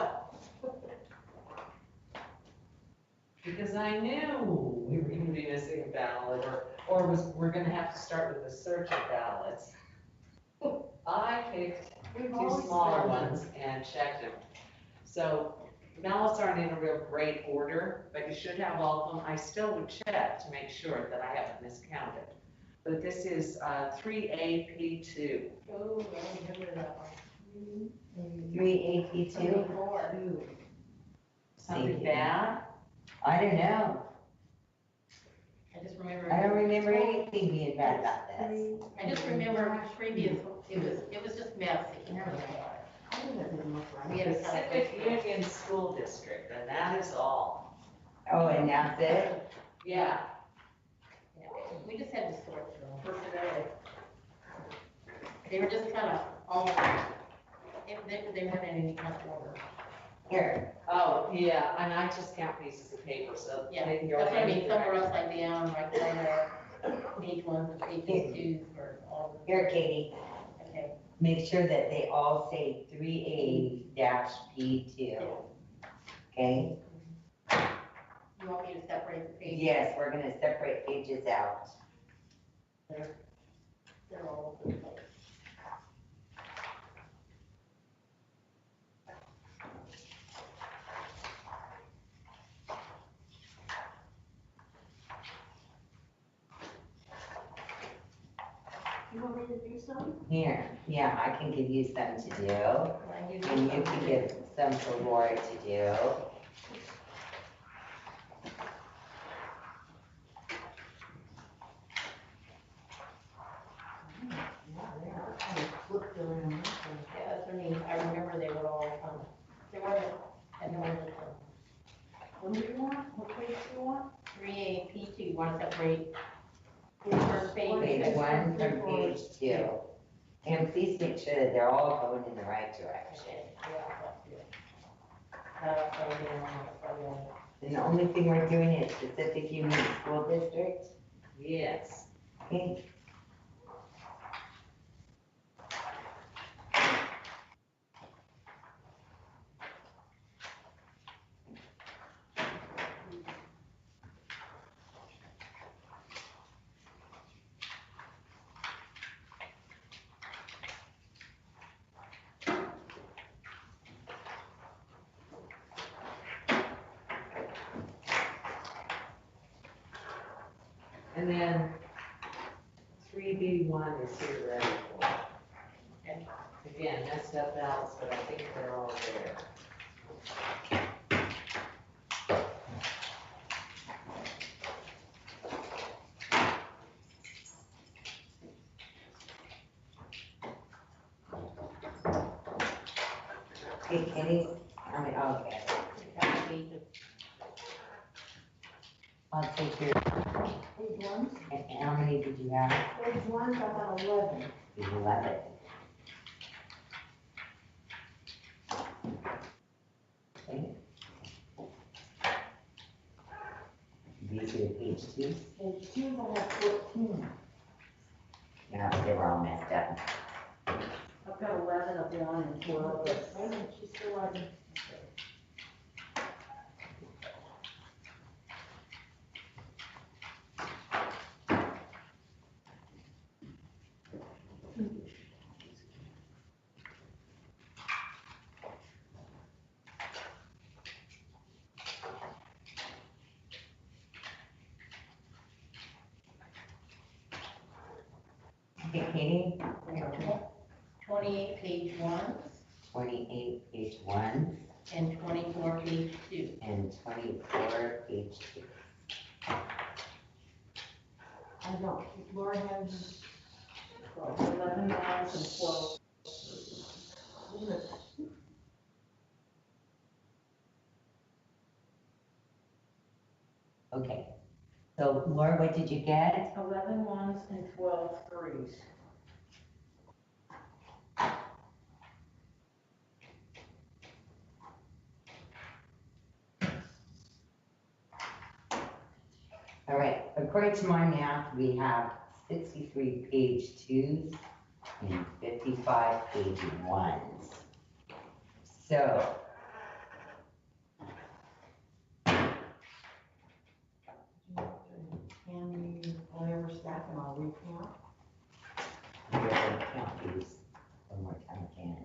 Because I knew we were gonna be missing a ballot, we're gonna have to start with the search of ballots. I picked 2 smaller ones and checked them. So ballots aren't in a real great order, but you should have all of them. I still would check to make sure that I haven't miscounted. But this is 3AP2. Oh, I remember that one. 3AP2. 4. Something bad? I don't know. I just remember. I don't remember anything being bad about this. I just remember previous, it was just messy. We had a Pacific Union School District, and that is all. Oh, and that's it? Yeah. We just had to sort through them. They were just kind of all, they weren't in any kind of order. Here, Oh, yeah, and I just count pieces of paper, so Yeah, they can go that's what I mean, any some are direction. upside down, right there. Page 1 and page 2 for all of them. here, Katie. Okay. Make sure that they all say 3A-P2. Okay? You want me to separate the pages? Yes, we're gonna separate pages out. They're all over the place. You want me to do something? Here, yeah, I can give you some to do, I give and you some. can give some to Laura to do. want to separate first page? Page one from page two. And please make sure that they're all going in the right direction. And the only thing we're doing is specific union school district. Yes. Okay. And then 3B1 is theoretical. And again, messed up ballots, but I think they're all there. Hey, Kenny, okay. I'll take your, Page one, and how many did you have? page one, I got 11. 11. Okay. These are the page twos. Page two, I have 14. Now, they were all messed up. I've got 11 of 1 and 12 of She's still writing. Okay, Katie, 28 page ones 28 page one and 24 page two. and 24 page two. I don't, Laura has, 11 ones and 12. isn't it? Okay, so Laura, what did you get? 11 ones and 12 threes. All right, according to my math, we have 63 page twos and 55 page ones. So, Can you, whatever stack and I'll recount. we're gonna count these one more time again.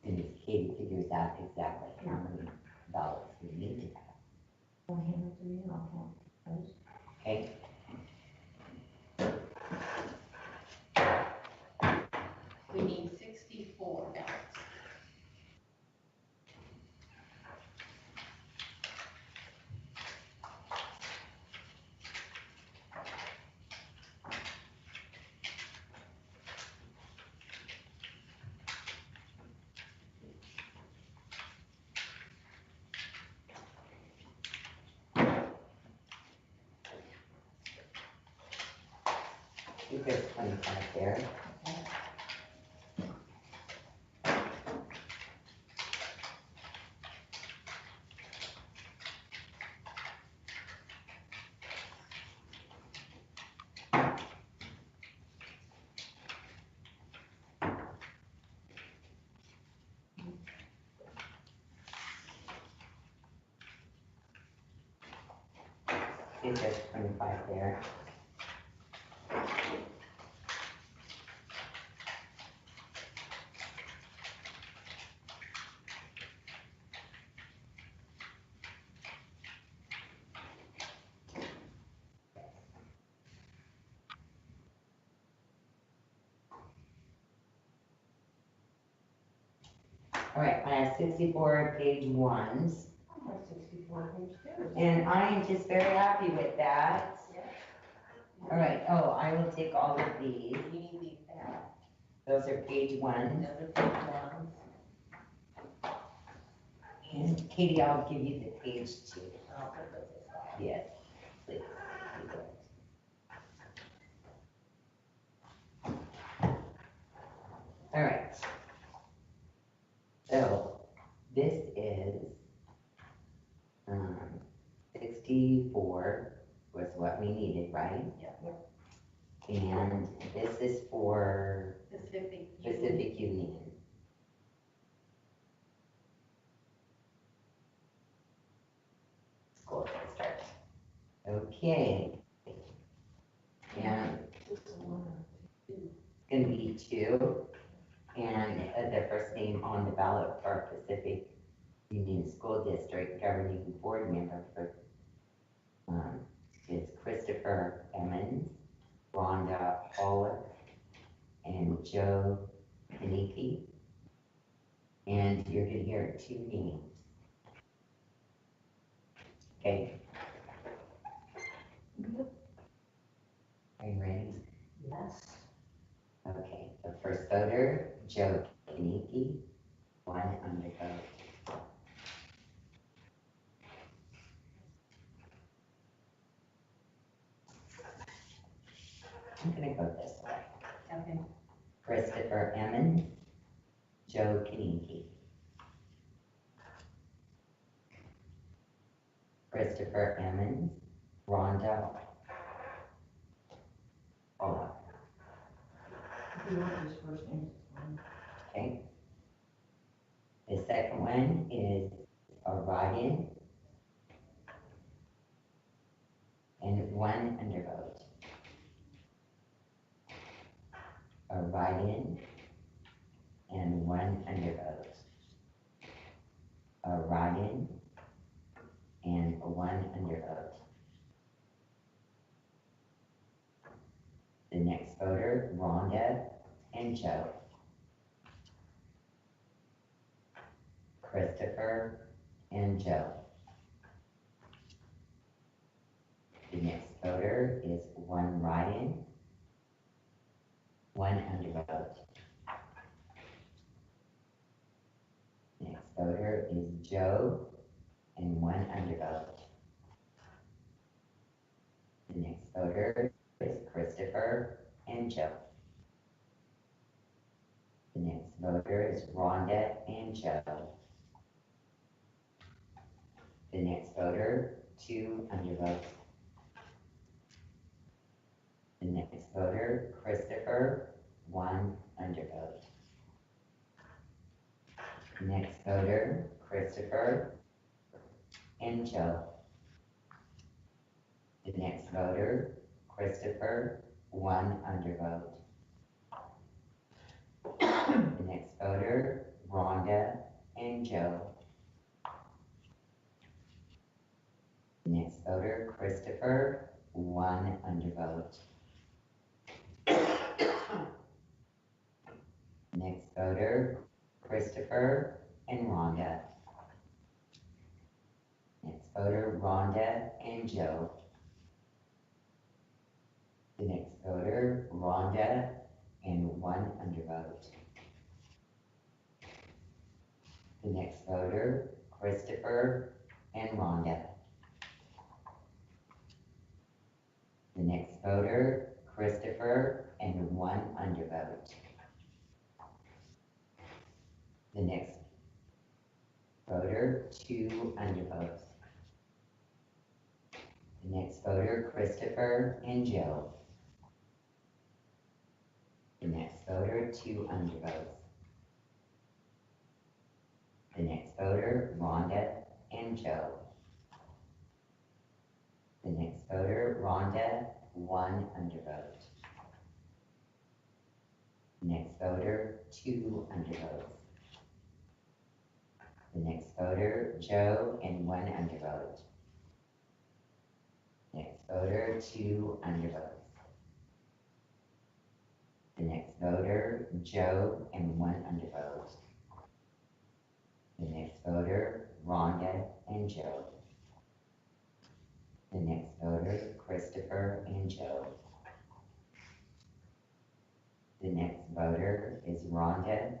And if Katie figures out exactly how many ballots we need to have, I'll hand it to me and I'll count those. okay? We need 64 ballots. I think there's 25 there. I think there's 25 there. All right, I have 64 page ones, I have 64 page twos. and I am just very happy with that. All right, oh, I will take all of these. You need these back. Those are page ones. Those are page ones. And Katie, I'll give you the page two. I'll put those aside. Yes, please. we needed, right? Yeah. And this is for Pacific. Pacific Union. School district. Okay. And it's gonna be two, and the first name on the ballot for Pacific Union School District governing board member for, is Christopher Emmons, Rhonda Pollock, and Joe Kaniki. And you're gonna hear two names. Okay? Are you ready? Yes. Okay, the first voter, Joe Kaniki, one undervote. I'm gonna go this way. Okay. Christopher Emmons, Joe Kaniki. Christopher Emmons, Rhonda Pollock. If you want his first name, it's fine. Okay. The second one is a write-in and one undervote. A write-in and one undervote. A write-in and one undervote. The next voter, Rhonda and Joe. Christopher and Joe. The next voter is one write-in, one undervote. Next voter is Joe and one undervote. The next voter is Christopher and Joe. The next voter is Rhonda and Joe. The next voter, two undervotes. The next voter, Christopher, one undervote. Next voter, Christopher and Joe. The next voter, Christopher, one undervote. The next voter, Rhonda and Joe. The next voter, Christopher, one undervote. Next voter, Christopher and Rhonda. Next voter, Rhonda and Joe. The next voter, Rhonda and one undervote. The next voter, Christopher and Rhonda. The next voter, Christopher and one undervote. The next voter, two undervotes. The next voter, Christopher and Joe. The next voter, two undervotes. The next voter, Rhonda and Joe. The next voter, Rhonda, one undervote. The next voter, two undervotes. The next voter, Joe and one undervote. Next voter, two undervotes. The next voter, Joe and one undervote. The next voter, Rhonda and Joe. The next voter, Christopher and Joe. The next voter is Rhonda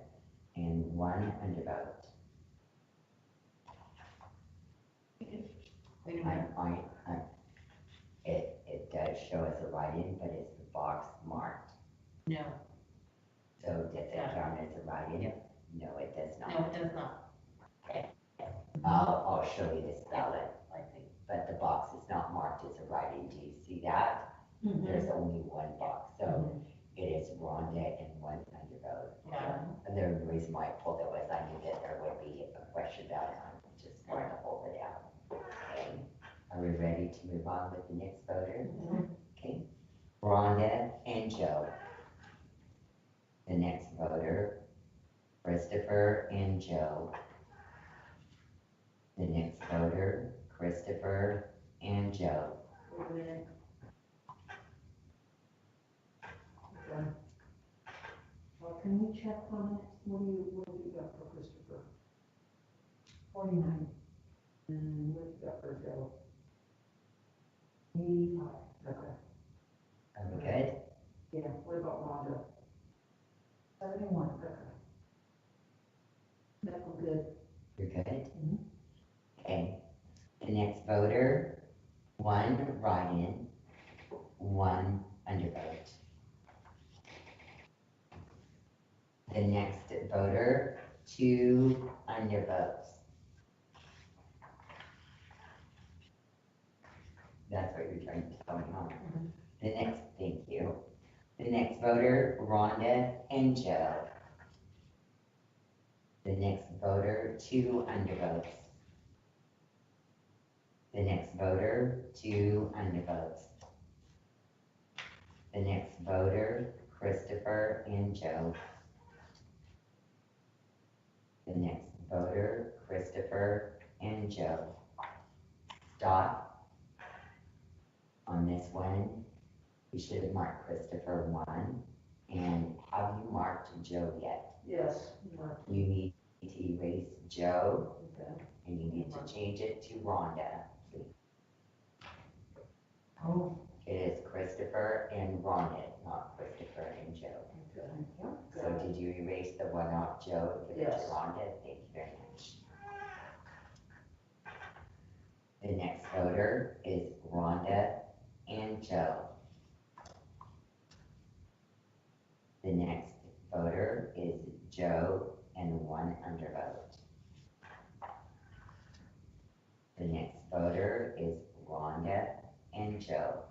and one undervote. Wait a minute. It does show us a write-in, but is the box marked? No, So does it count as a write-in? Yeah. No, it does not. no, it does not. I'll show you this ballot, I see. but the box is not marked as a write-in. Do you see that? there's only one box, so it is Rhonda and one undervote. Yeah. And the reason why I pulled it was I knew that there would be a question about it, I just wanted to hold it out. Okay, are we ready to move on with the next voter? Okay, Rhonda and Joe. The next voter, Christopher and Joe. The next voter, Christopher and Joe. Wait a minute. Okay. Well, can we check on it? What do you got for Christopher? 49. And what do you got for Joe? 85. Okay. Are we good? Yeah, what about Rhonda? 71. Okay. Medical good. You're good? Mhm. Okay. The next voter, one write-in, one undervote. The next voter, two undervotes. That's what you're trying to tell me, huh? The next, thank you. The next voter, Rhonda and Joe. The next voter, two undervotes. The next voter, two undervotes. The next voter, Christopher and Joe. The next voter, Christopher and Joe. Stop. On this one, you should have marked Christopher 1. And have you marked Joe yet? Yes. You need to erase Joe, Okay. and you need to change it to Rhonda. Oh, It is Christopher and Rhonda, not Christopher and Joe. okay. Yep. So did you erase the one off Joe and give it to Yes. Rhonda? Thank you very much. The next voter is Rhonda and Joe. The next voter is Joe and one undervote. The next voter is Rhonda and Joe.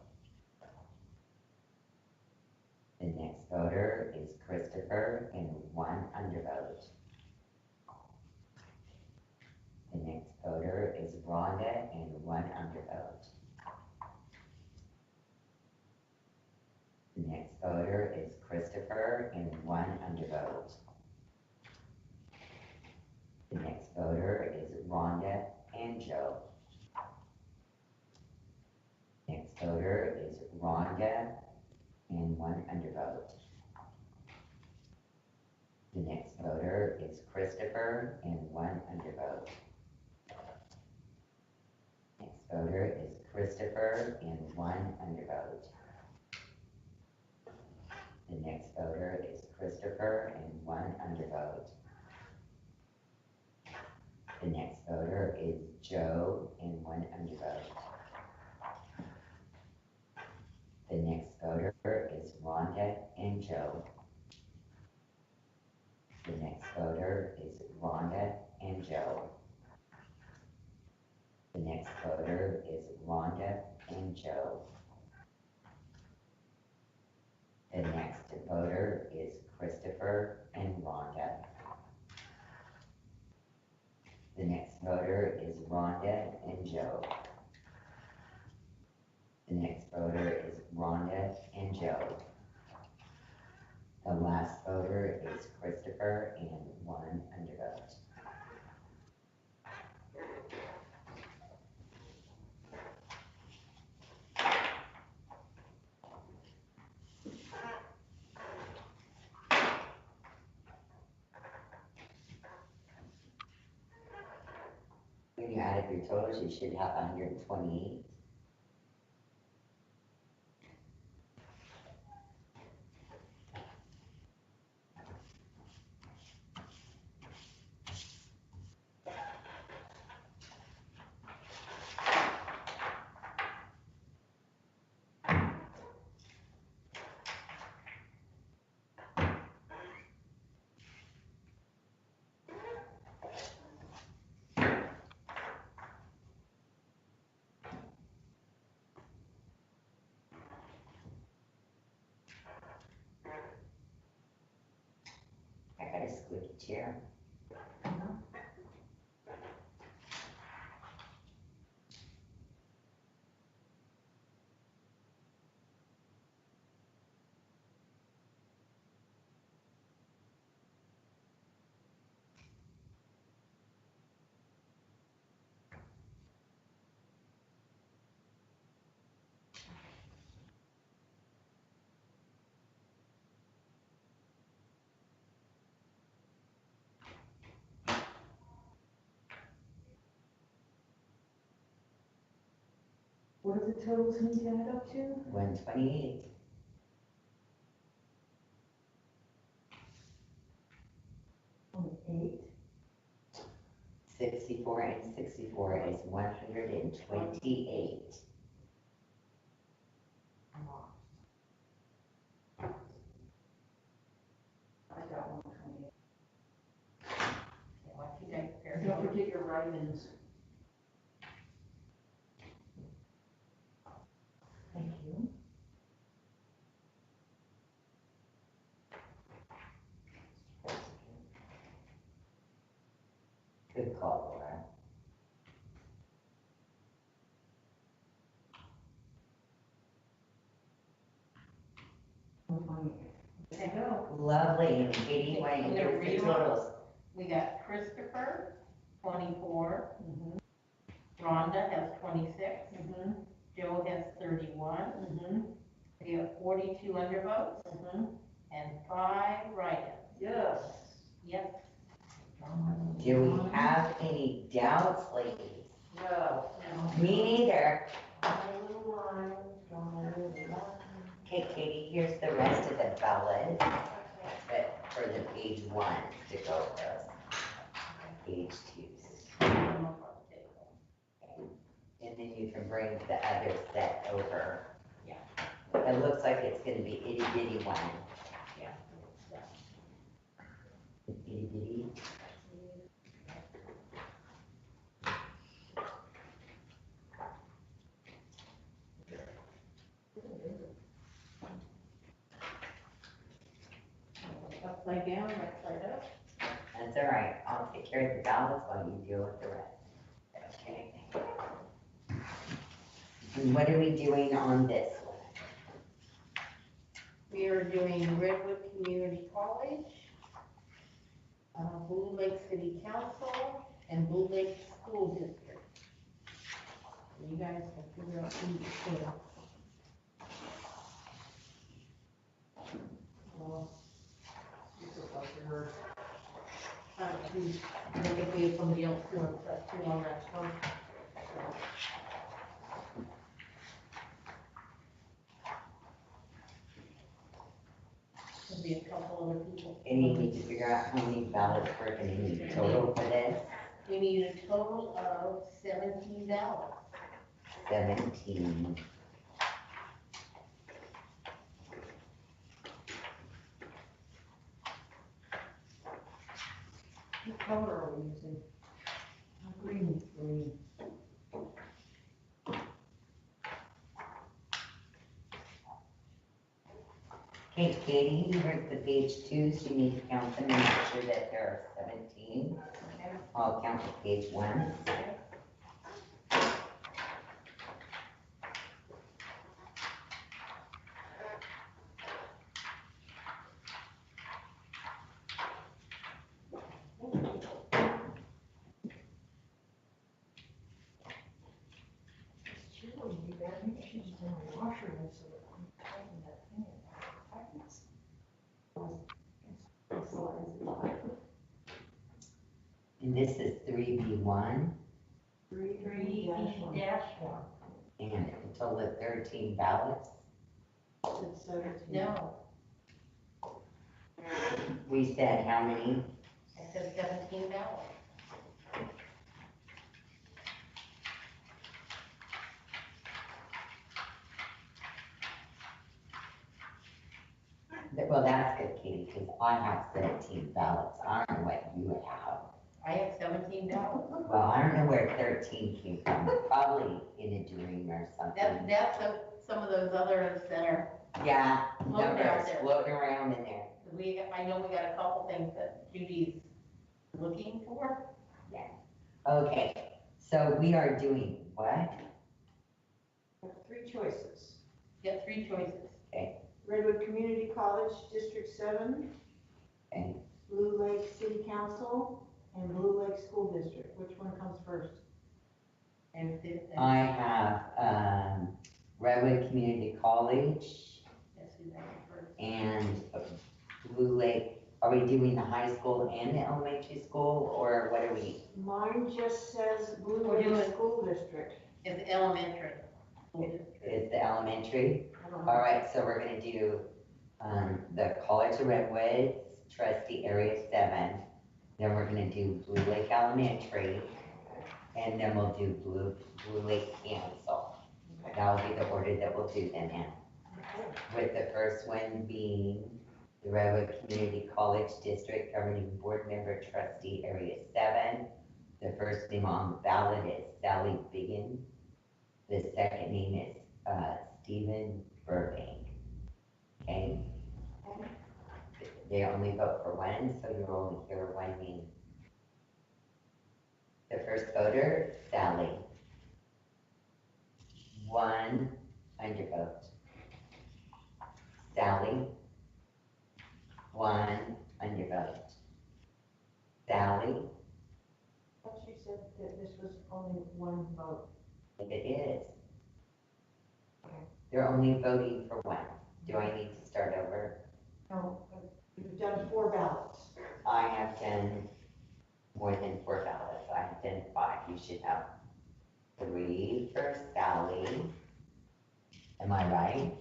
The next voter is Christopher and one undervote. The next voter is Rhonda and one undervote. The next voter is Christopher and one undervote. The next voter is Rhonda and Joe. Next voter is Rhonda and one undervote. The next voter is Christopher and one undervote. Next voter is Christopher and one undervote. The next voter is Christopher and one undervote. The next voter is Joe and one undervote. The next voter is Rhonda and Joe. The next voter is Rhonda and Joe. The next voter is Rhonda and Joe. The next voter is Christopher and Rhonda. The next voter is Rhonda and Joe. The next voter is Rhonda and Joe. The last voter is Christopher and one undervote. When you add up your totals, you should have 128. chair. What are the totals need to add up to? 128. Only 8. 64 and 64 is 128. I got 128. What you guys care? Don't forget your write-ins. Thank you. Good call, Laura. There you go. Lovely, and Katie, why don't you give us the totals? We got Christopher, 24. Rhonda has 26. Joe has 31. We have 42 undervotes and 5 write-ins. Yes. Yep. Do we have any doubts, ladies? No. Me neither. Got a little line, got a little line. Okay, Katie, here's the rest of the ballot, but for the page 1 to go with. Page 2. And then you can bring the other set over. Yeah. It looks like it's gonna be itty bitty one. Yeah. Itty bitty. Upside down, right side up. That's all right, I'll take care of the ballots while you deal with the rest. Okay. And what are we doing on this one? We are doing Redwood Community College, Blue Lake City Council, and Blue Lake School District. You guys can figure out who you put. Well, this is like yours. I think we have somebody else who wants that too on that one. There'll be a couple other people. And you need to figure out how many ballots we're gonna need total for this. We need a total of 17 ballots. 17. What color are we using? Green. Green. Okay, Katie, you heard the page 2, so you need to count them and make sure that there are 17. Okay. I'll count the page 1. She wouldn't be bad, maybe she just in a washer and so that I'm tighten that thing in tightness. And this is 3B1, Three dash and a total of 13 ballots. It's 17. No, We said how many? I said 17 ballots. Well, that's good, Katie, because I have 17 ballots. I don't know what you have. I have 17 ballots. Well, I don't know where 13 came from. Probably in a dream or something. That's some of those others that are, Yeah, Floating out numbers there. floating around in there. I know we got a couple things that Judy's looking for? Okay, so we are doing what? Three choices. Get 3 choices. Redwood Community College, District 7. Okay. Blue Lake City Council, and Blue Lake School District. Which one comes first? And fifth, I have, Redwood Community College let's do that one first. and Blue Lake. Are we doing the high school and the elementary school, or what are we? Mine just says Blue We're Lake doing- School District. It's elementary. Is the elementary? I don't know. All right, so we're gonna do, the College of Redwoods, trustee area 7. Then we're gonna do Blue Lake Elementary, and then we'll do Blue Lake Council. That'll be the order that we'll do them in. With the first one being the Redwood Community College District Governing Board Member Trustee Area 7. The first name on the ballot is Sally Biggin. The second name is, Stephen Burbank. Okay? They only vote for one, so you'll only hear one name. The first voter, Sally. 1 undervote. Sally. 1 undervote. Sally, I thought you said that this was only one vote. it is. Okay. They're only voting for one. Do I need to start over? No, you've done 4 ballots. I have done more than 4 ballots. I have done 5. You should have 3 for Sally. Am I right?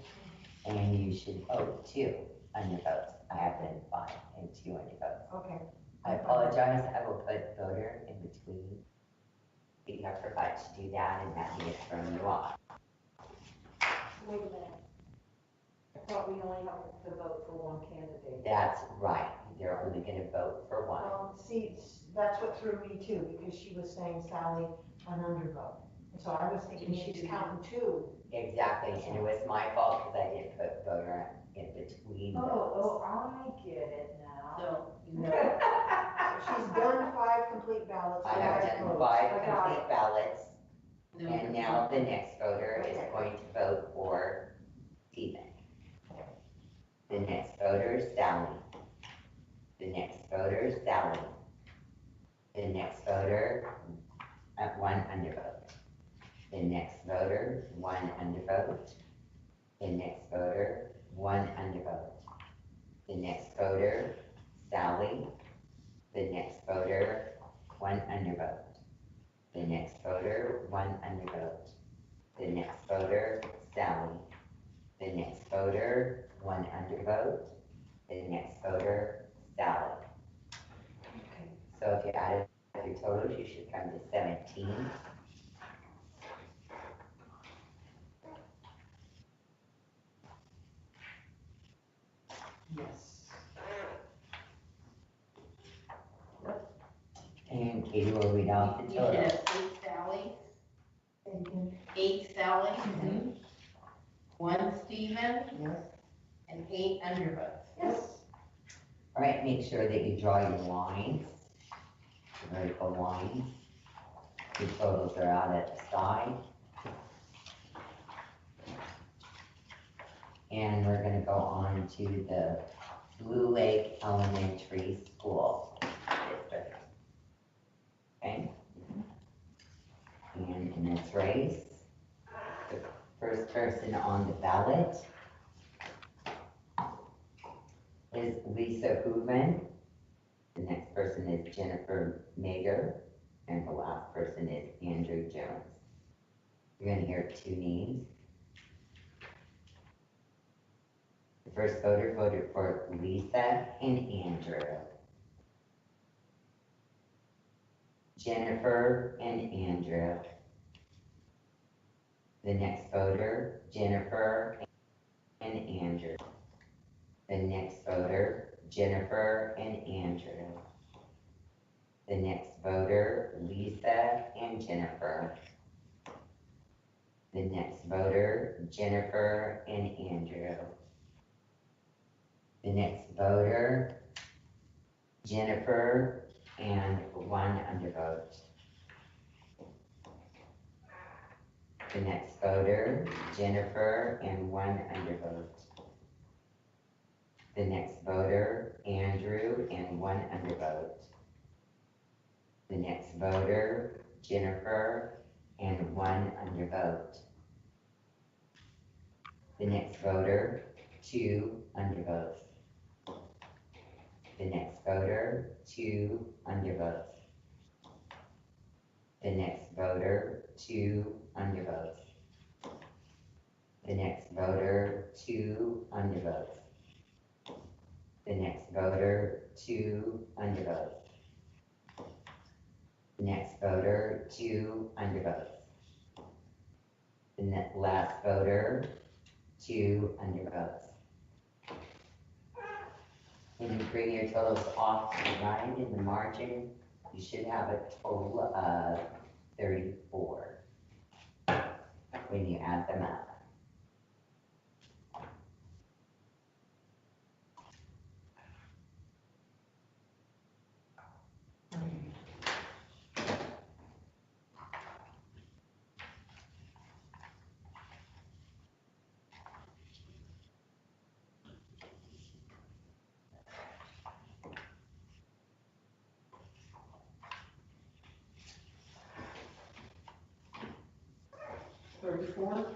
And you should vote 2 undervotes. I have done 5 and 2 undervotes. Okay. I apologize. I will put voter in between. You have forgot to do that, and that may have thrown you off. Wait a minute. I thought we only have to vote for one candidate. That's right. They're only gonna vote for one. See, that's what threw me too, because she was saying Sally an undervote. And so I was thinking she's counting 2. Exactly, and it was my fault because I didn't put voter in between those. I get it now. So, you know, So she's done 5 complete ballots. I have five done votes. 5 I got complete it. ballots, no, and now the next voter is Okay. going to vote for Stephen. The next voter is Sally. The next voter is Sally. The next voter, 1 undervote. The next voter, 1 undervote. The next voter, 1 undervote. The next voter, Sally. The next voter, 1 undervote. The next voter, 1 undervote. The next voter, Sally. The next voter, 1 undervote. The next voter, Sally. So if you added your totals, you should come to 17. Yes. And Katie will read off the you should total. have 8 Sallys, And you 8 Sallys, 1 Stephen, Yes. and 8 undervotes. Yes. All right, make sure that you draw your lines, your vertical lines. Your totals are out at the side. And we're gonna go on to the Blue Lake Elementary School District. Okay? And in this race, the first person on the ballot is Lisa Hooven. The next person is Jennifer Mager, and the last person is Andrew Jones. You're gonna hear 2 names. The first voter voted for Lisa and Andrew. Jennifer and Andrew. The next voter, Jennifer and Andrew. The next voter, Jennifer and Andrew. The next voter, Lisa and Jennifer. The next voter, Jennifer and Andrew. The next voter, Jennifer and one undervote. The next voter, Jennifer, and one undervote. The next voter, Andrew, and one undervote. The next voter, Jennifer, and one undervote. The next voter, 2 undervotes. The next voter, 2 undervotes. The next voter, 2 undervotes. The next voter, 2 undervotes. The next voter, 2 undervotes. The next voter, 2 undervotes. The last voter, 2 undervotes. When you bring your totals off to the right in the margin, you should have a total of 34 when you add them up. $34.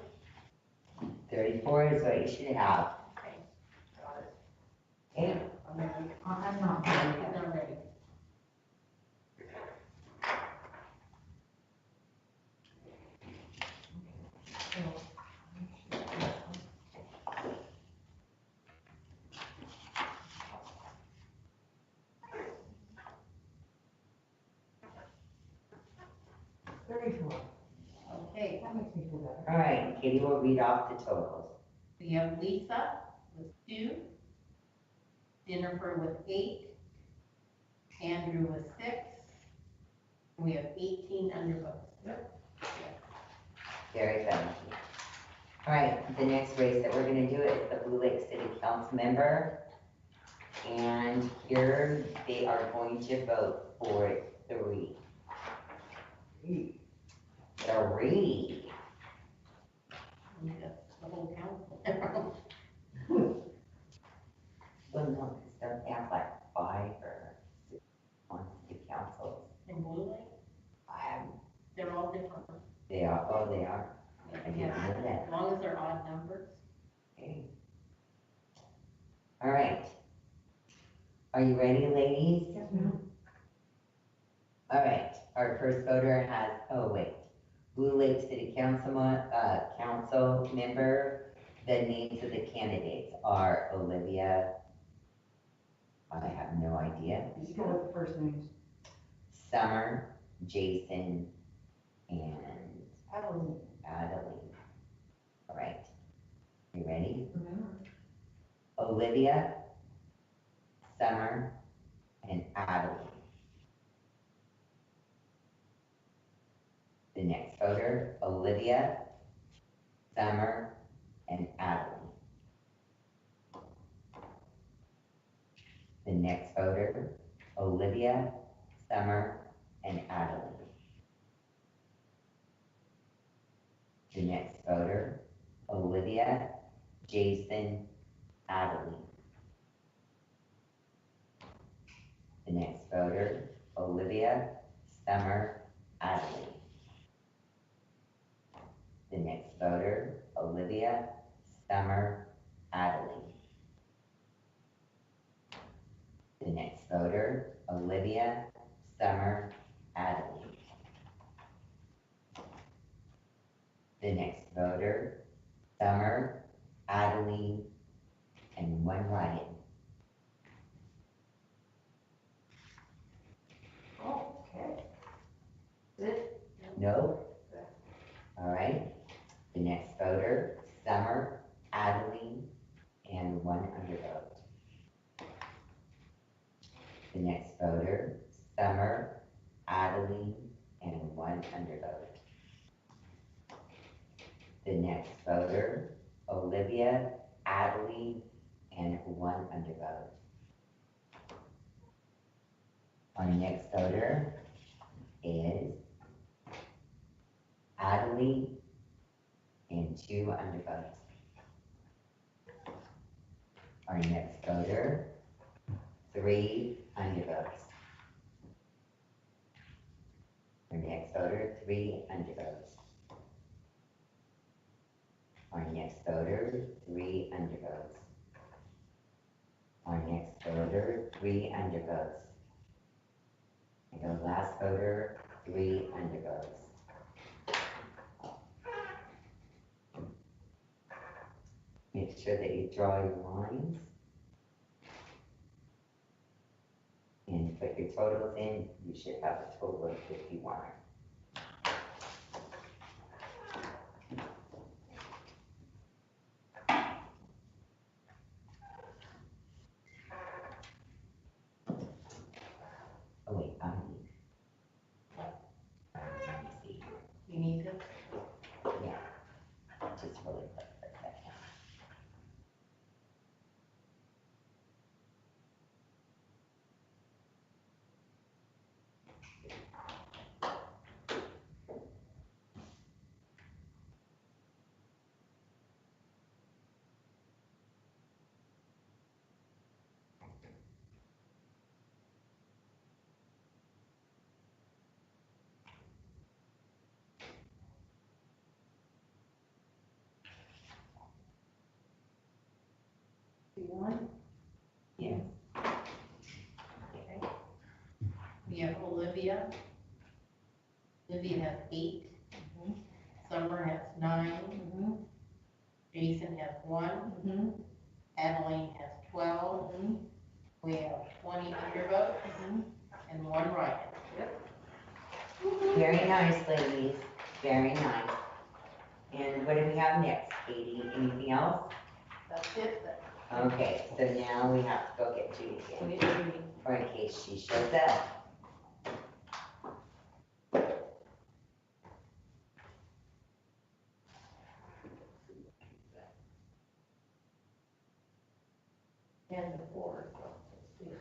34 is what you should have. Okay, got it. Okay, I'm ready. I'm not. I'm not ready. Okay, That makes me feel better. all right, Katie will read off the totals. we have Lisa with 2, Jennifer with 8, Andrew with 6, and we have 18 undervotes. Very good. All right, the next race that we're gonna do is the Blue Lake City Council member. And here they are going to vote for 3. 3. We got the whole council. Well, no, because don't they have like 5 or 6 on city councils? In Blue Lake, they're all different. They are, oh, they are. I didn't Yeah, know that. as long as they're odd numbers. Okay. All right. Are you ready, ladies? Yes, ma'am. All right, our first voter has, oh wait, Blue Lake City Council member. The names of the candidates are Olivia, I have no idea, Just go with the first names. Summer, Jason, and Adeline. Adeline. All right, you ready? Remember? Olivia, Summer, and Adeline. The next voter, Olivia, Summer, and Adeline. The next voter, Olivia, Summer, and Adeline. The next voter, Olivia, Jason, Adeline. The next voter, Olivia, Summer, Adeline. The next voter, Olivia, Summer, Adeline. The next voter, Olivia, Summer, Adeline. The next voter, Summer, Adeline, and one write-in. Okay. No? All right. The next voter, Summer, Adeline, and one undervote. The next voter, Summer, Adeline, and one undervote. The next voter, Olivia, Adeline, and one undervote. Our next voter is Adelie and 2 undervotes. Our next voter, 3 undervotes. Our next voter, 3 undervotes. Our next voter, 3 undervotes. Our next voter, 3 undervotes. And our last voter, 3 undervotes. Make sure that you draw your lines. And put your totals in, you should have a total of 51. Oh wait, I need. Let me see, You need this? just really quick for a second. Yes. Okay. We have Olivia. Olivia has 8. Summer has 9. Jason has 1. Adeline has 12. We have 20 undervotes and 1 write-in. Very nice, ladies, very nice. And what do we have next, Katie? Anything else? That's it then. Okay, so now we have to go get Judy We again, need Judy. or in case she shows up. And the board, so let's see.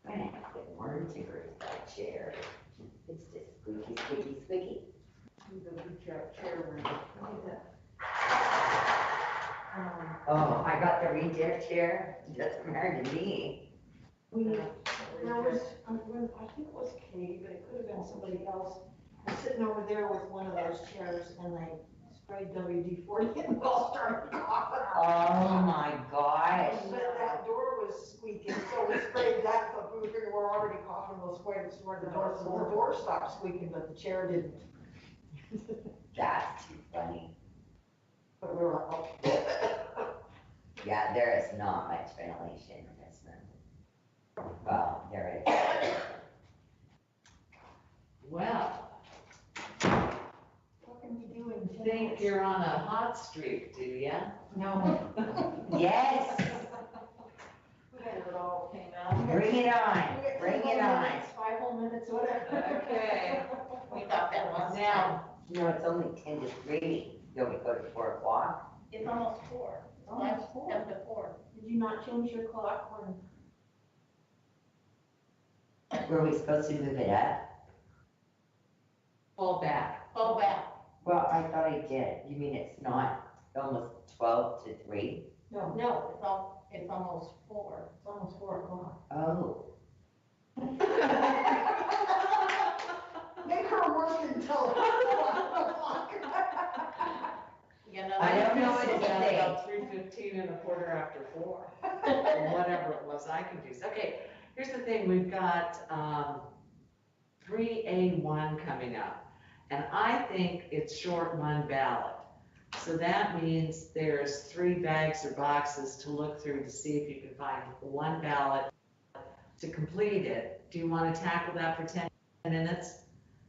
I'm gonna have to get worm tickers that chair. It's just squeaky, squeaky, squeaky. Oh, I got the reject chair, it doesn't matter to me. There was, I think it was Katie, but it could have been somebody else, was sitting over there with one of those chairs and they sprayed WD-40 and we all started coughing. Oh my gosh. But that door was squeaking, so we sprayed that, so we figured we're already coughing, we'll spray the door, so the door stopped squeaking, but the chair didn't. That's too funny. But we were like, oh. Yeah, there is not much ventilation in this room. Well, there is. Well, What can we do in 10 think minutes? you're on a hot streak, do ya? No. Yes, We got it all came out. bring it on, We got bring 10 it whole on. minutes, 5 whole minutes, whatever. Okay. We thought that was Now, No, it's only 10 to 3. You'll be go to 4 o'clock. It's almost 4. Almost 4. 10 to 4. Did you not change your clock when? Were we supposed to move it up? pull back. Pull back. Well, I thought I did. You mean it's not almost 12 to 3? No, No, it's almost 4. it's almost 4 o'clock. Oh, Make her work until 1 o'clock. You know, I don't know what So to that's say. about 3:15 and a quarter after 4, or whatever it was I confused. Okay, here's the thing, we've got, 3A1 coming up. And I think it's short one ballot. So that means there's 3 bags or boxes to look through to see if you can find one ballot to complete it. Do you want to tackle that for 10 minutes?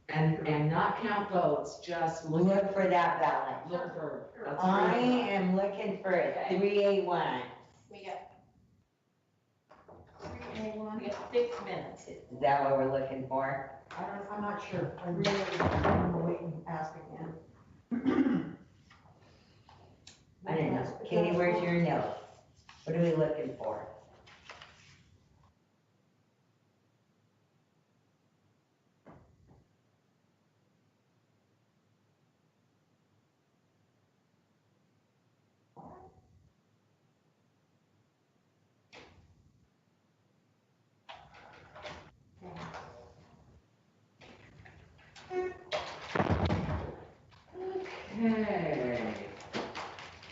And not count votes, just look for that ballot. look for. a I 3A1. am looking for a 3A1. we got 3 We have 6 minutes. Is that what we're looking for? I'm not sure, I'm gonna wait and ask again. I don't know. Katie, where's your notes? What are we looking for? Okay.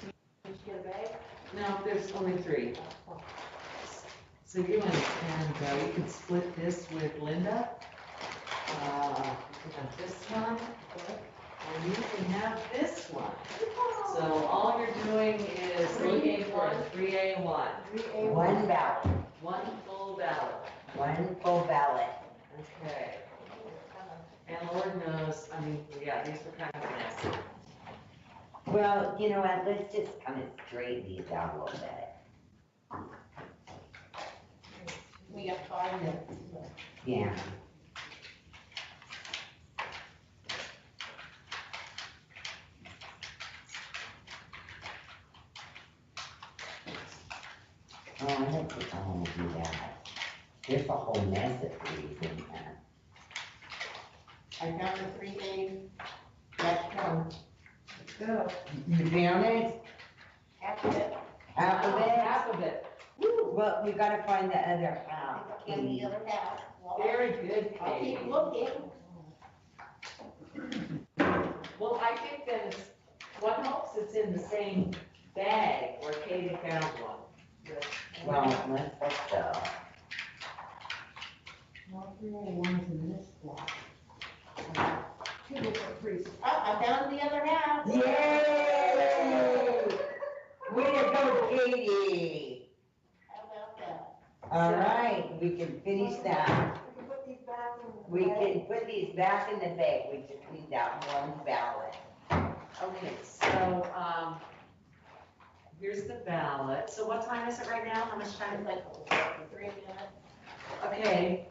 Did you get a bag? No, there's only 3. So you and you can split this with Linda. You can have this one, and you can have this one. So all you're doing is looking for a 3A1. One ballot, One full ballot. one full ballot. Okay. And Lord knows, I mean, yeah, these were kind of messy. Well, you know what, let's just kind of straighten these out a little bit. We got 5 minutes. Yeah. Oh, I don't think I wanna do that. There's a whole mess of these in there. I found the 3A, that's one. Go. You found it? Half of it, Half of it? Half of it. Well, we gotta find the other half, and Katie. the other half. Well, Very good, I'll Katie. keep looking. Well, I think that it's, one hopes it's in the same bag where Katie found one. Well, let's hope so. Well, 3A1's in this block. 2 different precincts. Oh, I found the other half. Yay! Way to go, Katie! How about that? All right, we can finish that. We can put these back in the We bag. can put these back in the bag, we just need that one ballot. Okay, so, here's the ballot. So what time is it right now? How much time? It's like 3 minutes. Okay,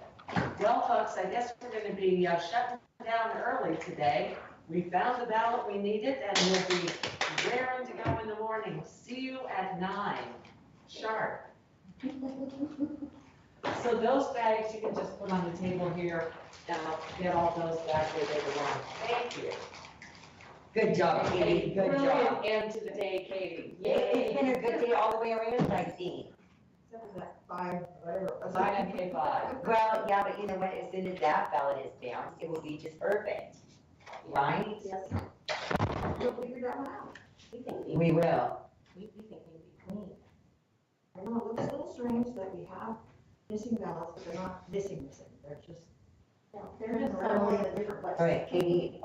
well, folks, I guess we're gonna be shutting down early today. We found the ballot we needed and we'll be raring to go in the morning. See you at 9 sharp. So those bags you can just put on the table here and I'll get all those back where they belong. Thank you. Good job, Katie, good job. Brilliant end to the day, Katie. It's been a good day all the way around, I think. Except for that 5, whatever. 5K5. Well, yeah, but you know what, as soon as that ballot is down, it will be just perfect, right? Yes, We'll figure that one out. we think We will. we think we'd be clean. I know it looks a little strange that we have missing ballots, but they're not missing, they're just, They're just somewhere in a different place. All right, Katie,